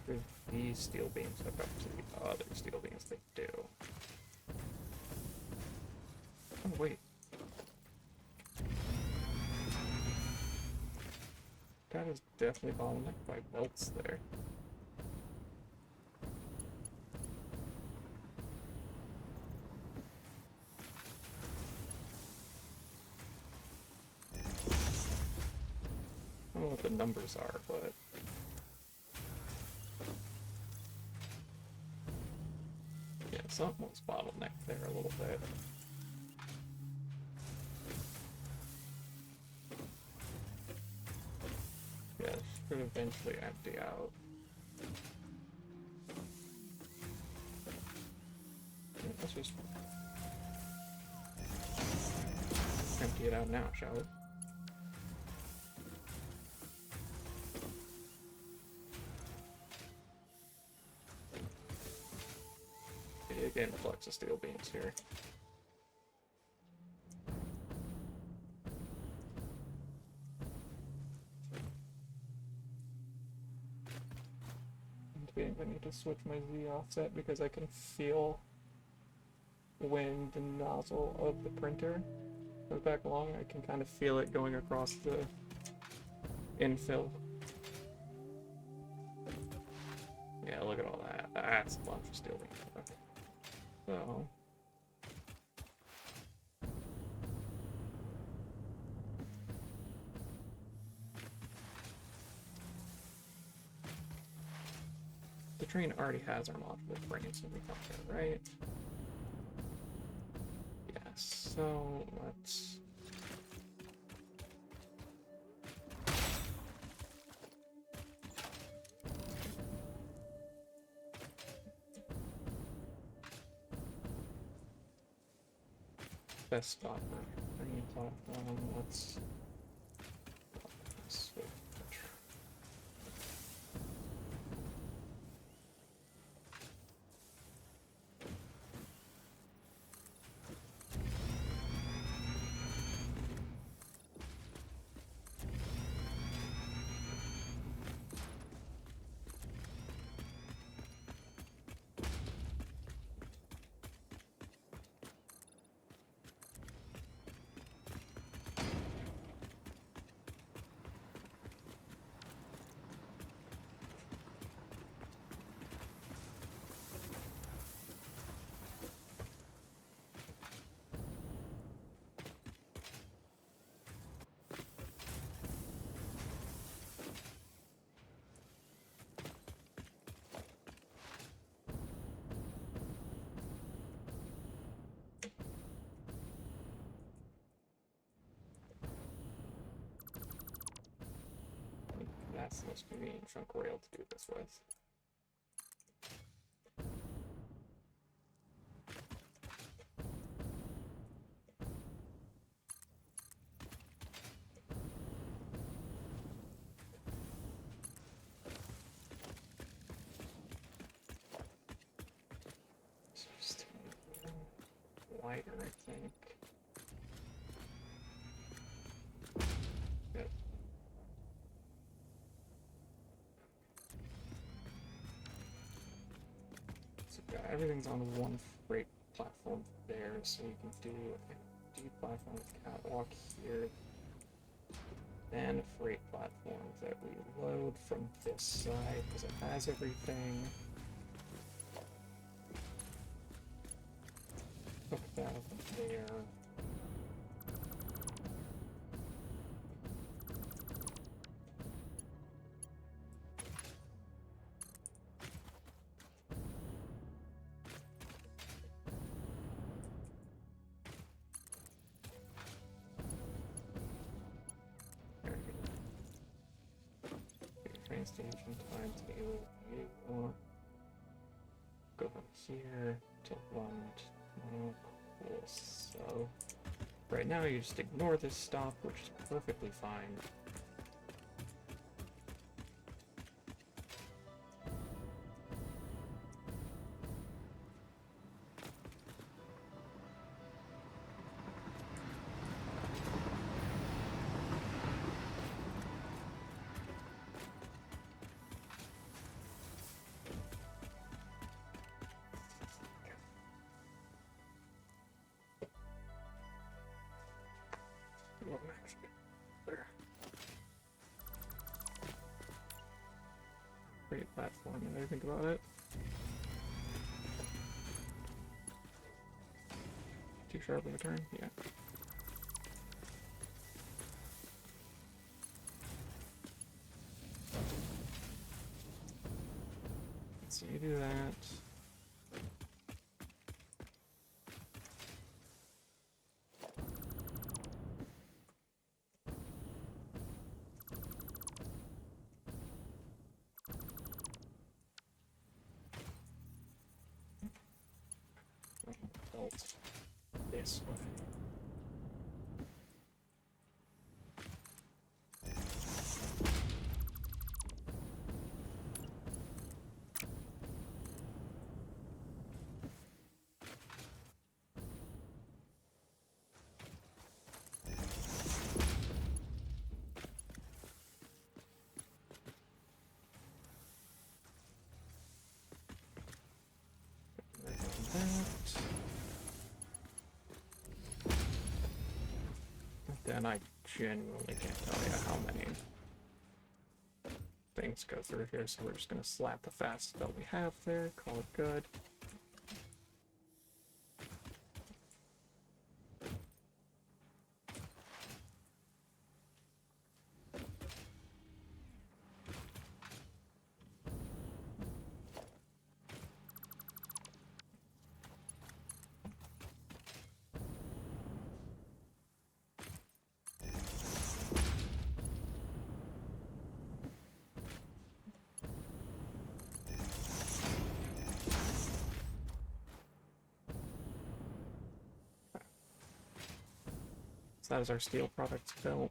Do these steel beams hook up to the other steel beams? They do. Oh wait. That is definitely bottlenecked by belts there. I don't know what the numbers are, but yeah, something was bottlenecked there a little bit. Yeah, it should eventually empty out. Yeah, let's just empty it out now, shall we? Big influx of steel beams here. I need to switch my Z offset because I can feel when the nozzle of the printer goes back along, I can kind of feel it going across the infill. Yeah, look at all that. That's a bunch of steel beams. Okay. So the train already has our modular frames in the cockpit, right? Yes, so let's best spot for train platform, let's switch. That's the most convenient trunk rail to do this with. So just wider, I think. Yep. So yeah, everything's on one freight platform there, so we can do a D platform with catwalk here. Then a freight platform that we load from this side because it has everything. Hook that there. Train station timetable view. Go from here to one. Oh, cool. So Right now, you just ignore this stop, which is perfectly fine. What next? There. Great platform, now you think about it. Too sharp of a turn? Yeah. So you do that. Belt this way. That. Then I genuinely can't tell you how many things go through here, so we're just gonna slap the fastest belt we have there, call it good. So that is our steel products belt.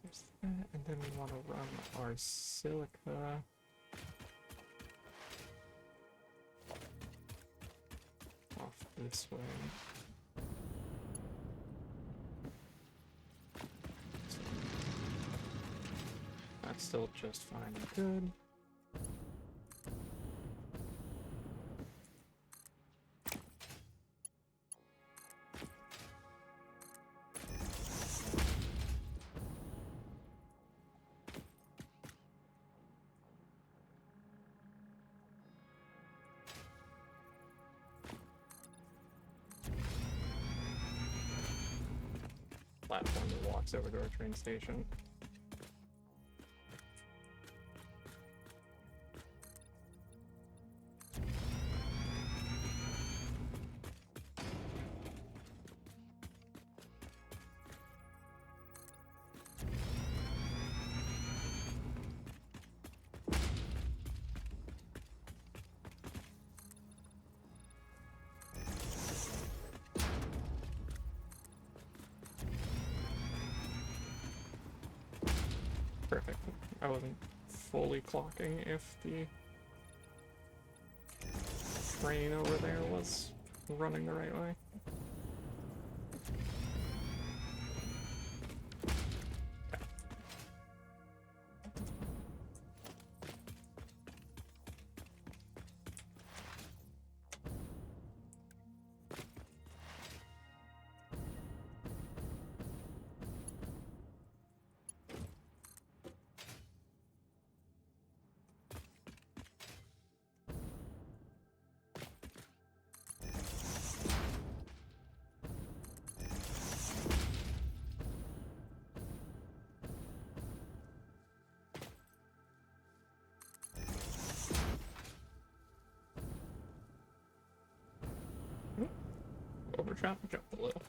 There's that, and then we want to run our silica. Off this way. That's still just fine and good. Platform that walks over to our train station. Perfect. I wasn't fully clocking if the train over there was running the right way. We're trying to jump a little.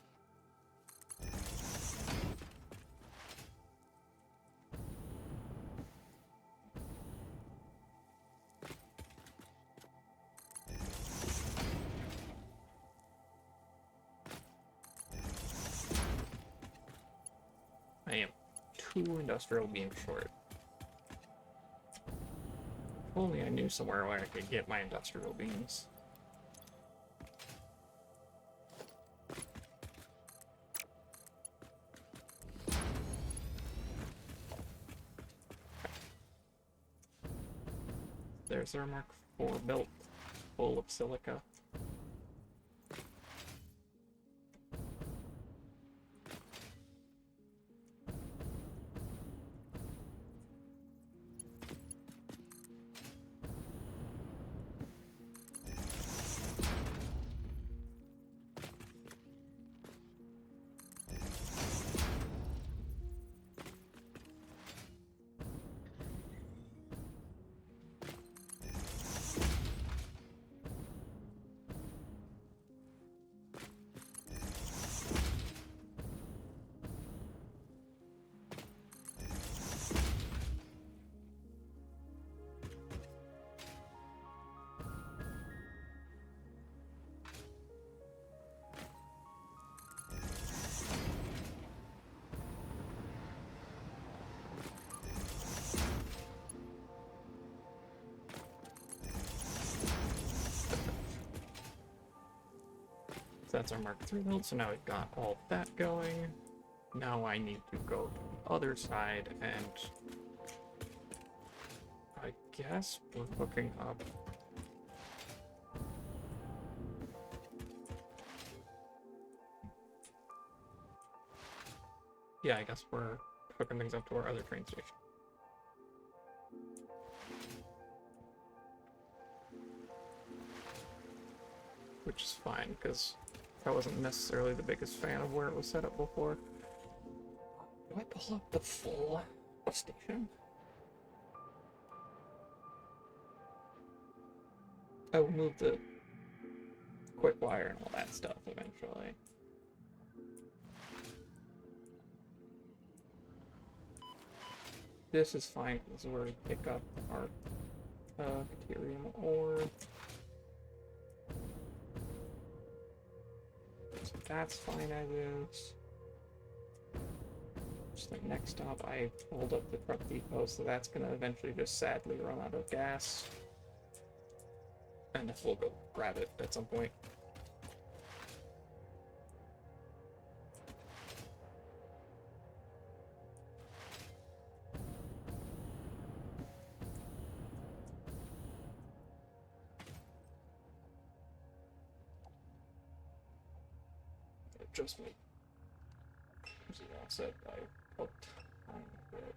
I am 2 industrial beams short. If only I knew somewhere where I could get my industrial beams. There's our Mark IV built, full of silica. That's our Mark III build, so now we've got all that going. Now I need to go to the other side, and I guess we're hooking up. Yeah, I guess we're hooking things up to our other train station. Which is fine, because I wasn't necessarily the biggest fan of where it was set up before. Do I pull up the full station? I will move the quick wire and all that stuff eventually. This is fine, because this is where we pick up our Caterium ore. So that's fine as is. Just the next stop, I pulled up the truck depot, so that's gonna eventually just sadly run out of gas. And we'll go grab it at some point. Just me. Zero set, I hooked on it.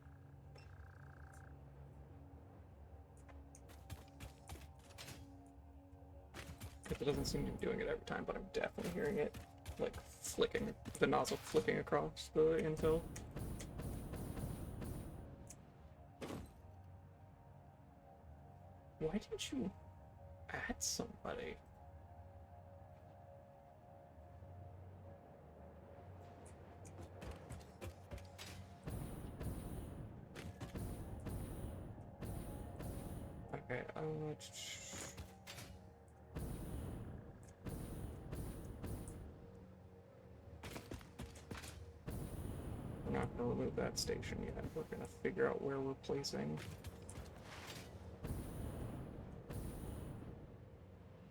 If it doesn't seem to be doing it every time, but I'm definitely hearing it, like, flicking, the nozzle flicking across the infill. Why didn't you add somebody? Okay, we're not gonna remove that station yet. We're gonna figure out where we're placing.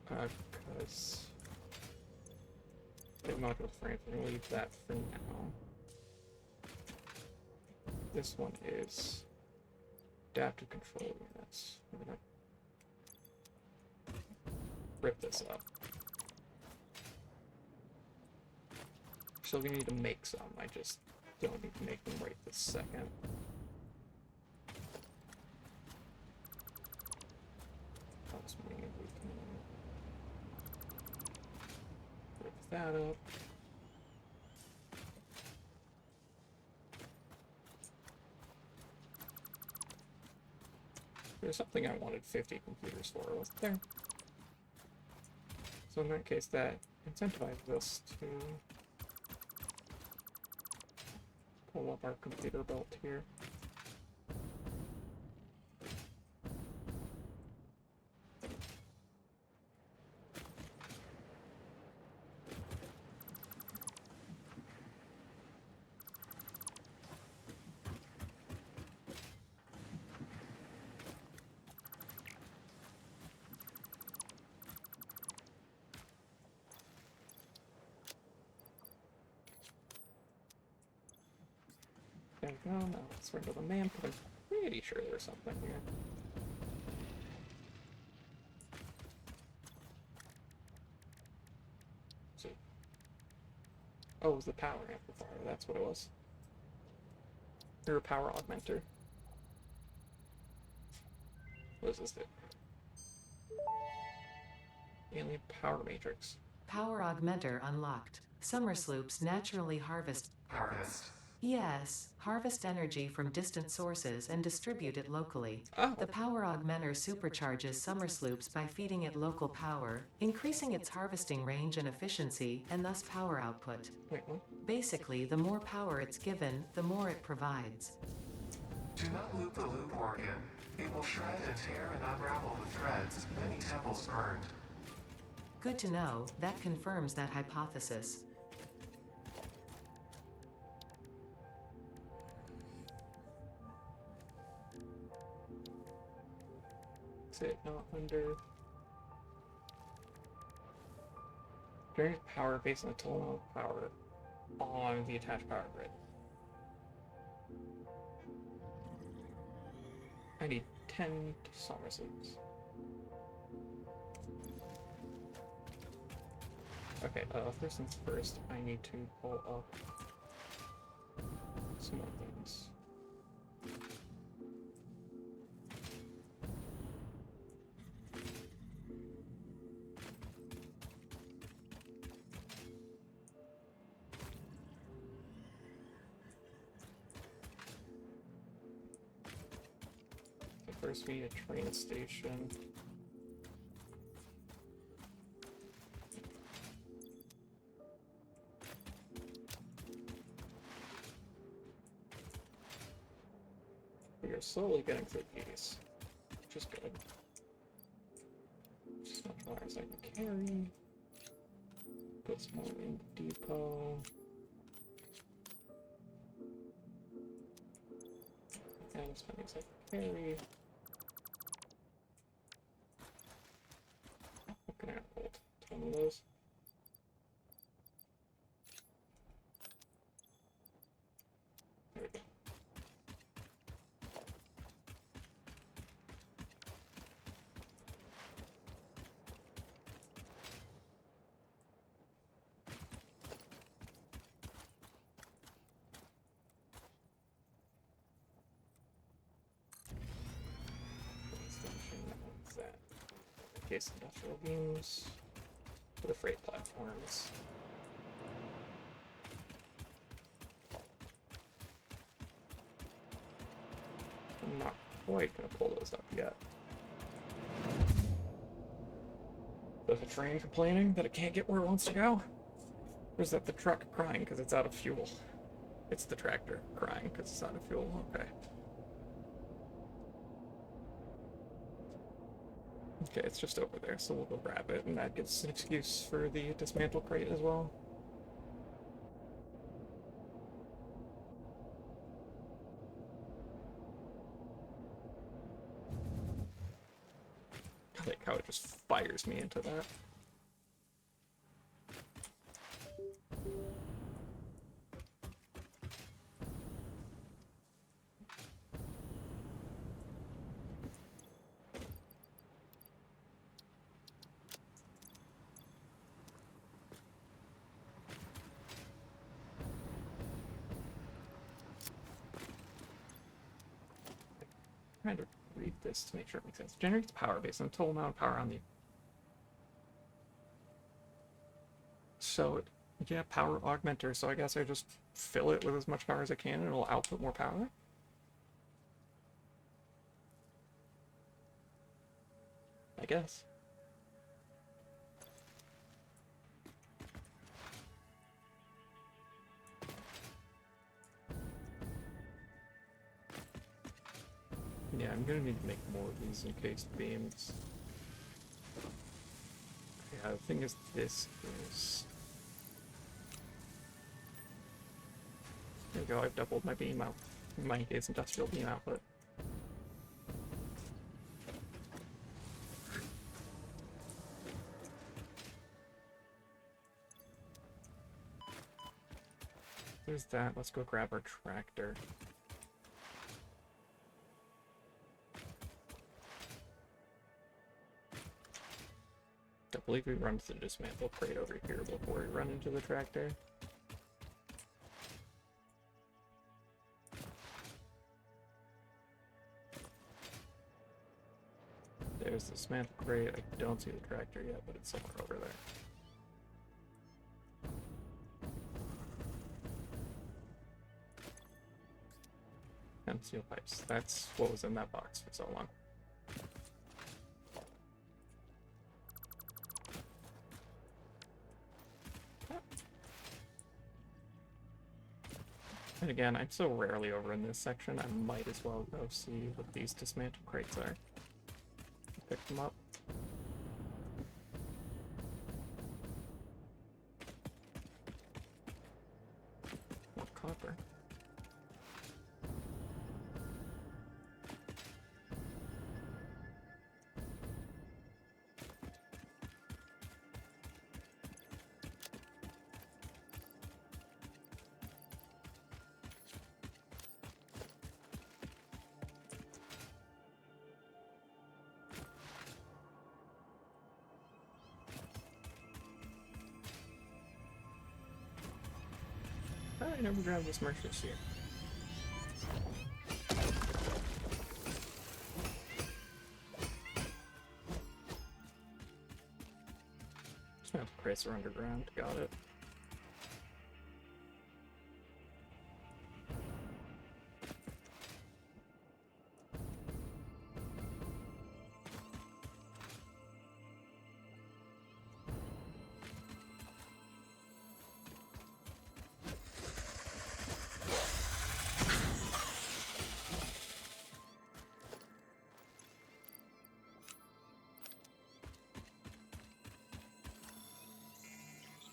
Because big module frames, we're gonna leave that for now. This one is adaptive control units. We're gonna rip this up. Still gonna need to make some, I just don't need to make them right this second. That's me, we can rip that up. There's something I wanted 50 computers for, wasn't there? So in that case, that incentivize this to pull up our computer belt here. There we go, now let's run to the map. I'm pretty sure there's something here. So, oh, it was the power amplifier, that's what it was. Or a power augmenter. What is this thing? Alien power matrix. Power augmenter unlocked. Summer sloops naturally harvest. Harvest. Yes, harvest energy from distant sources and distribute it locally. Oh. The power augmenter supercharges summer sloops by feeding it local power, increasing its harvesting range and efficiency, and thus power output. Wait, what? Basically, the more power it's given, the more it provides. Do not loop the loop organ. It will shred and tear and unravel the threads, many temples burned. Good to know, that confirms that hypothesis. Is it not under... Generate power based on the total amount of power on the attached power grid. I need 10 summer sloops. Okay, first things first, I need to pull up some more things. So first we need a train station. We are slowly getting through these, which is good. Just as much more as I can carry. Put some more in the depot. And as many as I can carry. What can I hold? 10 of those. There we go. That. Case industrial beams for the freight platforms. I'm not quite gonna pull those up yet. Is the train complaining that it can't get where it wants to go? Or is that the truck crying because it's out of fuel? It's the tractor crying because it's out of fuel. Okay. Okay, it's just over there, so we'll go grab it, and that gives an excuse for the dismantle crate as well. I like how it just fires me into that. Trying to read this to make sure it makes sense. Generates power based on the total amount of power on the... So, yeah, power augmenter, so I guess I just fill it with as much power as I can and it'll output more power? I guess. Yeah, I'm gonna need to make more of these encased beams. Yeah, the thing is, this is... There we go, I've doubled my beam out. My encased industrial beam output. There's that. Let's go grab our tractor. I believe we run to the dismantle crate over here before we run into the tractor. There's the dismantle crate. I don't see the tractor yet, but it's somewhere over there. And steel pipes. That's what was in that box for so long. And again, I'm so rarely over in this section, I might as well go see what these dismantle crates are. Pick them up. More copper. I never grabbed this merchant here. Dismantle crates are underground. Got it.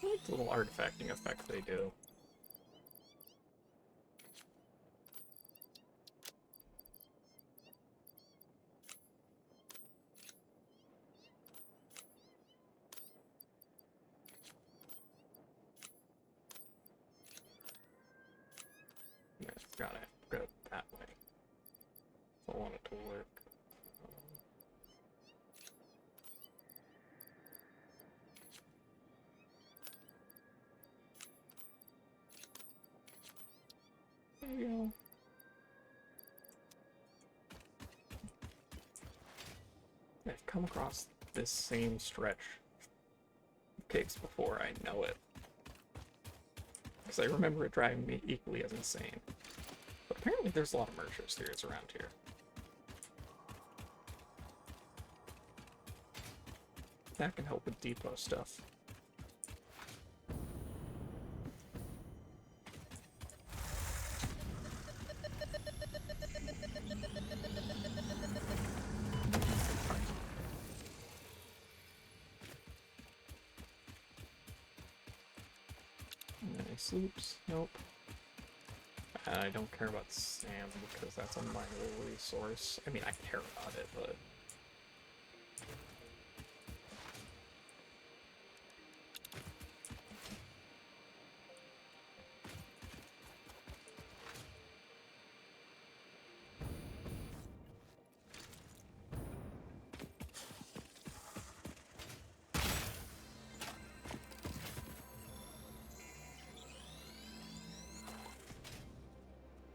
I like the little artifacting effect they do. I forgot I have to go that way. I want it to work. There you go. I've come across this same stretch of caves before, I know it. Because I remember it driving me equally as insane. But apparently there's a lot of merchant spheres around here. That can help with depot stuff. Nice loops. Nope. I don't care about sand because that's a mineral resource. I mean, I care about it, but...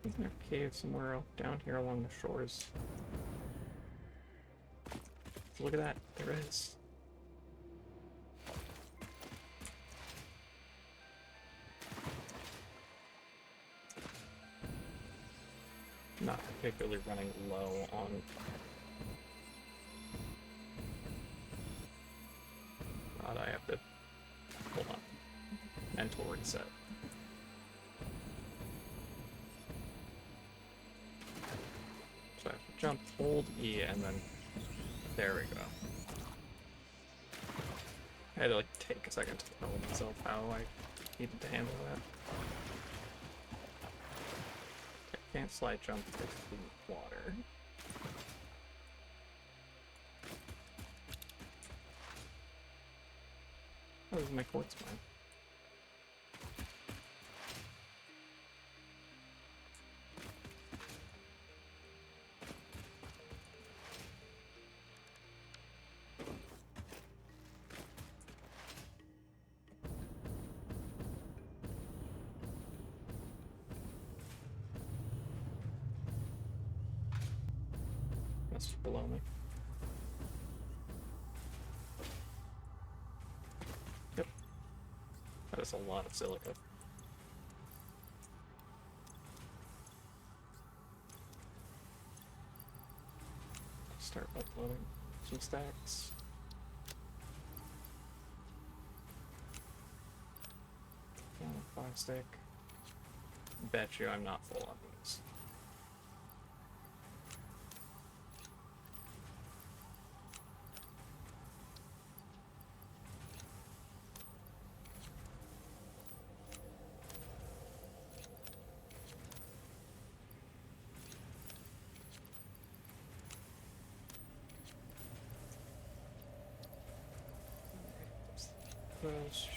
Isn't there a cave somewhere down here along the shores? Look at that, there is. Not particularly running low on... God, I have to... Hold on. Mental reset. So I have to jump, hold E, and then there we go. I had to like take a second to tell myself how I needed to handle that. Okay, can't slide jump to the water. Oh, this is my quartz mine. That's below me. Yep. That is a lot of silica. Start uploading some stacks. Yeah, 5 stick. Bet you I'm not full on these.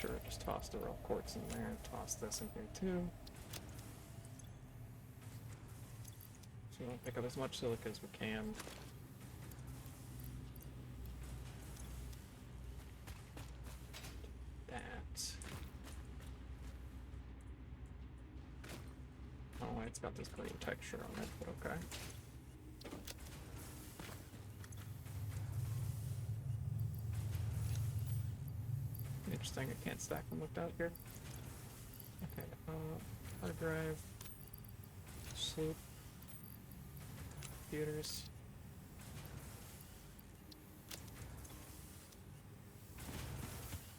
Sure, just toss the raw quartz in there, toss this in here too. So we want to pick up as much silica as we can. That. Oh, it's got this green texture on it, but okay. Interesting, I can't stack them looked out here. Okay, hard drive, sloop, computers.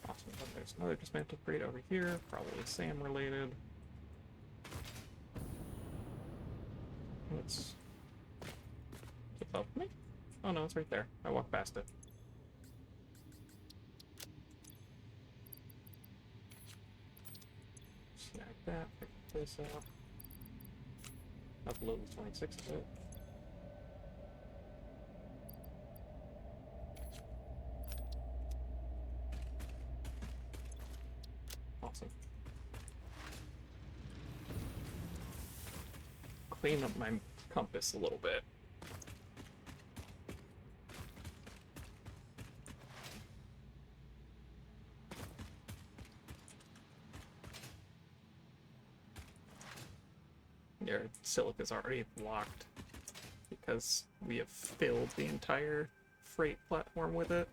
Awesome, oh, there's another dismantled crate over here, probably SAM related. It's above me? Oh no, it's right there. I walked past it. Snag that, pick this up. Upload 26 of it. Awesome. Clean up my compass a little bit. Your silica's already blocked because we have filled the entire freight platform with it.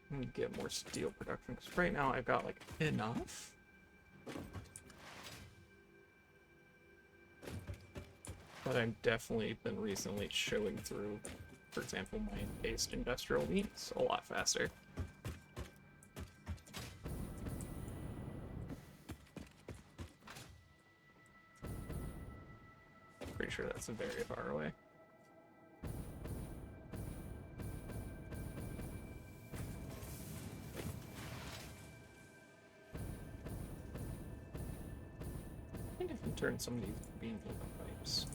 And get more steel production because right now I've got like enough. But I've definitely been recently showing through, for example, my based industrial needs a lot faster. Pretty sure that's very far away. I think I can turn some of these beams into pipes.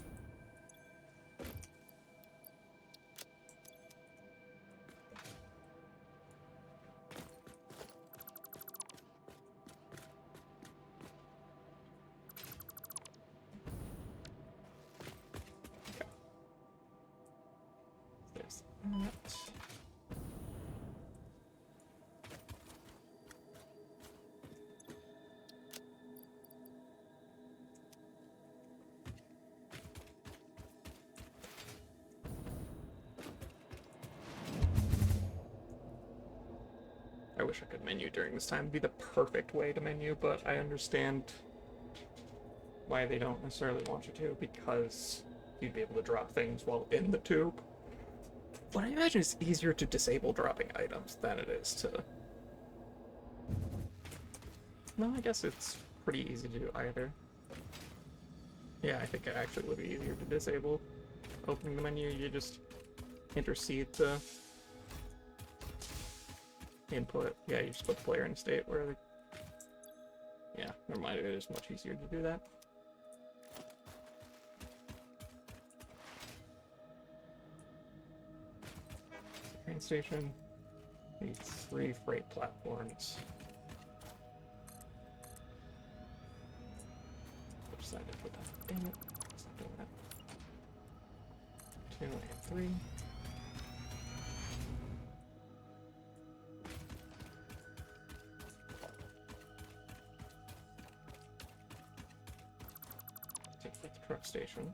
There's that. I wish I could menu during this time. It'd be the perfect way to menu, but I understand why they don't necessarily want you to, because you'd be able to drop things while in the tube. But I imagine it's easier to disable dropping items than it is to No, I guess it's pretty easy to do either. Yeah, I think it actually would be easier to disable. Opening the menu, you just intercede the input. Yeah, you just put the player in a state where the... Yeah, never mind, it is much easier to do that. Train station. Need 3 freight platforms. Which side did I put that? Damn it. It's not doing that. 2 and 3. Take the truck station.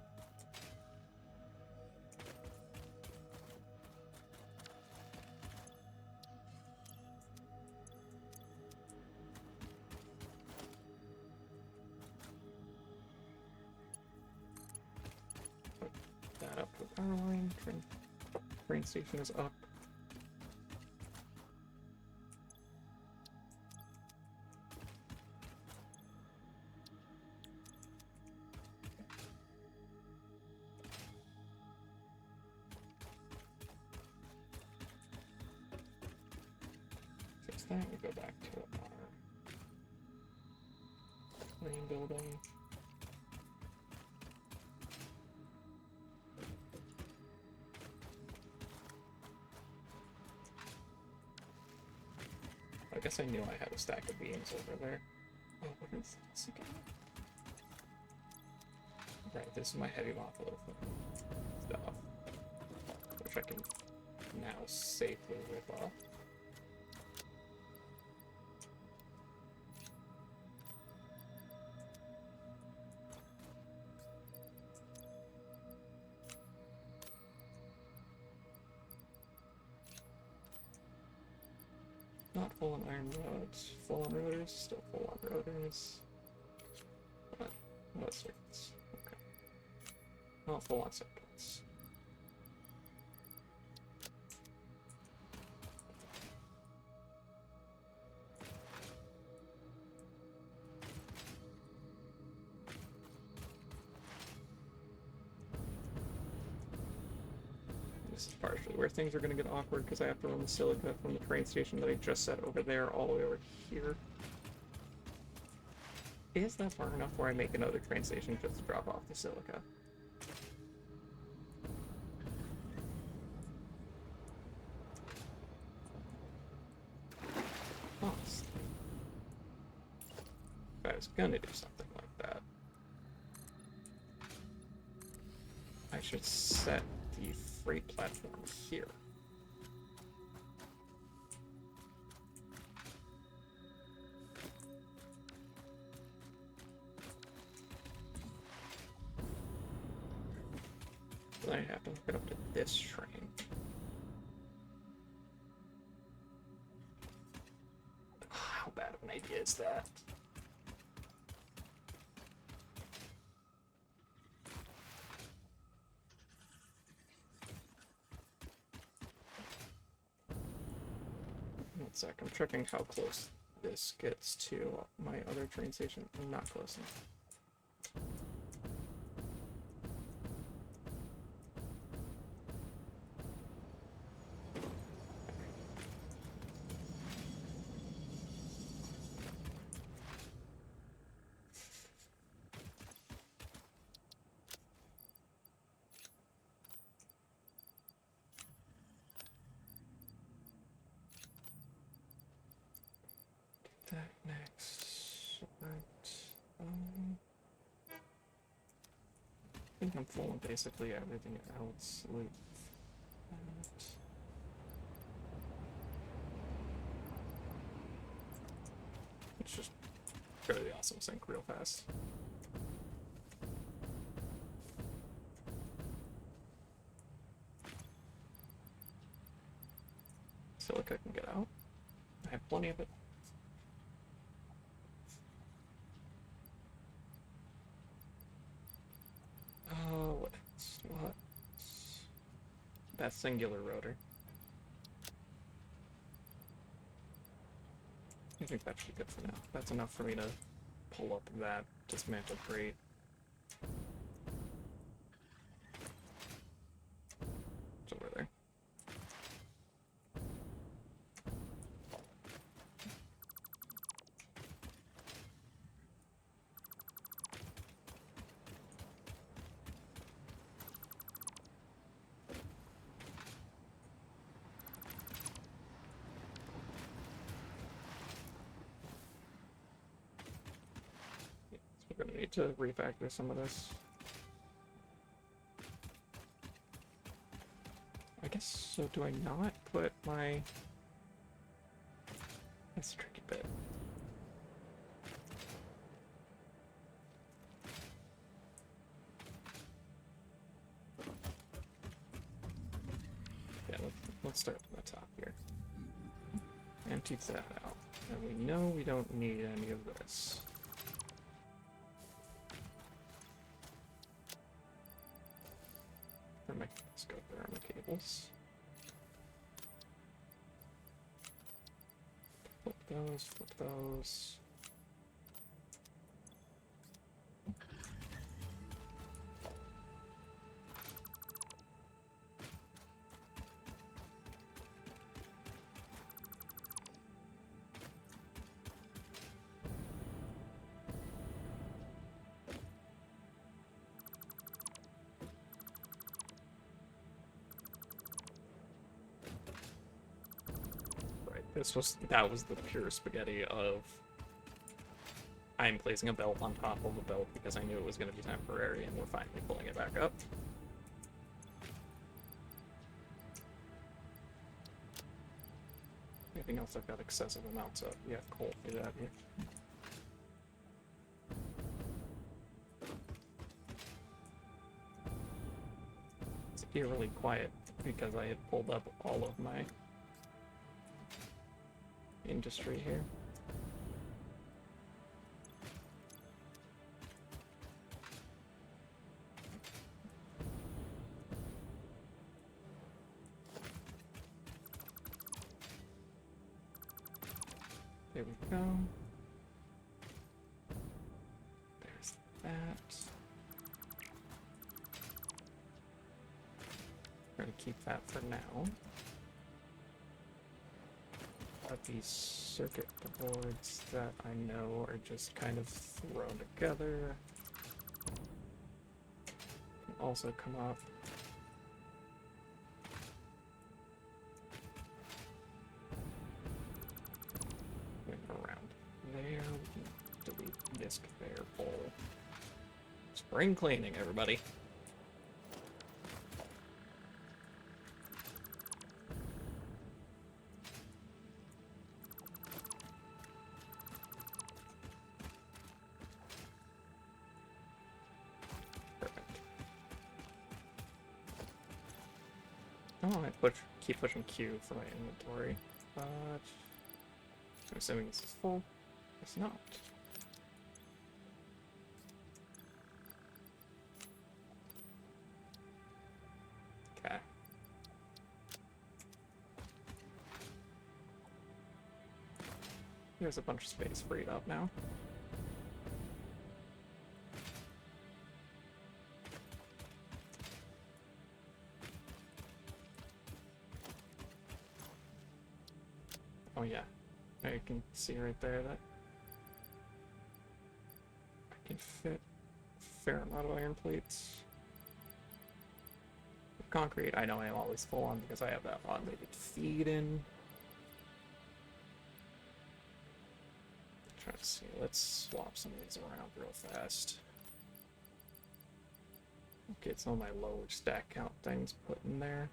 That up to the power line. Train station is up. Fix that. We go back to our main building. I guess I knew I had a stack of beams over there. Oh, what is this again? Right, this is my heavy motto stuff, which I can now safely rip off. Not full on iron rods. Full on rotors, still full on rotors. But no circuits. Okay. Not full on circuits. This is partially where things are going to get awkward because I have to run the silica from the train station that I just set over there all the way over here. Is that far enough where I make another train station just to drop off the silica? Honestly. If I was gonna do something like that, I should set the freight platform here. Then I have to hook it up to this train. How bad of an idea is that? One sec, I'm checking how close this gets to my other train station. Not close enough. That next, right? I think I'm full on basically everything else with that. Let's just go to the awesome sync real fast. Silica can get out. I have plenty of it. What? That singular rotor. I think that should be good for now. That's enough for me to pull up that dismantle crate. It's over there. We're gonna need to refactor some of this. I guess, so do I not put my... That's a tricky bit. Yeah, let's start from the top here. Empty that out. And we know we don't need any of this. Let's go there on the cables. Flip those, flip those. That was the pure spaghetti of I'm placing a belt on top of a belt because I knew it was going to be temporary, and we're finally pulling it back up. Anything else I've got excessive amounts of? Yeah, coal for that. Yeah. It's eerily quiet because I had pulled up all of my industry here. There we go. There's that. We're gonna keep that for now. These circuit boards that I know are just kind of thrown together can also come up. Going around there, we can delete disk there, bowl. Spring cleaning, everybody. Oh, I keep pushing Q for my inventory, but I'm assuming this is full. It's not. Okay. There's a bunch of space freed up now. Oh yeah, I can see right there that I can fit a fair amount of iron plates. With concrete, I know I am always full on because I have that automated feed in. Trying to see, let's swap some of these around real fast. Get some of my lower stack count things put in there.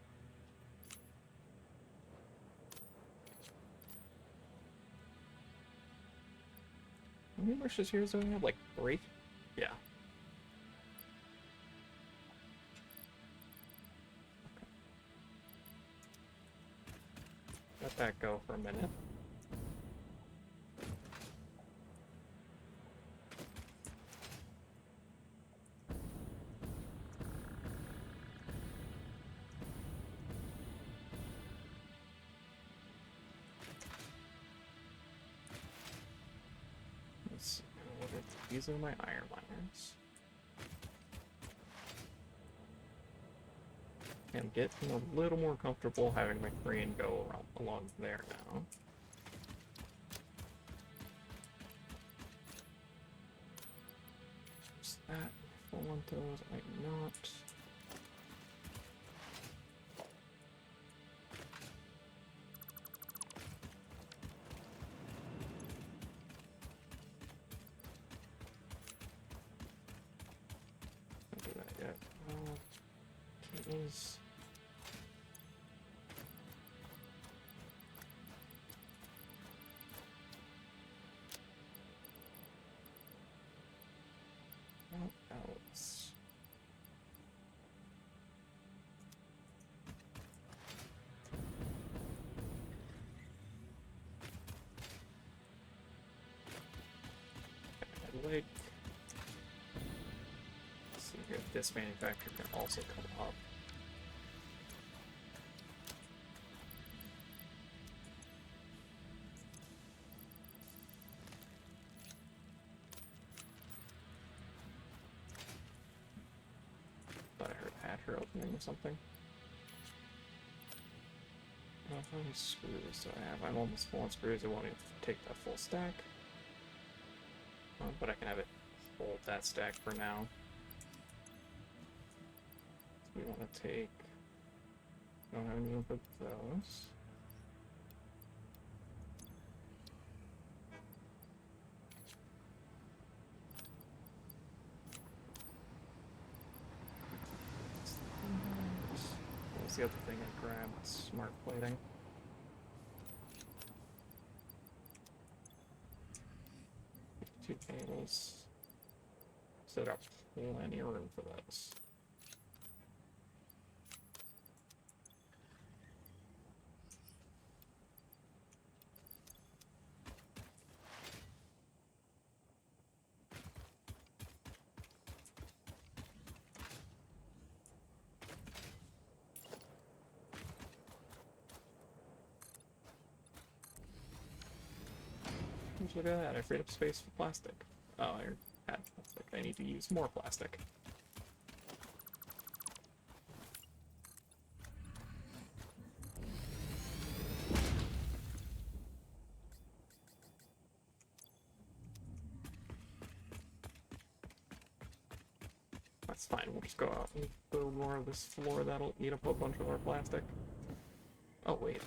How many bushes here do we have? Like 3? Yeah. Okay. Let that go for a minute. These are my iron miners. I'm getting a little more comfortable having my crane go around along there now. Is that if I want those? I'm not. Don't do that yet. Kittens. What else? Like, let's see here if this manufacturer can also come up. Thought I heard Hatcher opening or something. How many screws do I have? I'm almost full on screws. I won't even take that full stack. But I can have it hold that stack for now. We want to take. Don't have any room for those. What was the other thing I grabbed? Smart plating. Two tables. Set up plenty of room for those. Look at that, I freed up space for plastic. Oh, I had plastic. I need to use more plastic. That's fine, we'll just go out and build more of this floor that'll eat up a bunch of our plastic. Oh, wait.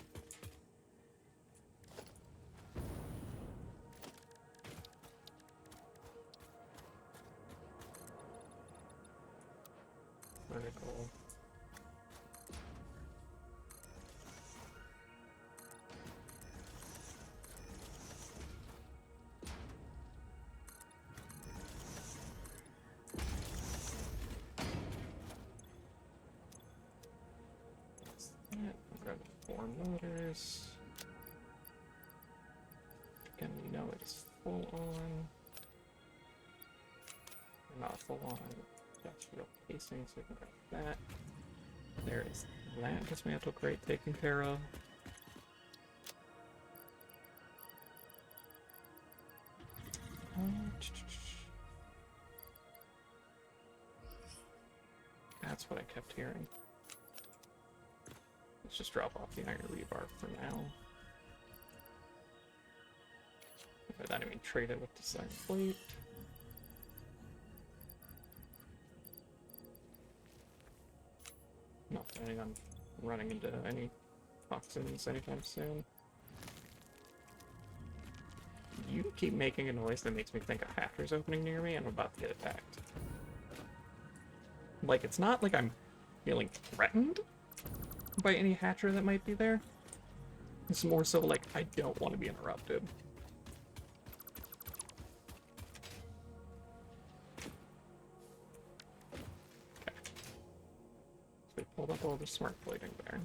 Vertical. I'll grab the 4 motors. Again, we know it's full on. Not full on. Industrial casing, so we can grab that. There is that dismantle crate taken care of. That's what I kept hearing. Let's just drop off the iron rebar for now. By that I mean trade it with the iron plate. Not planning on running into any toxins anytime soon. You keep making a noise that makes me think a hatcher's opening near me and I'm about to get attacked. Like, it's not like I'm feeling threatened by any hatcher that might be there. It's more so like I don't want to be interrupted. Okay. So we pulled up all the smart plating there.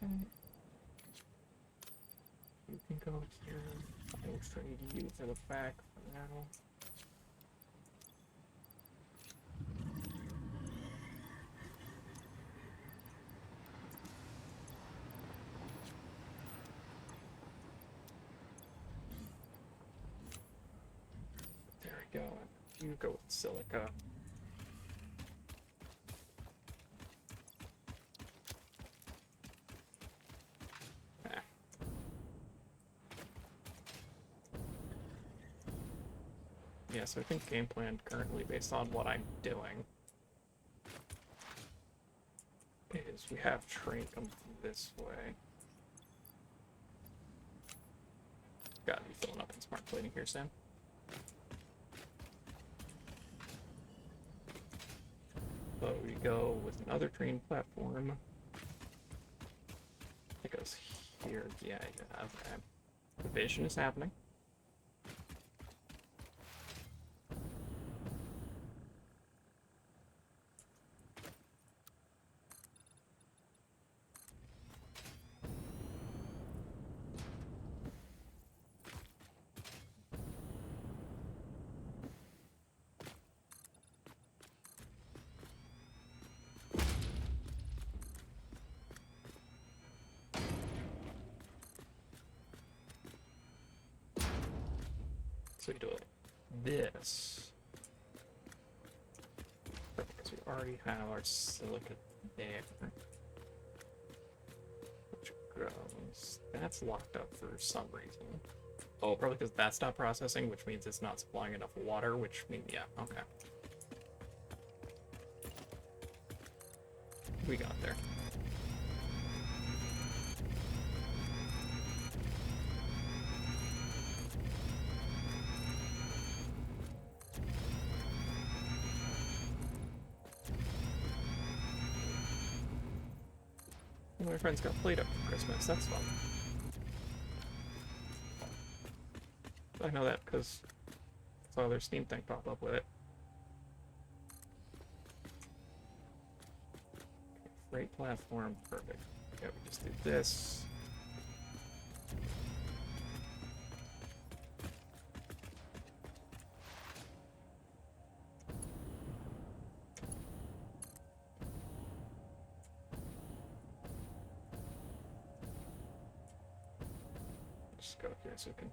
Okay. You can go here. I will trade you for the back for now. we go. You go with silica. Ah. Yeah, so I think game plan currently, based on what I'm doing, is we have train come this way. Gotta be filling up in smart plating here, Sam. So we go with another train platform. It goes here. Yeah, okay. Division is happening. So we do it this. Because we already have our silica there. Which goes. That's locked up for some reason. Oh, probably because that stopped processing, which means it's not supplying enough water, which means, yeah, okay. We got there. My friends got Play-Doh for Christmas. That's fun. I know that because I saw their Steam thing pop up with it. Freight platform, perfect. Yeah, we just do this. Just go here so we can.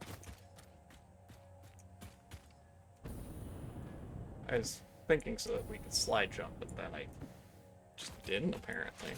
I was thinking so that we could slide jump, but then I just didn't, apparently.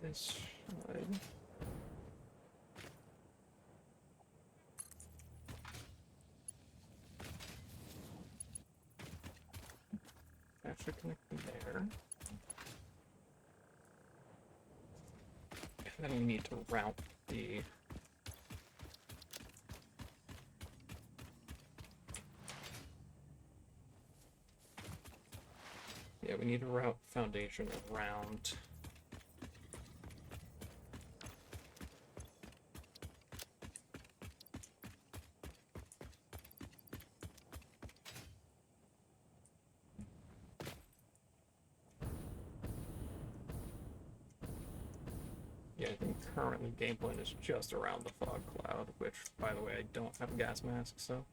This should. That should connect there. And then we need to route the. Yeah, we need to route foundation around. Yeah, I think currently game plan is just around the fog cloud, which, by the way, I don't have a gas mask, so.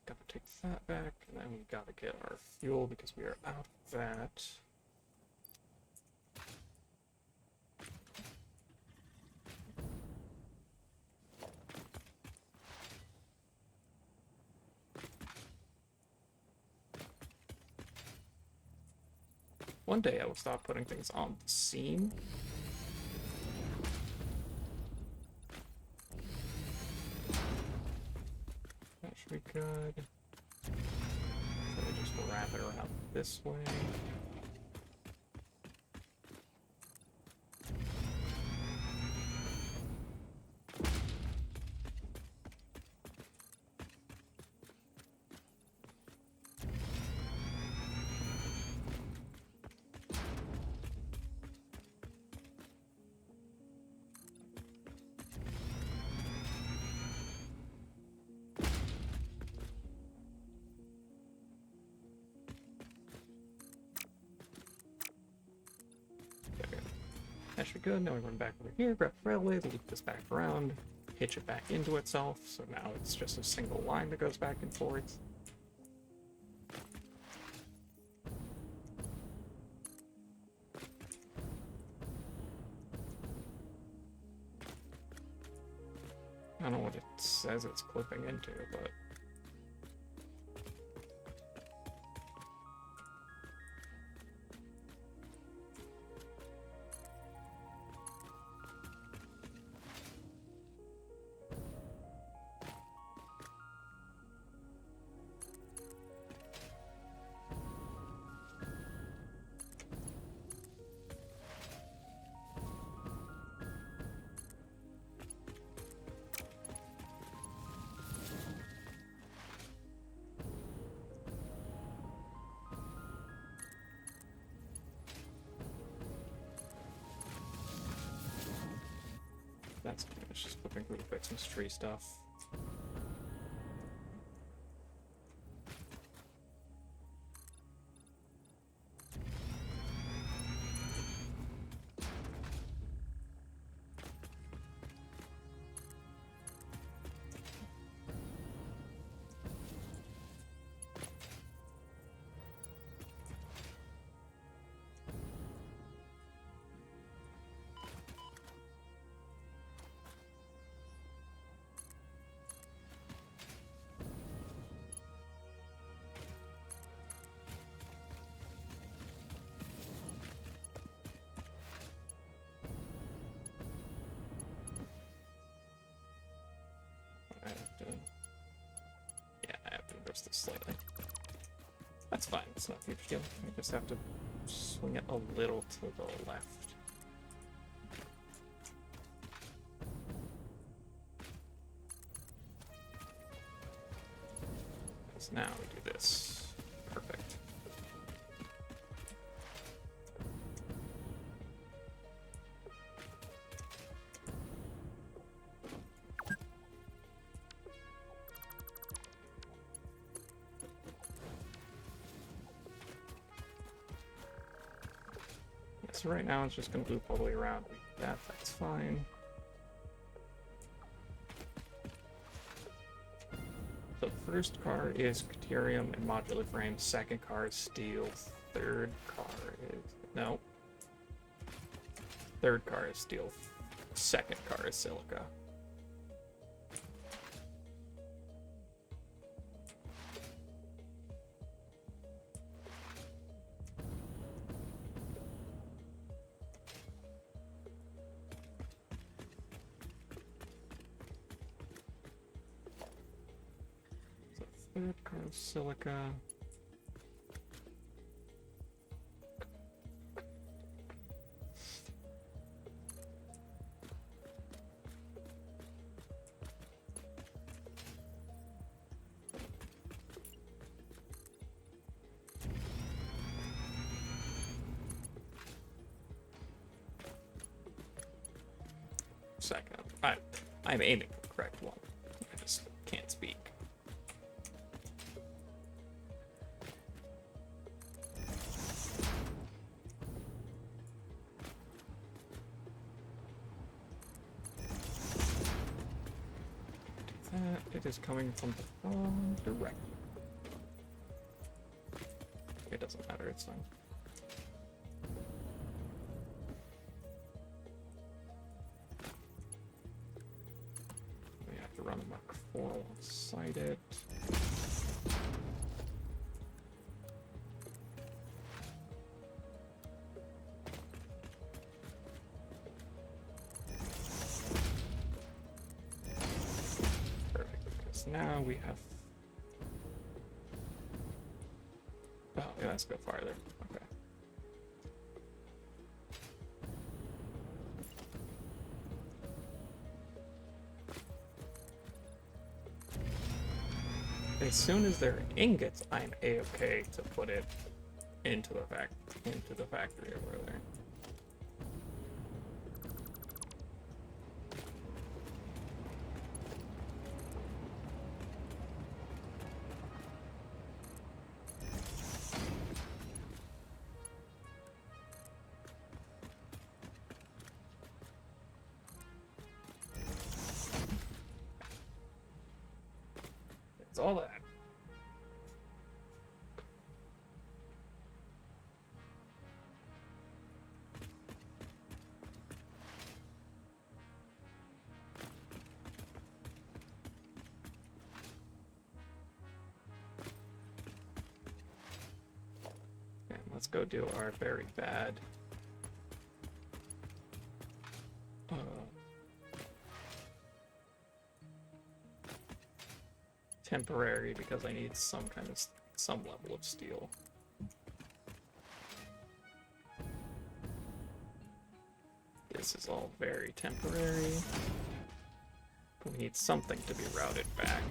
Gotta take that back, and then we gotta get our fuel because we are out of that. One day I will stop putting things on the scene. That should be good. So we just wrap it around this way. That should be good. Now we run back over here, grab the railway, loop this back around, hitch it back into itself, so now it's just a single line that goes back and forth. I don't know what it says it's clipping into, but... That's good. It's just flipping through to fix some tree stuff. I have to reverse this slightly. That's fine, it's not a huge deal. I just have to swing it a little to the left. So now we do this. Perfect. So right now it's just going to loop all the way around. That's fine. So first car is Caterium and modular frame. Second car is steel. Third car is... no. Third car is steel. Second car is silica. Third car is silica. Second. I'm aiming for the correct one. I just can't speak. It is coming from the wrong direction. It doesn't matter, it's fine. We have to run a Mark 4 alongside it. Now we have... oh, yeah, let's go farther. Okay. As soon as they're ingots, I'm a-okay to put it into the factory over there. That's all that. Okay, let's go do our very bad temporary, because I need some level of steel. This is all very temporary. We need something to be routed back.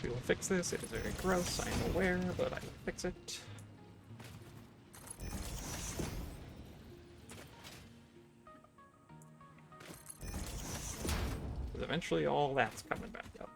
We will fix this. It is very gross, I am aware, but I will fix it. Because eventually all that's coming back up.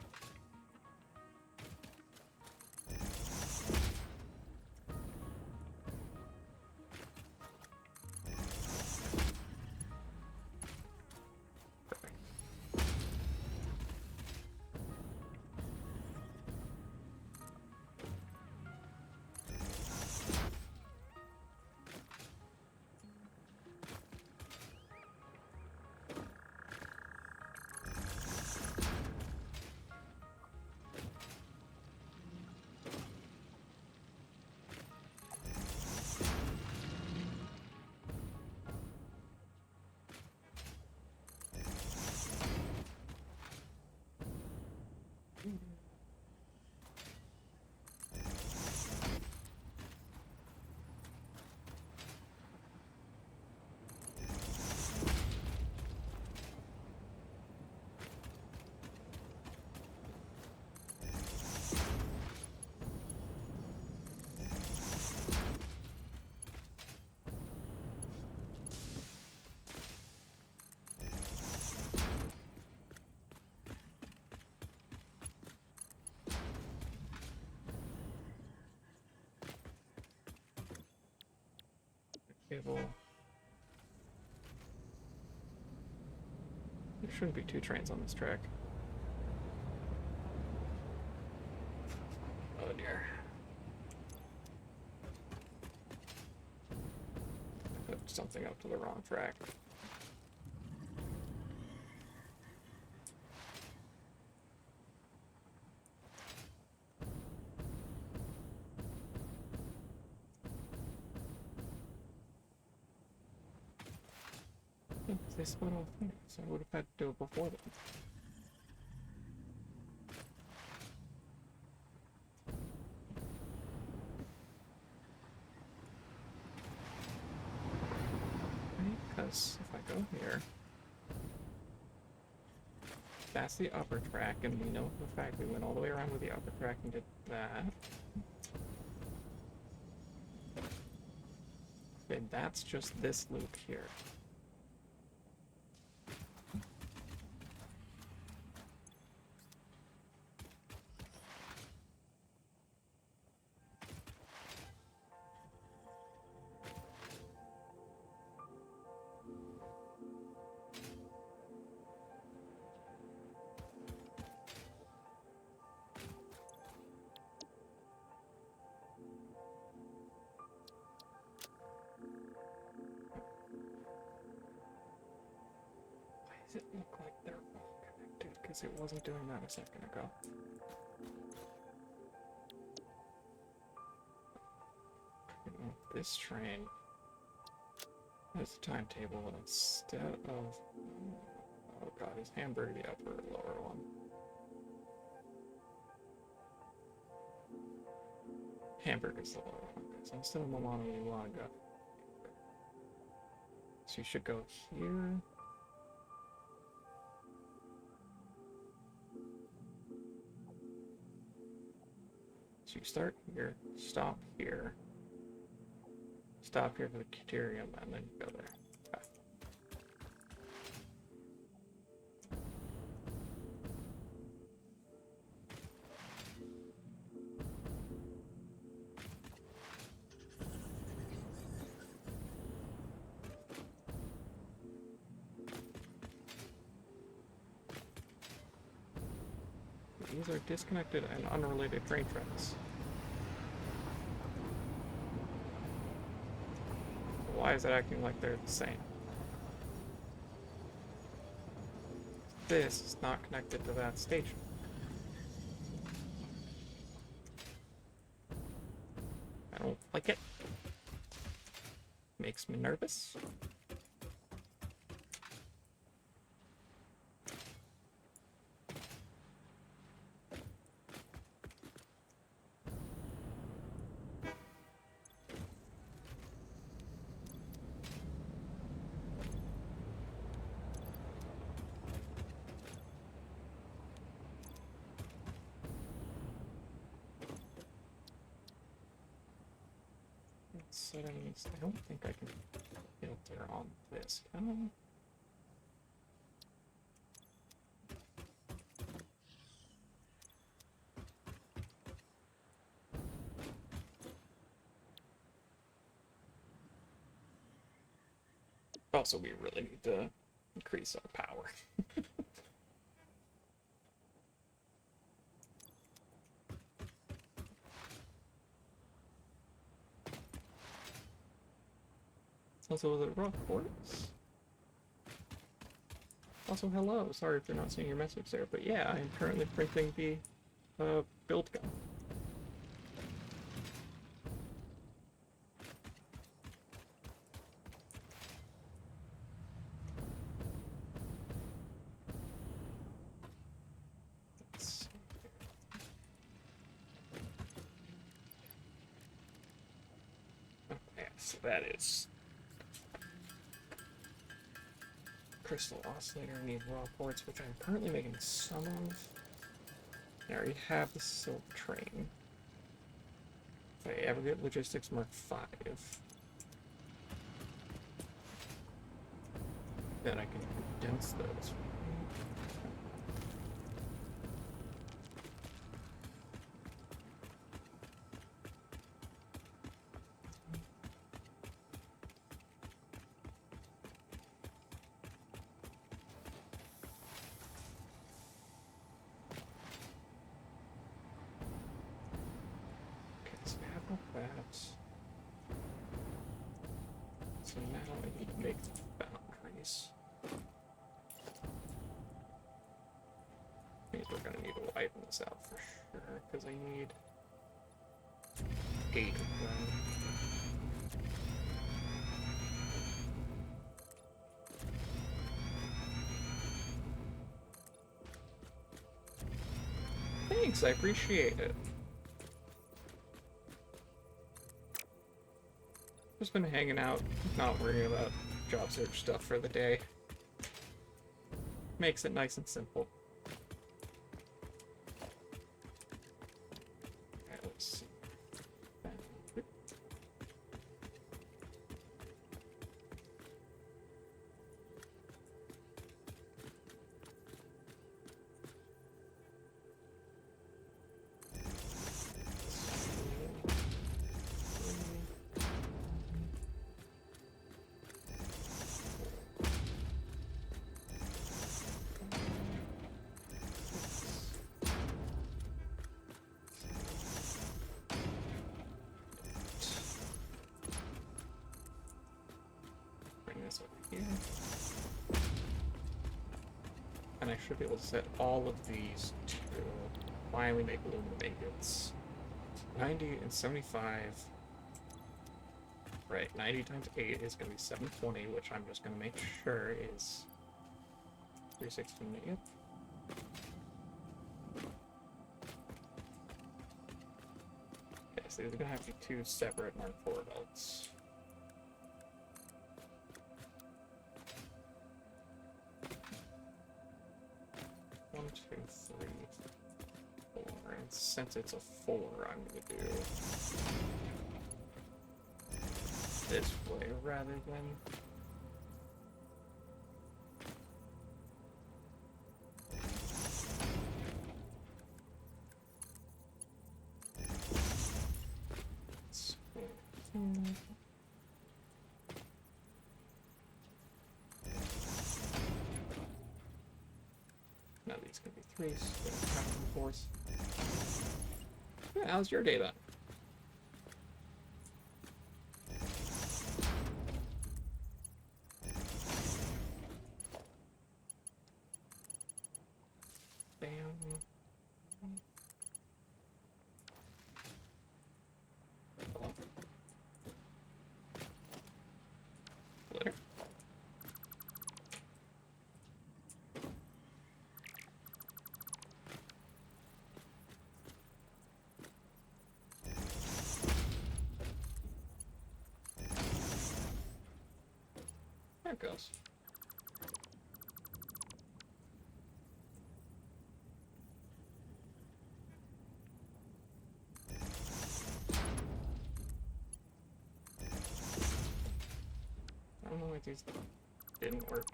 Cable. There shouldn't be 2 trains on this track. Oh dear. Hooked something up to the wrong track. They split off things, so I would have had to do it before then. Because if I go here, that's the upper track, and we know for a fact we went all the way around with the upper track and did that. And that's just this loop here. Does it look like they're all connected? Because it wasn't doing that a second ago. This train has a timetable instead of... Oh god, is Hamburg the upper or lower one? Hamburg is the lower one. So instead of Milano, you want to go... So you should go here. So you start here, stop here for the Criterium, and then you go there. Okay. These are disconnected and unrelated train tracks. Why is it acting like they're the same? This is not connected to that station. I don't like it. Makes me nervous. Settings. I don't think I can filter on this. Can I? Also, we really need to increase our power. Also, was it Rockports? Also, hello. Sorry if you're not seeing your message there, but yeah, I am currently printing the build gun. Okay, so that is Crystal Oscillator. I need raw ports, which I'm currently making some of. I already have the Silk Train. If I ever get Logistics Mark 5, then I can condense those. So now I need to make the boundaries. Means we're gonna need to widen this out for sure, because I need 8 of them. Thanks, I appreciate it. Just been hanging out, not worrying about job search stuff for the day. Makes it nice and simple. Okay, let's see. Over here. And I should be able to set all of these to finally make aluminum ingots. 90 and 75. Right, 90 times 8 is going to be 720, which I'm just going to make sure is 316. Yep. Okay, so these are going to have to be 2 separate Mark IV belts. Since it's a 4, I'm going to do this way rather than... Now these can be 3s, so course. Yeah, how's your day then? Bam. Later. There it goes. I don't know why these didn't work.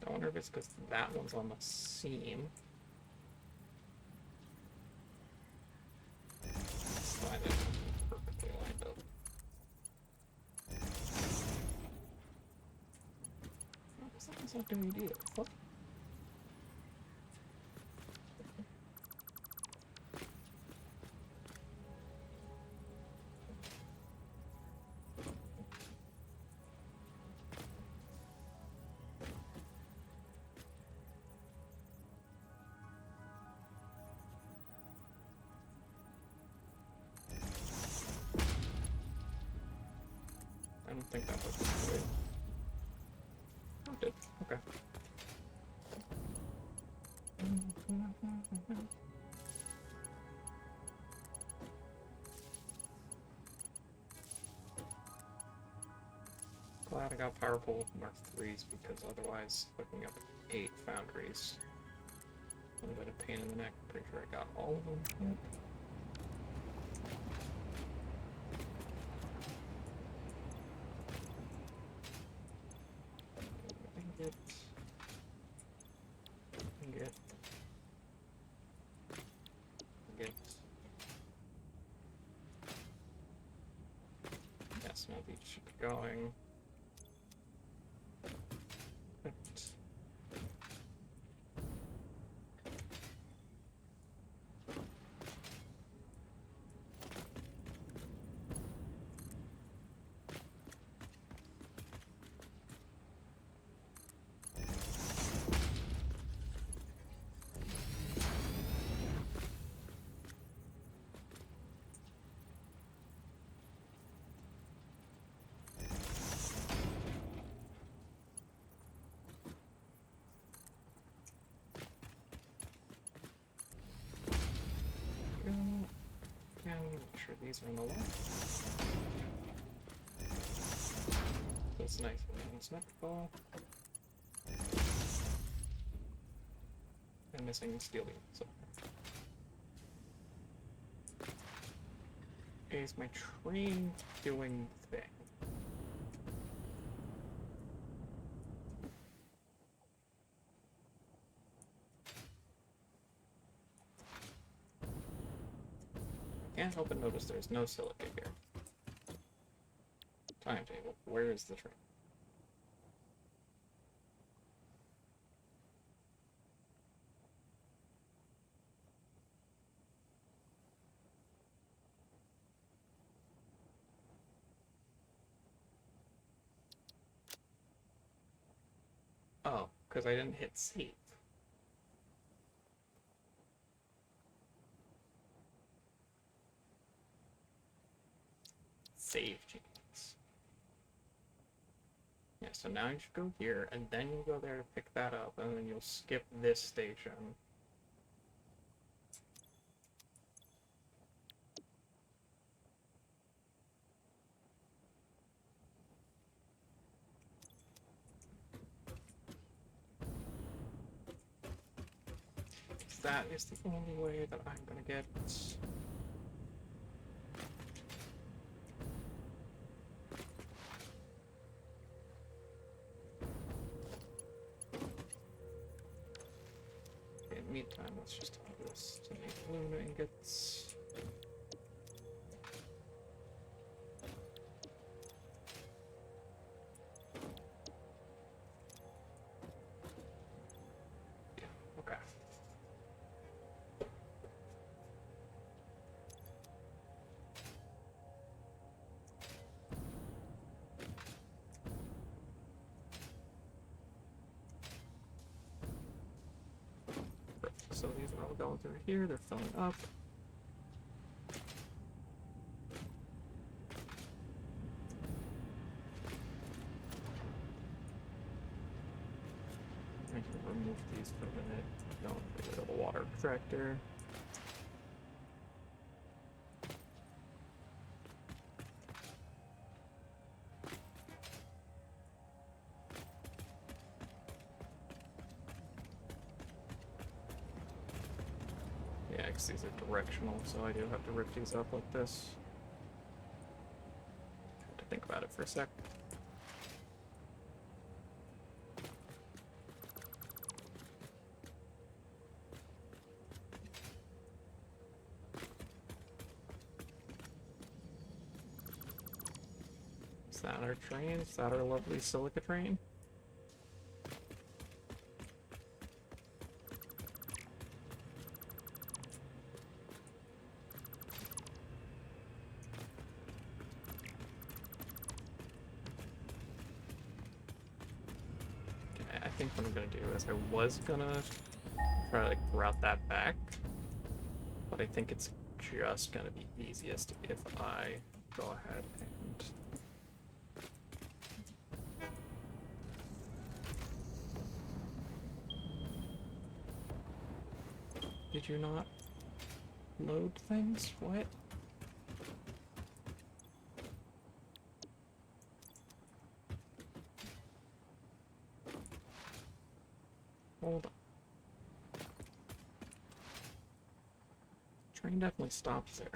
I wonder if it's because that one's on the seam. Slide it perfectly lined up. Oh, something's not doing either. What? I don't think that was right. Oh, it did. Okay. Glad I got powerful Mark 3s because otherwise looking up 8 foundries would have been a pain in the neck. Pretty sure I got all of them. Yep. Get. Yes, now these should be going. But yeah, make sure these are on the left. That's nice. It's not ball. I'm missing steel beam, so. Is my train doing the thing? Can't help but notice there's no silica here. Timetable. Where is the train? Oh, because I didn't hit save. Save changes. Yeah, so now you should go here, and then you'll go there to pick that up, and then you'll skip this station. That is the only way that I'm gonna get. meantime, let's just do this to make aluminum ingots. Okay. So these are all going through here, they're filling up. I can remove these for a minute. Don't get rid of the water extractor. Yeah, because these are directional, so I do have to rip these up like this. Have to think about it for a sec. Is that our train? Is that our lovely silica train? Okay, I think what I'm gonna do is I was gonna try to like route that back, but I think it's just gonna be easiest if I go ahead and did you not load things? What? Hold on. Train definitely stops there.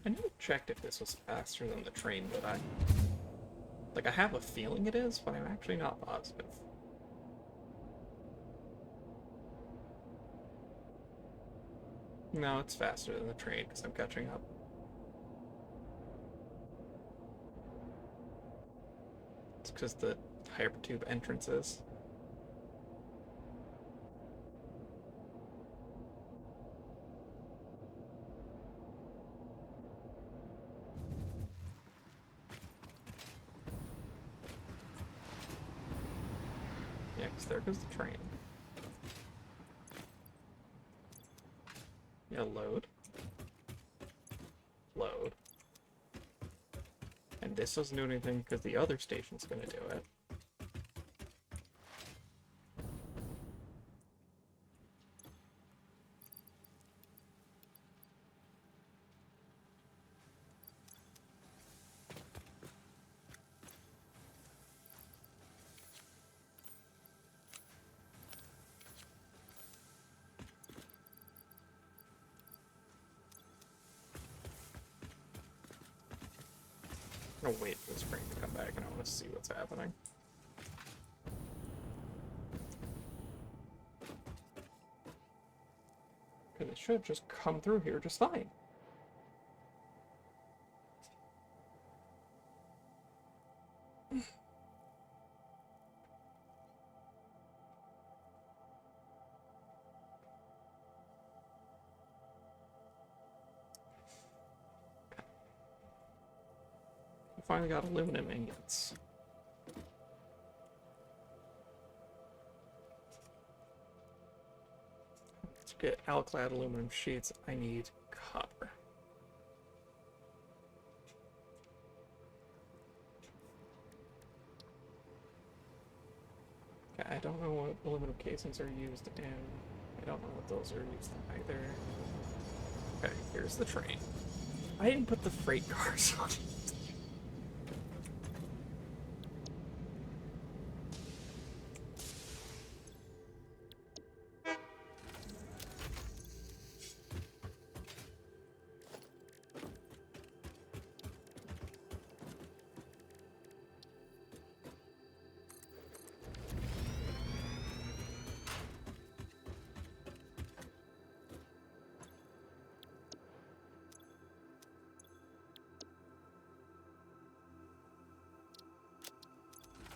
I never checked if this was faster than the train, but I have a feeling it is, but I'm actually not positive. No, it's faster than the train because I'm catching up. It's because the hypertube entrances. Yeah, because there goes the train. Yeah, load. Load. And this doesn't do anything because the other station's gonna do it. I'm gonna wait for the spring to come back and I want to see what's happening. Because it should just come through here just fine. We finally got aluminum ingots. To get alclad aluminum sheets, I need copper. Okay, I don't know what aluminum casings are used in. I don't know what those are used in either. Okay, here's the train. I didn't put the freight cars on it.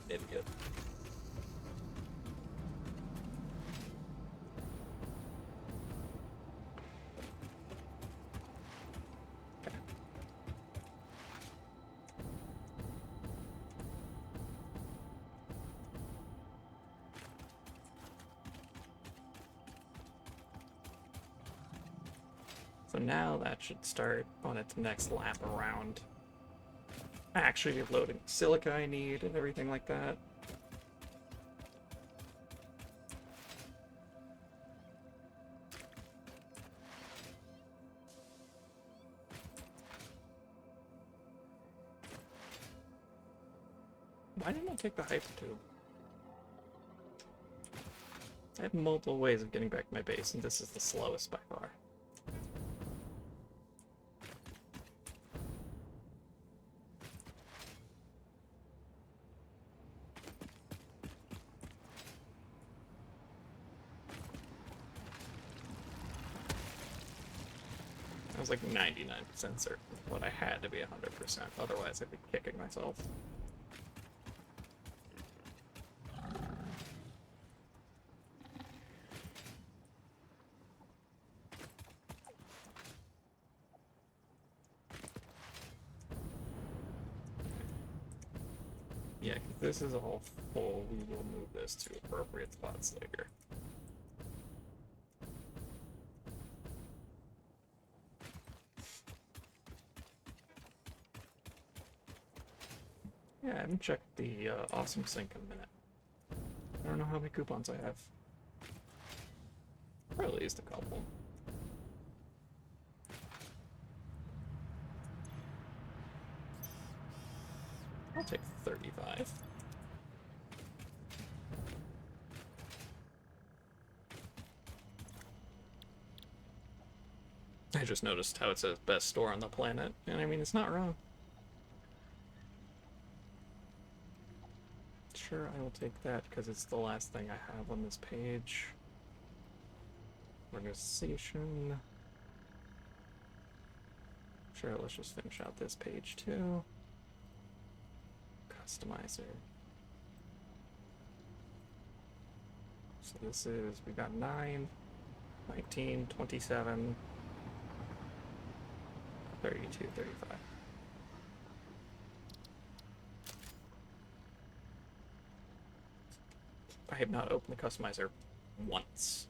Idiot. Okay. So now that should start on its next lap around. Actually loading silica I need and everything like that. Why didn't I take the hyper tube? I have multiple ways of getting back to my base, and this is the slowest by far. I was like 99% certain, but I had to be 100%, otherwise I'd be kicking myself. Yeah, if this is all full, we will move this to appropriate spots later. Yeah, I haven't checked the awesome sink in a minute. I don't know how many coupons I have. Or at least a couple. I'll take 35. I just noticed how it says best store on the planet, and I mean, it's not wrong. Sure, I will take that because it's the last thing I have on this page. Organization. Sure, let's just finish out this page too. Customizer. So this is, we got 9, 19, 27, 32, 35. I have not opened the customizer once.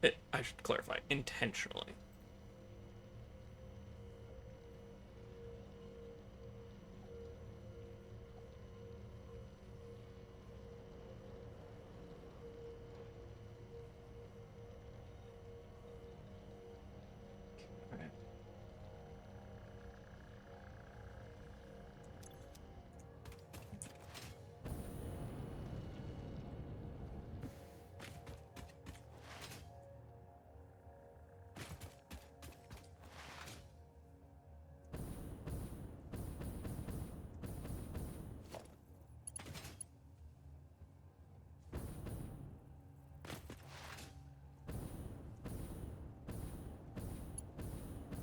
I should clarify, intentionally. Okay.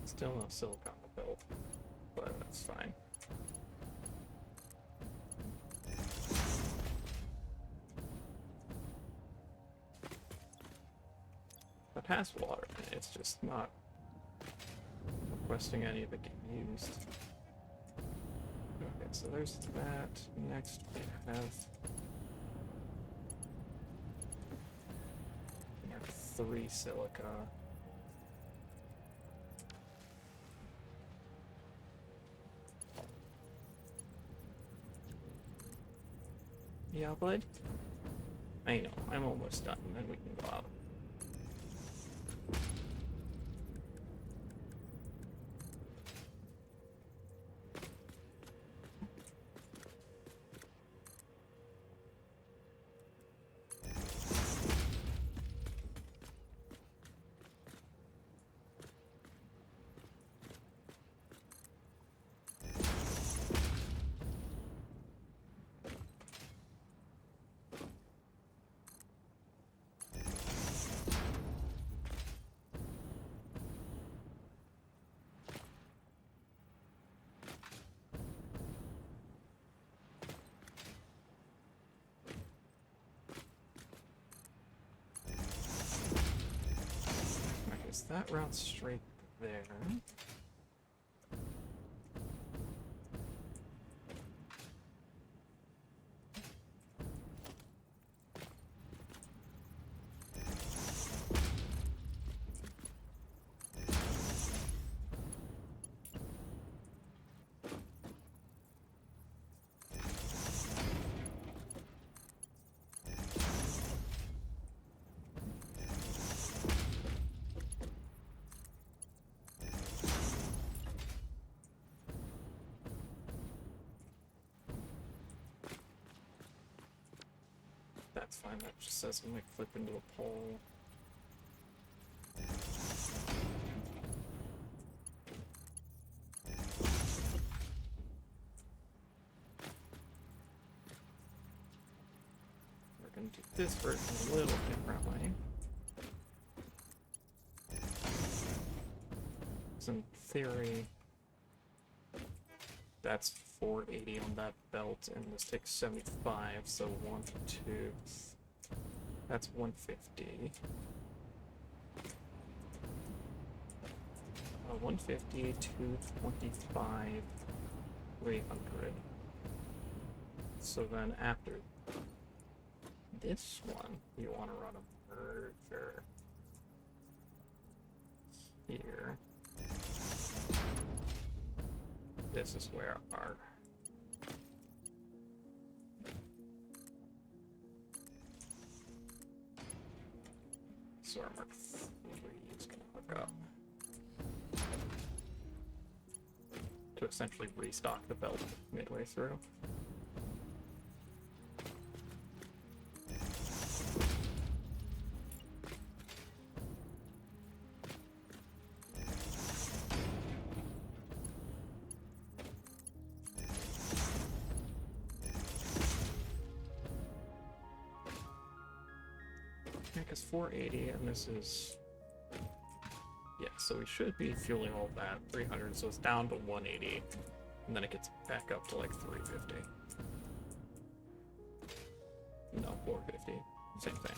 Still no silicon to build, but that's fine. It has water in it, it's just not requesting any of it get used. Okay, so there's that. Next we have our 3 silica. Yeah, bud. I know, I'm almost done, and then we can go out. that route straight there. That's fine, that just says I'm like flip into a pole. We're gonna do this version a little differently. So in theory, that's 480 on that belt, and this takes 75, so 1, 2, that's 150. 150, 225, 300. So then after this one, you want to run a merger here. This is where our Mark 3 is going to hook up to essentially restock the belt midway through. Yeah, because 480, and this is... Yeah, so we should be fueling all that 300, so it's down to 180, and then it gets back up to like 350. No, 450. Same thing.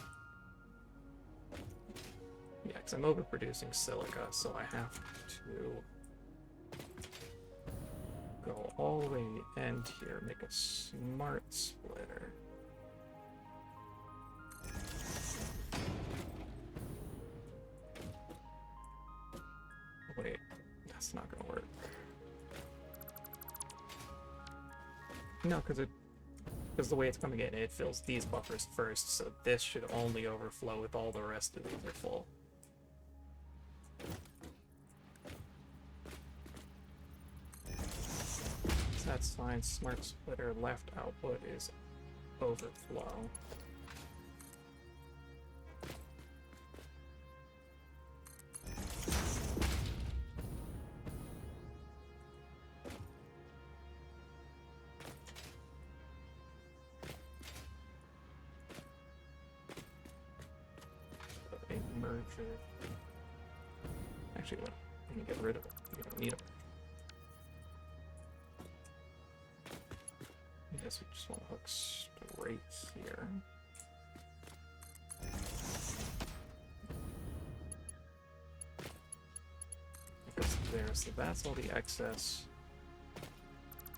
Yeah, because I'm overproducing silica, so I have to go all the way to the end here, make a smart splitter. Wait, that's not gonna work. No, because the way it's coming in, it fills these buffers first, so this should only overflow if all the rest of these are full. So that's fine. Smart splitter left output is overflow. Actually, what? I'm gonna get rid of it. We don't need it. I guess we just want to hook straight here. Because there, so that's all the excess.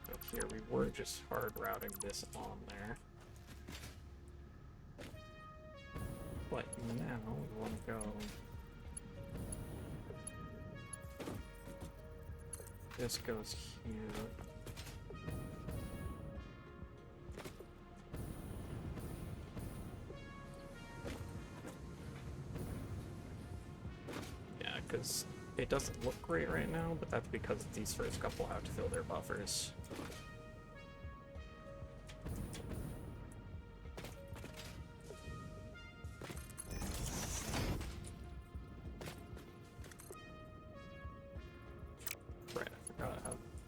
But here we were just hard routing this on there. But now we want to go. This goes here. Yeah, because it doesn't look great right now, but that's because these first couple have to fill their buffers.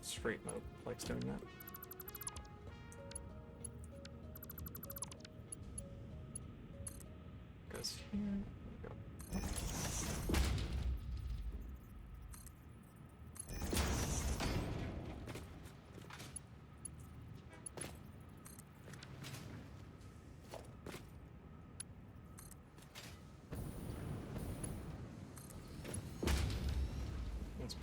Straight mode likes doing that. Goes here. There we go.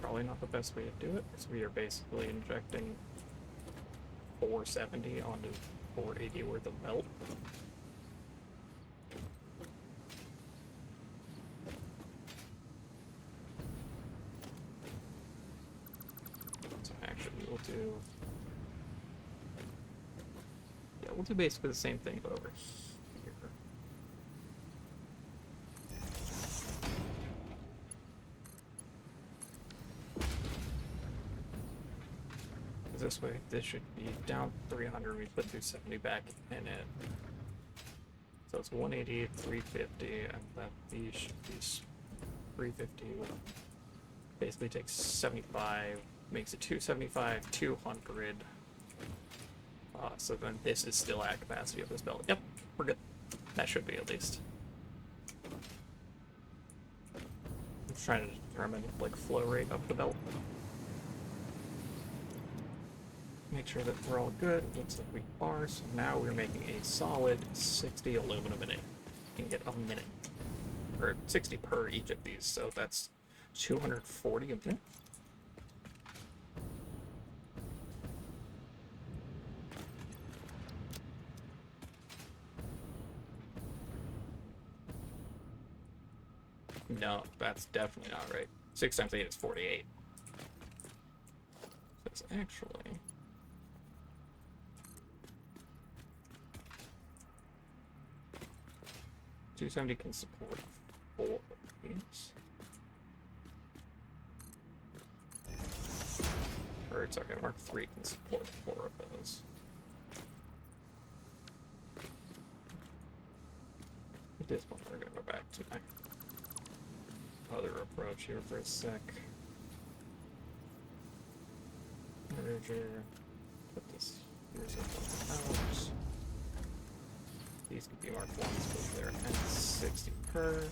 probably not the best way to do it, because we are basically injecting 470 onto 480 worth of belt. So actually we'll do... yeah, we'll do basically the same thing, but over here. This way, this should be down 300. We put 270 back in it. So it's 180, 350, and that these should be 350. Basically takes 75, makes it 275, 200. So then this is still at capacity of this belt. Yep, we're good. That should be at least. I'm just trying to determine like flow rate of the belt. Make sure that we're all good. Looks like we are. So now we're making a solid 60 aluminum a minute. You can get a minute. Or 60 per each of these. So that's 240 a minute. No, that's definitely not right. 6 times 8 is 48. So it's actually... 270 can support 4 of these. Or it's okay, Mark 3 can support 4 of those. At this point, we're gonna go back to my other approach here for a sec. Merger. Put this here's out. These could be Mark 1s, but they're at 60 per.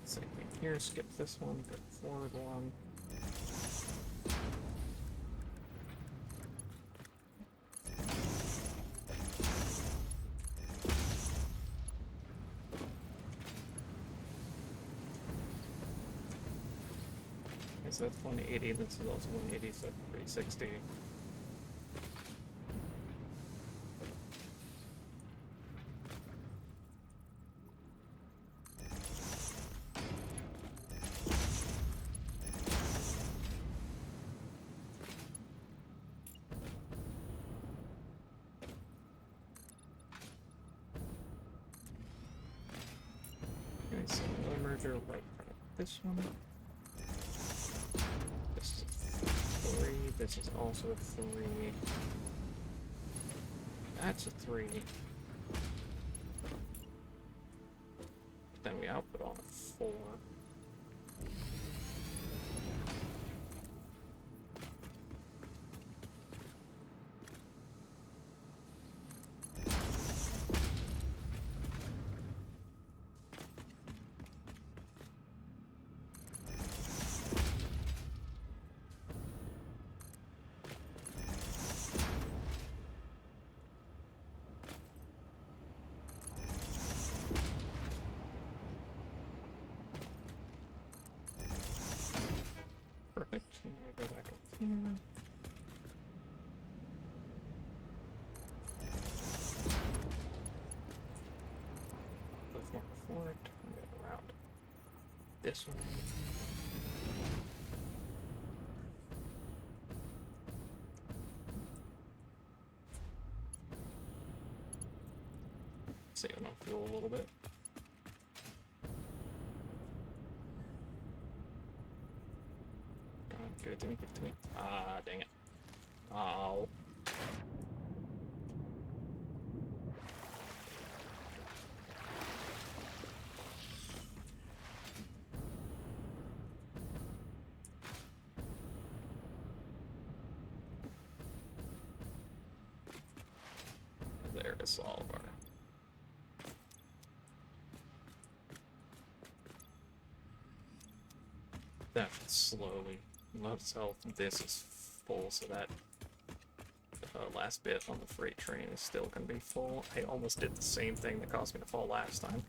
Same thing here, skip this one, go forward one. So that's 180, this is also 180, so 360. Okay, so another merger right front of this one. This is 3, this is also a 3. That's a 3. But then we output on a 4. Perfect. And we go back up here. Let's mark forward. And go around this one. Saving on fuel a little bit. Give it to me, give it to me. Ah, dang it. Oh. There is all of our... That slowly loves health. This is full, so that last bit on the freight train is still going to be full. I almost did the same thing that caused me to fall last time.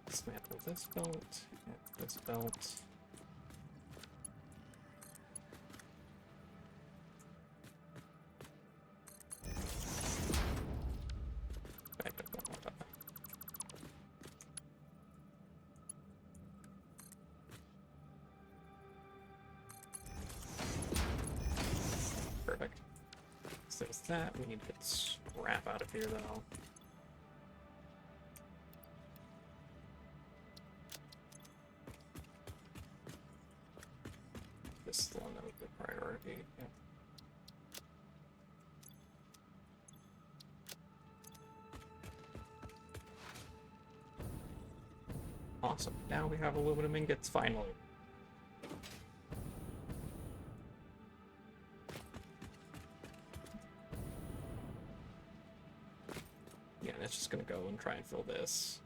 Dismantle this belt, and this belt. Back up one more time. Perfect. So there's that. We need to get scrap out of here, though. This is the one that was the priority. Yeah. Awesome. Now we have aluminum ingots, finally. Yeah, and it's just gonna go and try and fill this.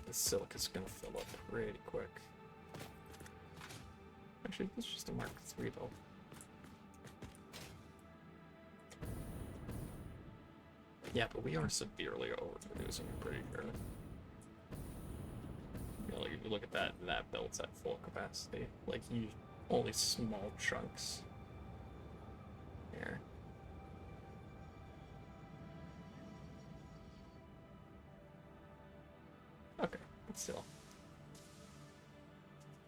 This silica's gonna fill up pretty quick. Actually, this is just a Mark III though. Yeah, but we are severely overproducing, I'm pretty sure. You know, like, if you look at that, that belt's at full capacity. Like, you only small chunks. Here. Okay, but still.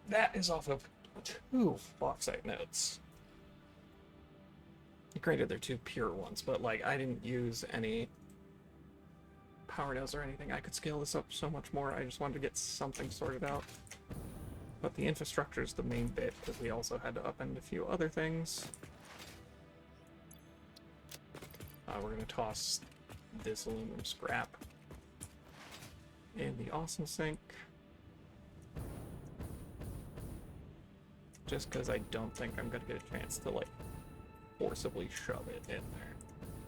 That is off of 2 bauxite nodes. Granted, they're 2 pure ones, but like I didn't use any power nodes or anything. I could scale this up so much more. I just wanted to get something sorted out. But the infrastructure is the main bit, because we also had to upend a few other things. We're going to toss this aluminum scrap in the awesome sink. Just because I don't think I'm going to get a chance to, like, forcibly shove it in there.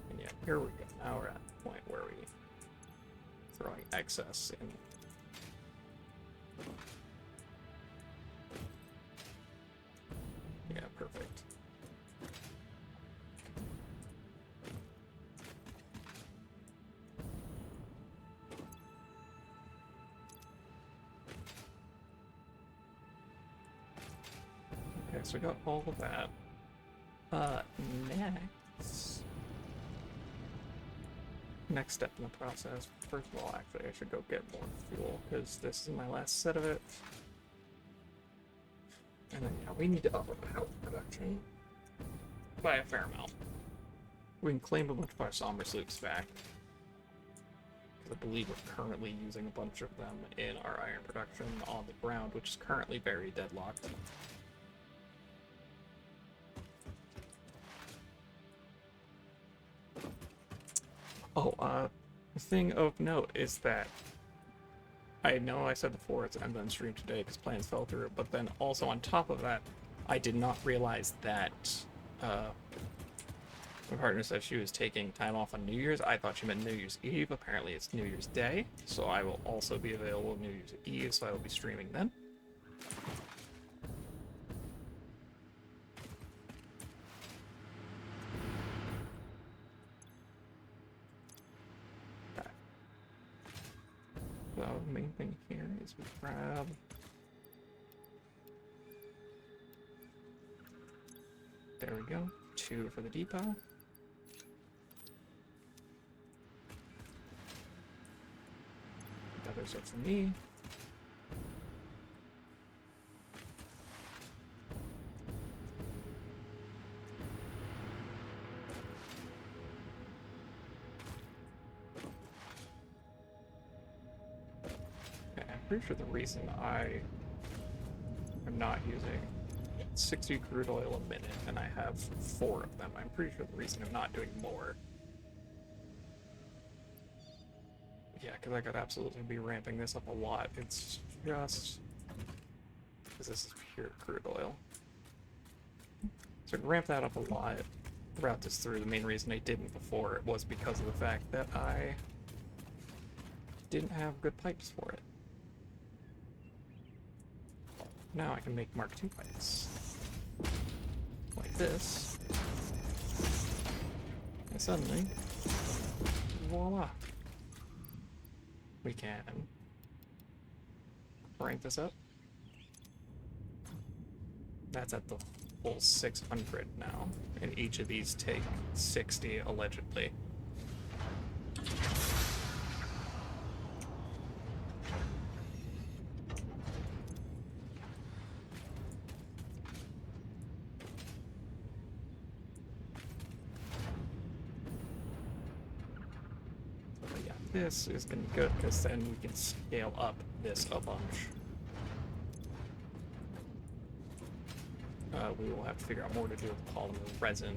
And yeah, here we go. Now we're at the point where we throwing excess in. Yeah, perfect. Okay, so we got all of that. Next step in the process. First of all, actually, I should go get more fuel, because this is my last set of it. And then, yeah, we need to up our power production by a fair amount. We can claim a bunch of our somber sloops back, because I believe we're currently using a bunch of them in our iron production on the ground, which is currently very deadlocked. Oh, the thing of note is that I know I said before it's I'm done stream today because plans fell through, but then also on top of that, I did not realize that my partner said she was taking time off on New Year's. I thought she meant New Year's Eve. Apparently it's New Year's Day, so I will also be available New Year's Eve, so I will be streaming then. So the main thing here is we grab there we go, 2 for the depot. The others are for me. Pretty sure the reason I am not using 60 crude oil a minute and I have 4 of them, I'm pretty sure the reason I'm not doing more Yeah, because I could absolutely be ramping this up a lot. It's just... because this is pure crude oil. So I ramp that up a lot. Route this through. The main reason I didn't before was because of the fact that I didn't have good pipes for it. Now I can make Mark II pipes. Like this. And suddenly, voila. We can rank this up. That's at the full 600 now. And each of these take 60, allegedly. But yeah, this is going to be good, because then we can scale up this a bunch. We will have to figure out more to do with polymer resin.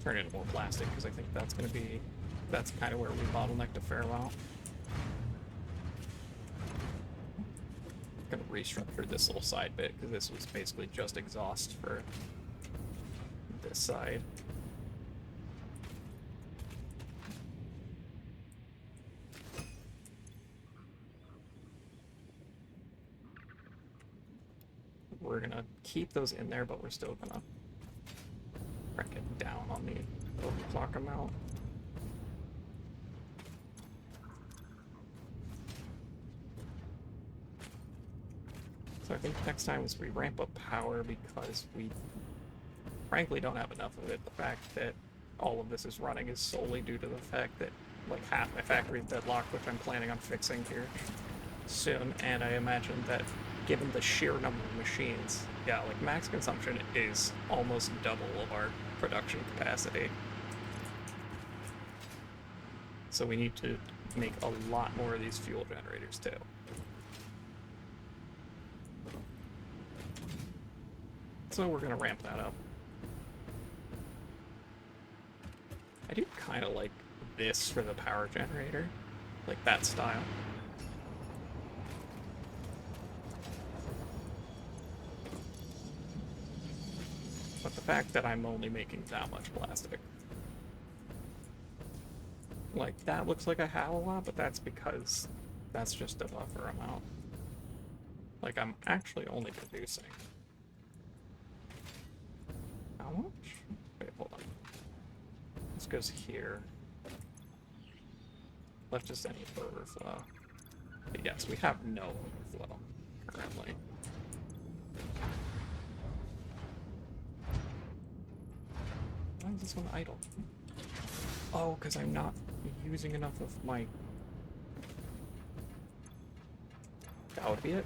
Turn it into more plastic, because I think that's going to be... that's kind of where we bottlenecked a fair amount. I'm going to restructure this little side bit, because this was basically just exhaust for this side. We're gonna keep those in there, but we're still gonna crank it down on the overclock amount. So I think next time is we ramp up power, because we frankly don't have enough of it. The fact that all of this is running is solely due to the fact that like half my factory is deadlocked, which I'm planning on fixing here soon, and I imagine that given the sheer number of machines, yeah, like max consumption is almost double of our production capacity. So we need to make a lot more of these fuel generators too. So we're gonna ramp that up. I do kind of like this for the power generator, like that style. But the fact that I'm only making that much plastic. Like, that looks like I have a lot, but that's because that's just a buffer amount. Like, I'm actually only producing... how much? Wait, hold on. This goes here. Left just any overflow. But yes, we have no overflow currently. Why is this one idle? Oh, because I'm not using enough of my... that would be it?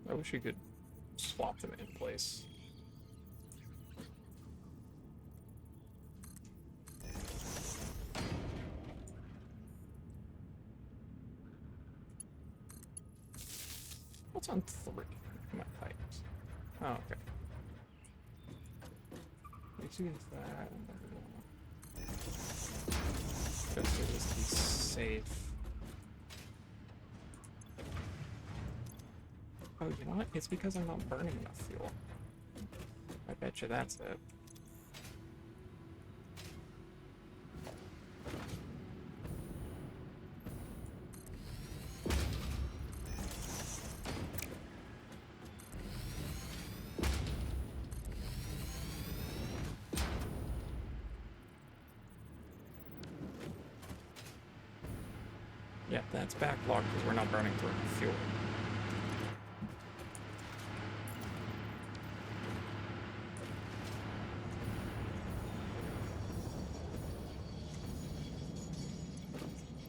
I wish you could swap them in place. What's on 3? My pipes. Oh, okay. Let's use that. Just so this to be safe. Oh, you know what? It's because I'm not burning enough fuel. I bet you that's it. Yep, that's backlogged because we're not burning through enough fuel.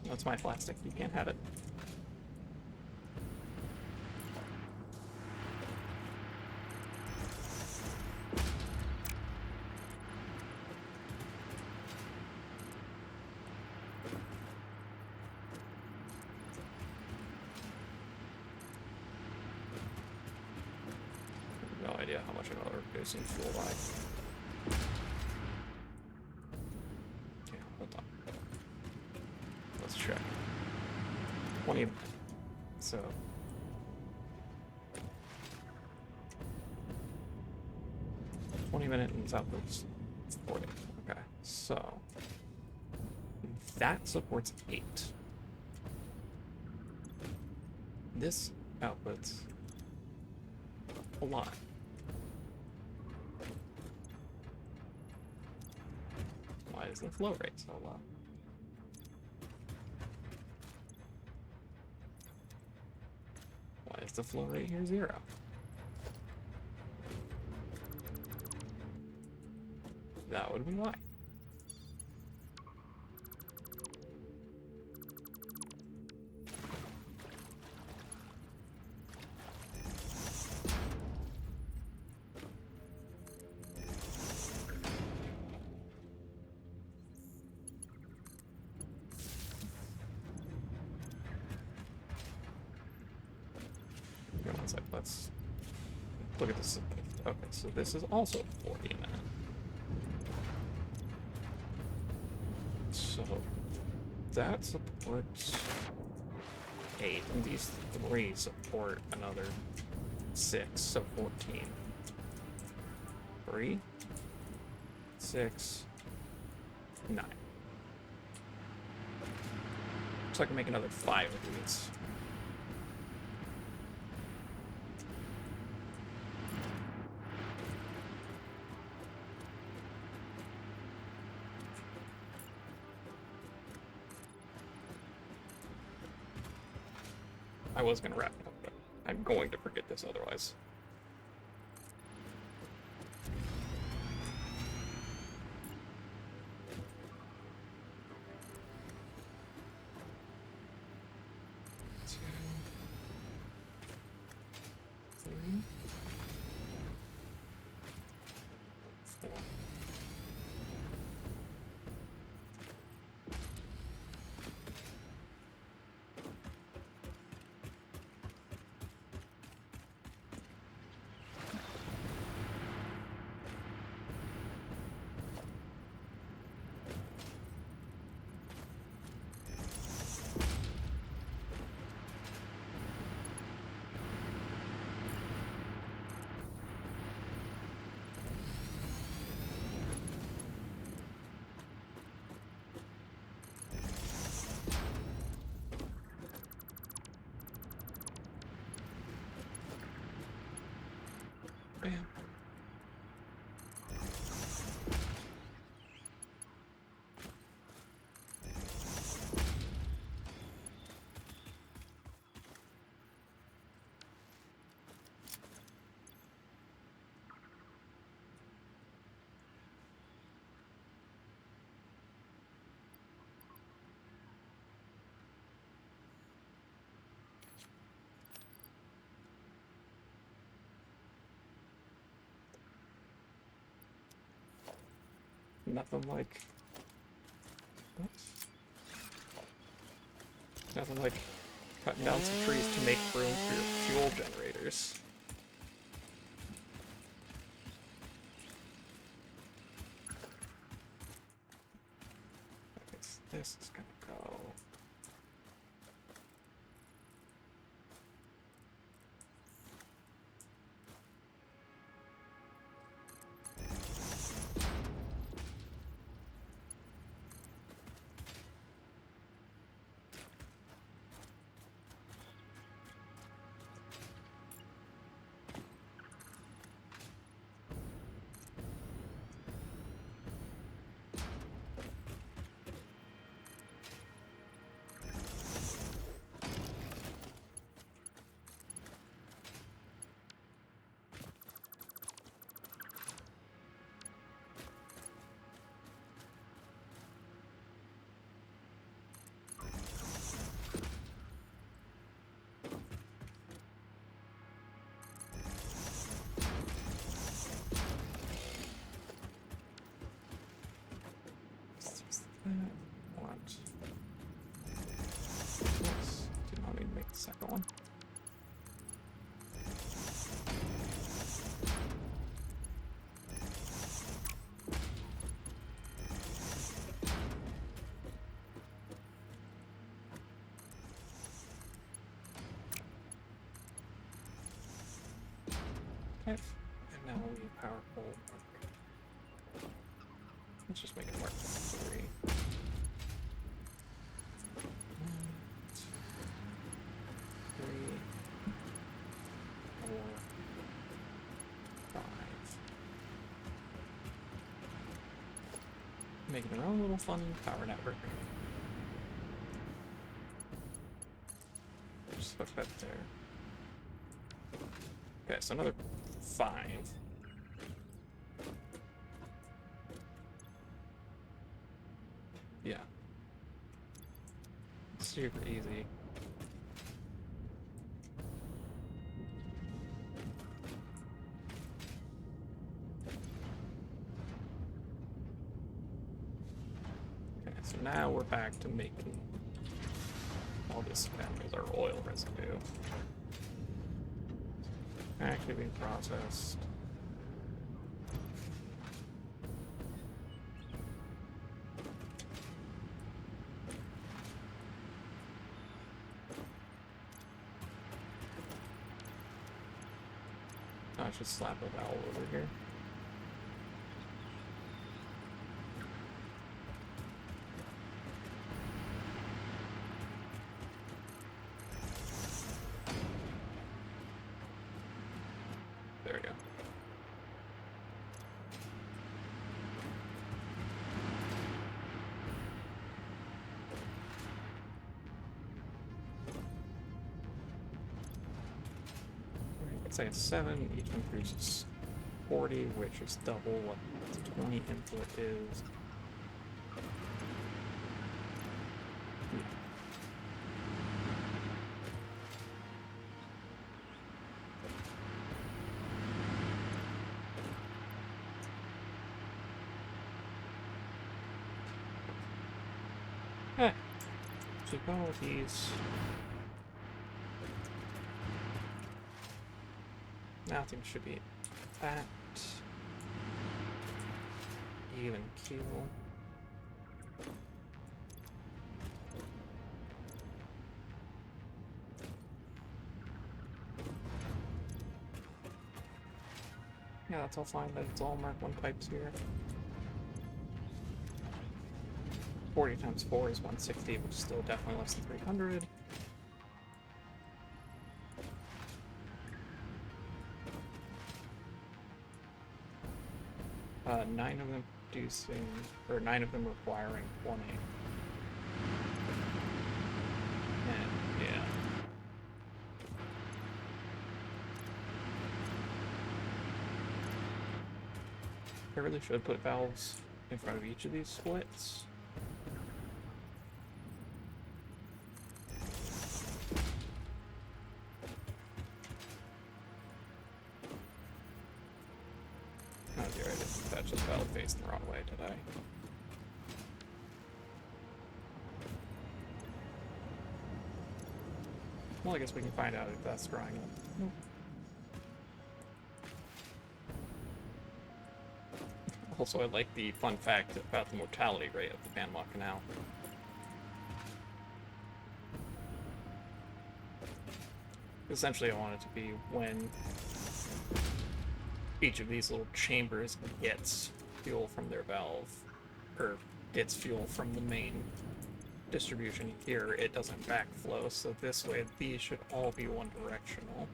That's my plastic. You can't have it. idea how much another reducing fuel by. Okay, hold on. Let's check. 20. So. -20 and outputs 40. Okay, so that supports 8. This outputs a lot. Why is the flow rate so low? Why is the flow rate here 0? That would be why. One sec, let's look at this. Okay, so this is also 40 minutes. So that supports 8, and these 3 support another 6, so 14. 3, 6, 9. Looks like I can make another 5 of these. I was gonna wrap it up, but I'm going to forget this otherwise. Bam. Nothing like... Oops. Nothing like cutting down some trees to make room for your fuel generators. This is gonna go... Okay. And now we power pole mark. Let's just make it mark 3. 1, 2, 3, 4, 5. Making our own little fun power network. Just hook that there. Okay, so another 5. Yeah. Super easy. Okay, so now we're back to making all this spam as our oil residue. Actually being processed. I should slap a valve over here. There we go. Let's say it's 7, each one produces 40, which is double what the 20 input is. Yeah. So all of these. Now things should be at even keel. Yeah, that's all fine. That's all Mark 1 pipes here. 40 times 4 is 160, which is still definitely less than 300. Nine of them producing, or 9 of them requiring 20. And yeah. I really should put valves in front of each of these splits. Just valve facing the wrong way today. Well, I guess we can find out if that's drying up. Also, I like the fun fact about the mortality rate of the Panama Canal. Essentially, I want it to be when each of these little chambers gets fuel from their valve, or gets fuel from the main distribution here, it doesn't backflow, so this way these should all be one directional.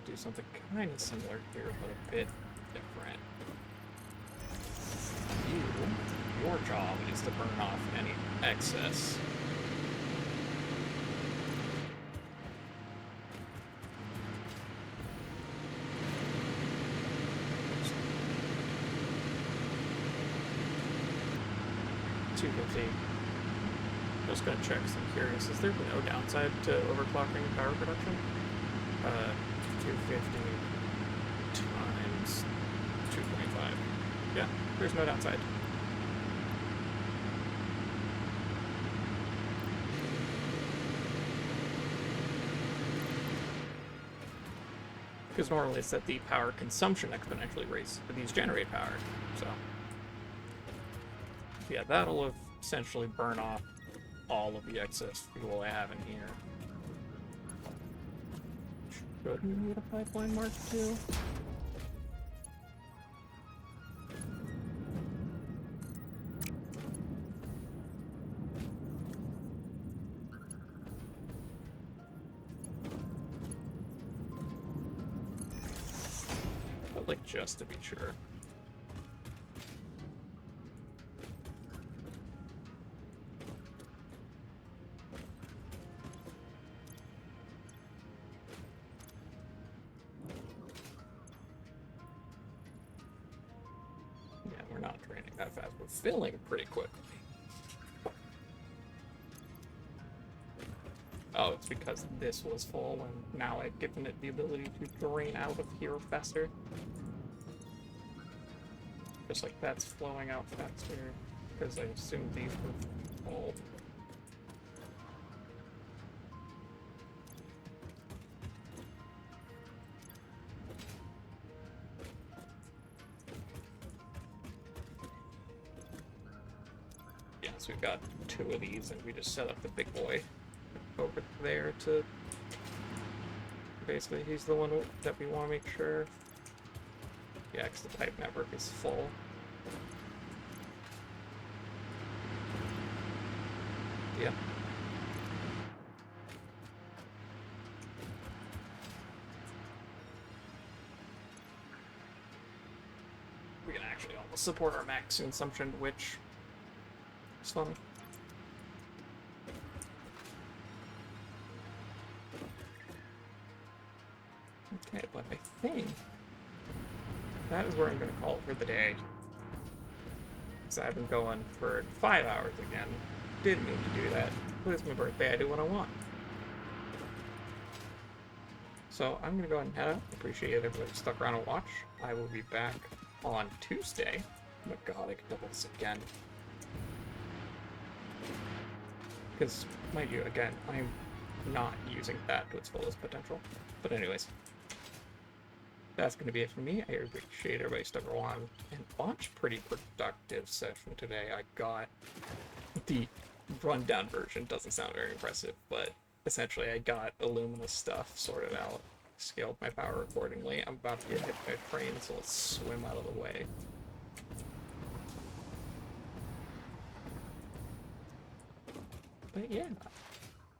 Do something kind of similar here, but a bit different. Your job is to burn off any excess. $250. Just gonna check, 'cause I'm curious. Is there no downside to overclocking power production? 250 times 225. Yeah, there's no downside. Because normally it's that the power consumption exponentially raises, but these generate power. So, yeah, that'll essentially burn off all of the excess fuel I have in here. Should we need a pipeline mark II? But, like, just to be sure. Yeah, we're not draining that fast. We're filling pretty quickly. Oh, it's because this was full, and now I've given it the ability to drain out of here faster. Just like that's flowing out faster, because I assumed these were full. Yeah, so we've got 2 of these, and we just set up the big boy over there to... Basically, he's the one that we want to make sure. Yeah, because the pipe network is full. Yeah. We can actually almost support our max consumption, which is funny. Okay, but I think that is where I'm going to call it for the day. Because I've been going for 5 hours again. Didn't mean to do that. But it's my birthday, I do what I want. So I'm going to go ahead and head out. Appreciate everybody stuck around to watch. I will be back on Tuesday. Oh my god, I could double this again. Because, mind you, again, I'm not using that to its fullest potential. But anyways, that's going to be it for me. I appreciate everybody stuck around and watch. Pretty productive session today. I got the rundown version. Doesn't sound very impressive, but essentially I got Illumina stuff sorted out. Scaled my power accordingly. I'm about to get hit by a train, so let's swim out of the way. But yeah,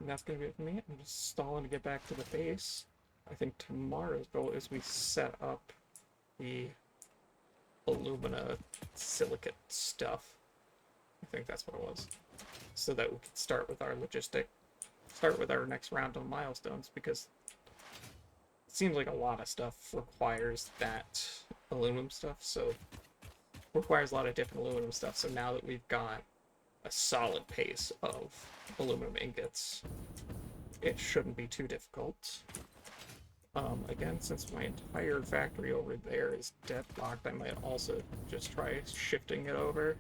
that's going to be it for me. I'm just stalling to get back to the base. I think tomorrow's goal is we set up the Illumina silicate stuff. I think that's what it was. So that we can start with our next round of milestones, because it seems like a lot of stuff requires that aluminum stuff, so requires a lot of different aluminum stuff. So now that we've got a solid pace of aluminum ingots, it shouldn't be too difficult. Again, since my entire factory over there is deadlocked, I might also just try shifting it over.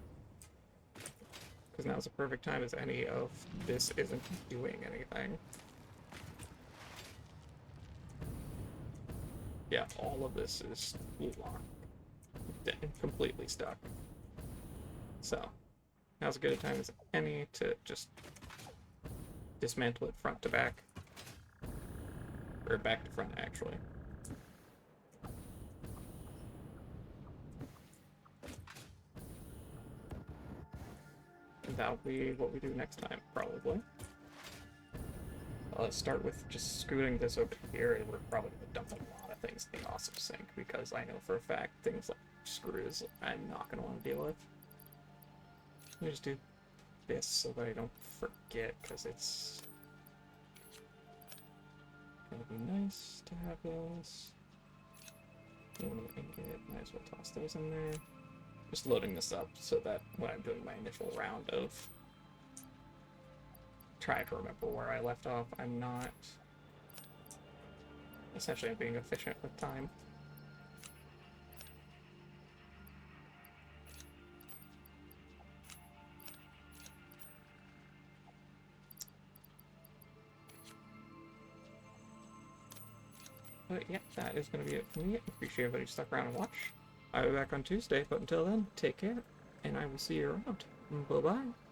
Because now's the perfect time as any of this isn't doing anything. Yeah, all of this is locked. Completely stuck. So, now's as good a time as any to just dismantle it front to back. Or back to front, actually. And that'll be what we do next time, probably. Let's start with just scooting this over here, and we're probably going to dump a lot of things in the awesome sink, because I know for a fact things like screws I'm not going to want to deal with. Let me just do this so that I don't forget, because it's gonna be nice to have those. Might as well toss those in there. Just loading this up so that when I'm doing my initial round of trying to remember where I left off, I'm not... Essentially, I'm being efficient with time. But yeah, that is going to be it for me. Appreciate everybody who stuck around and watched. I'll be back on Tuesday, but until then, take care, and I will see you around. Bye-bye.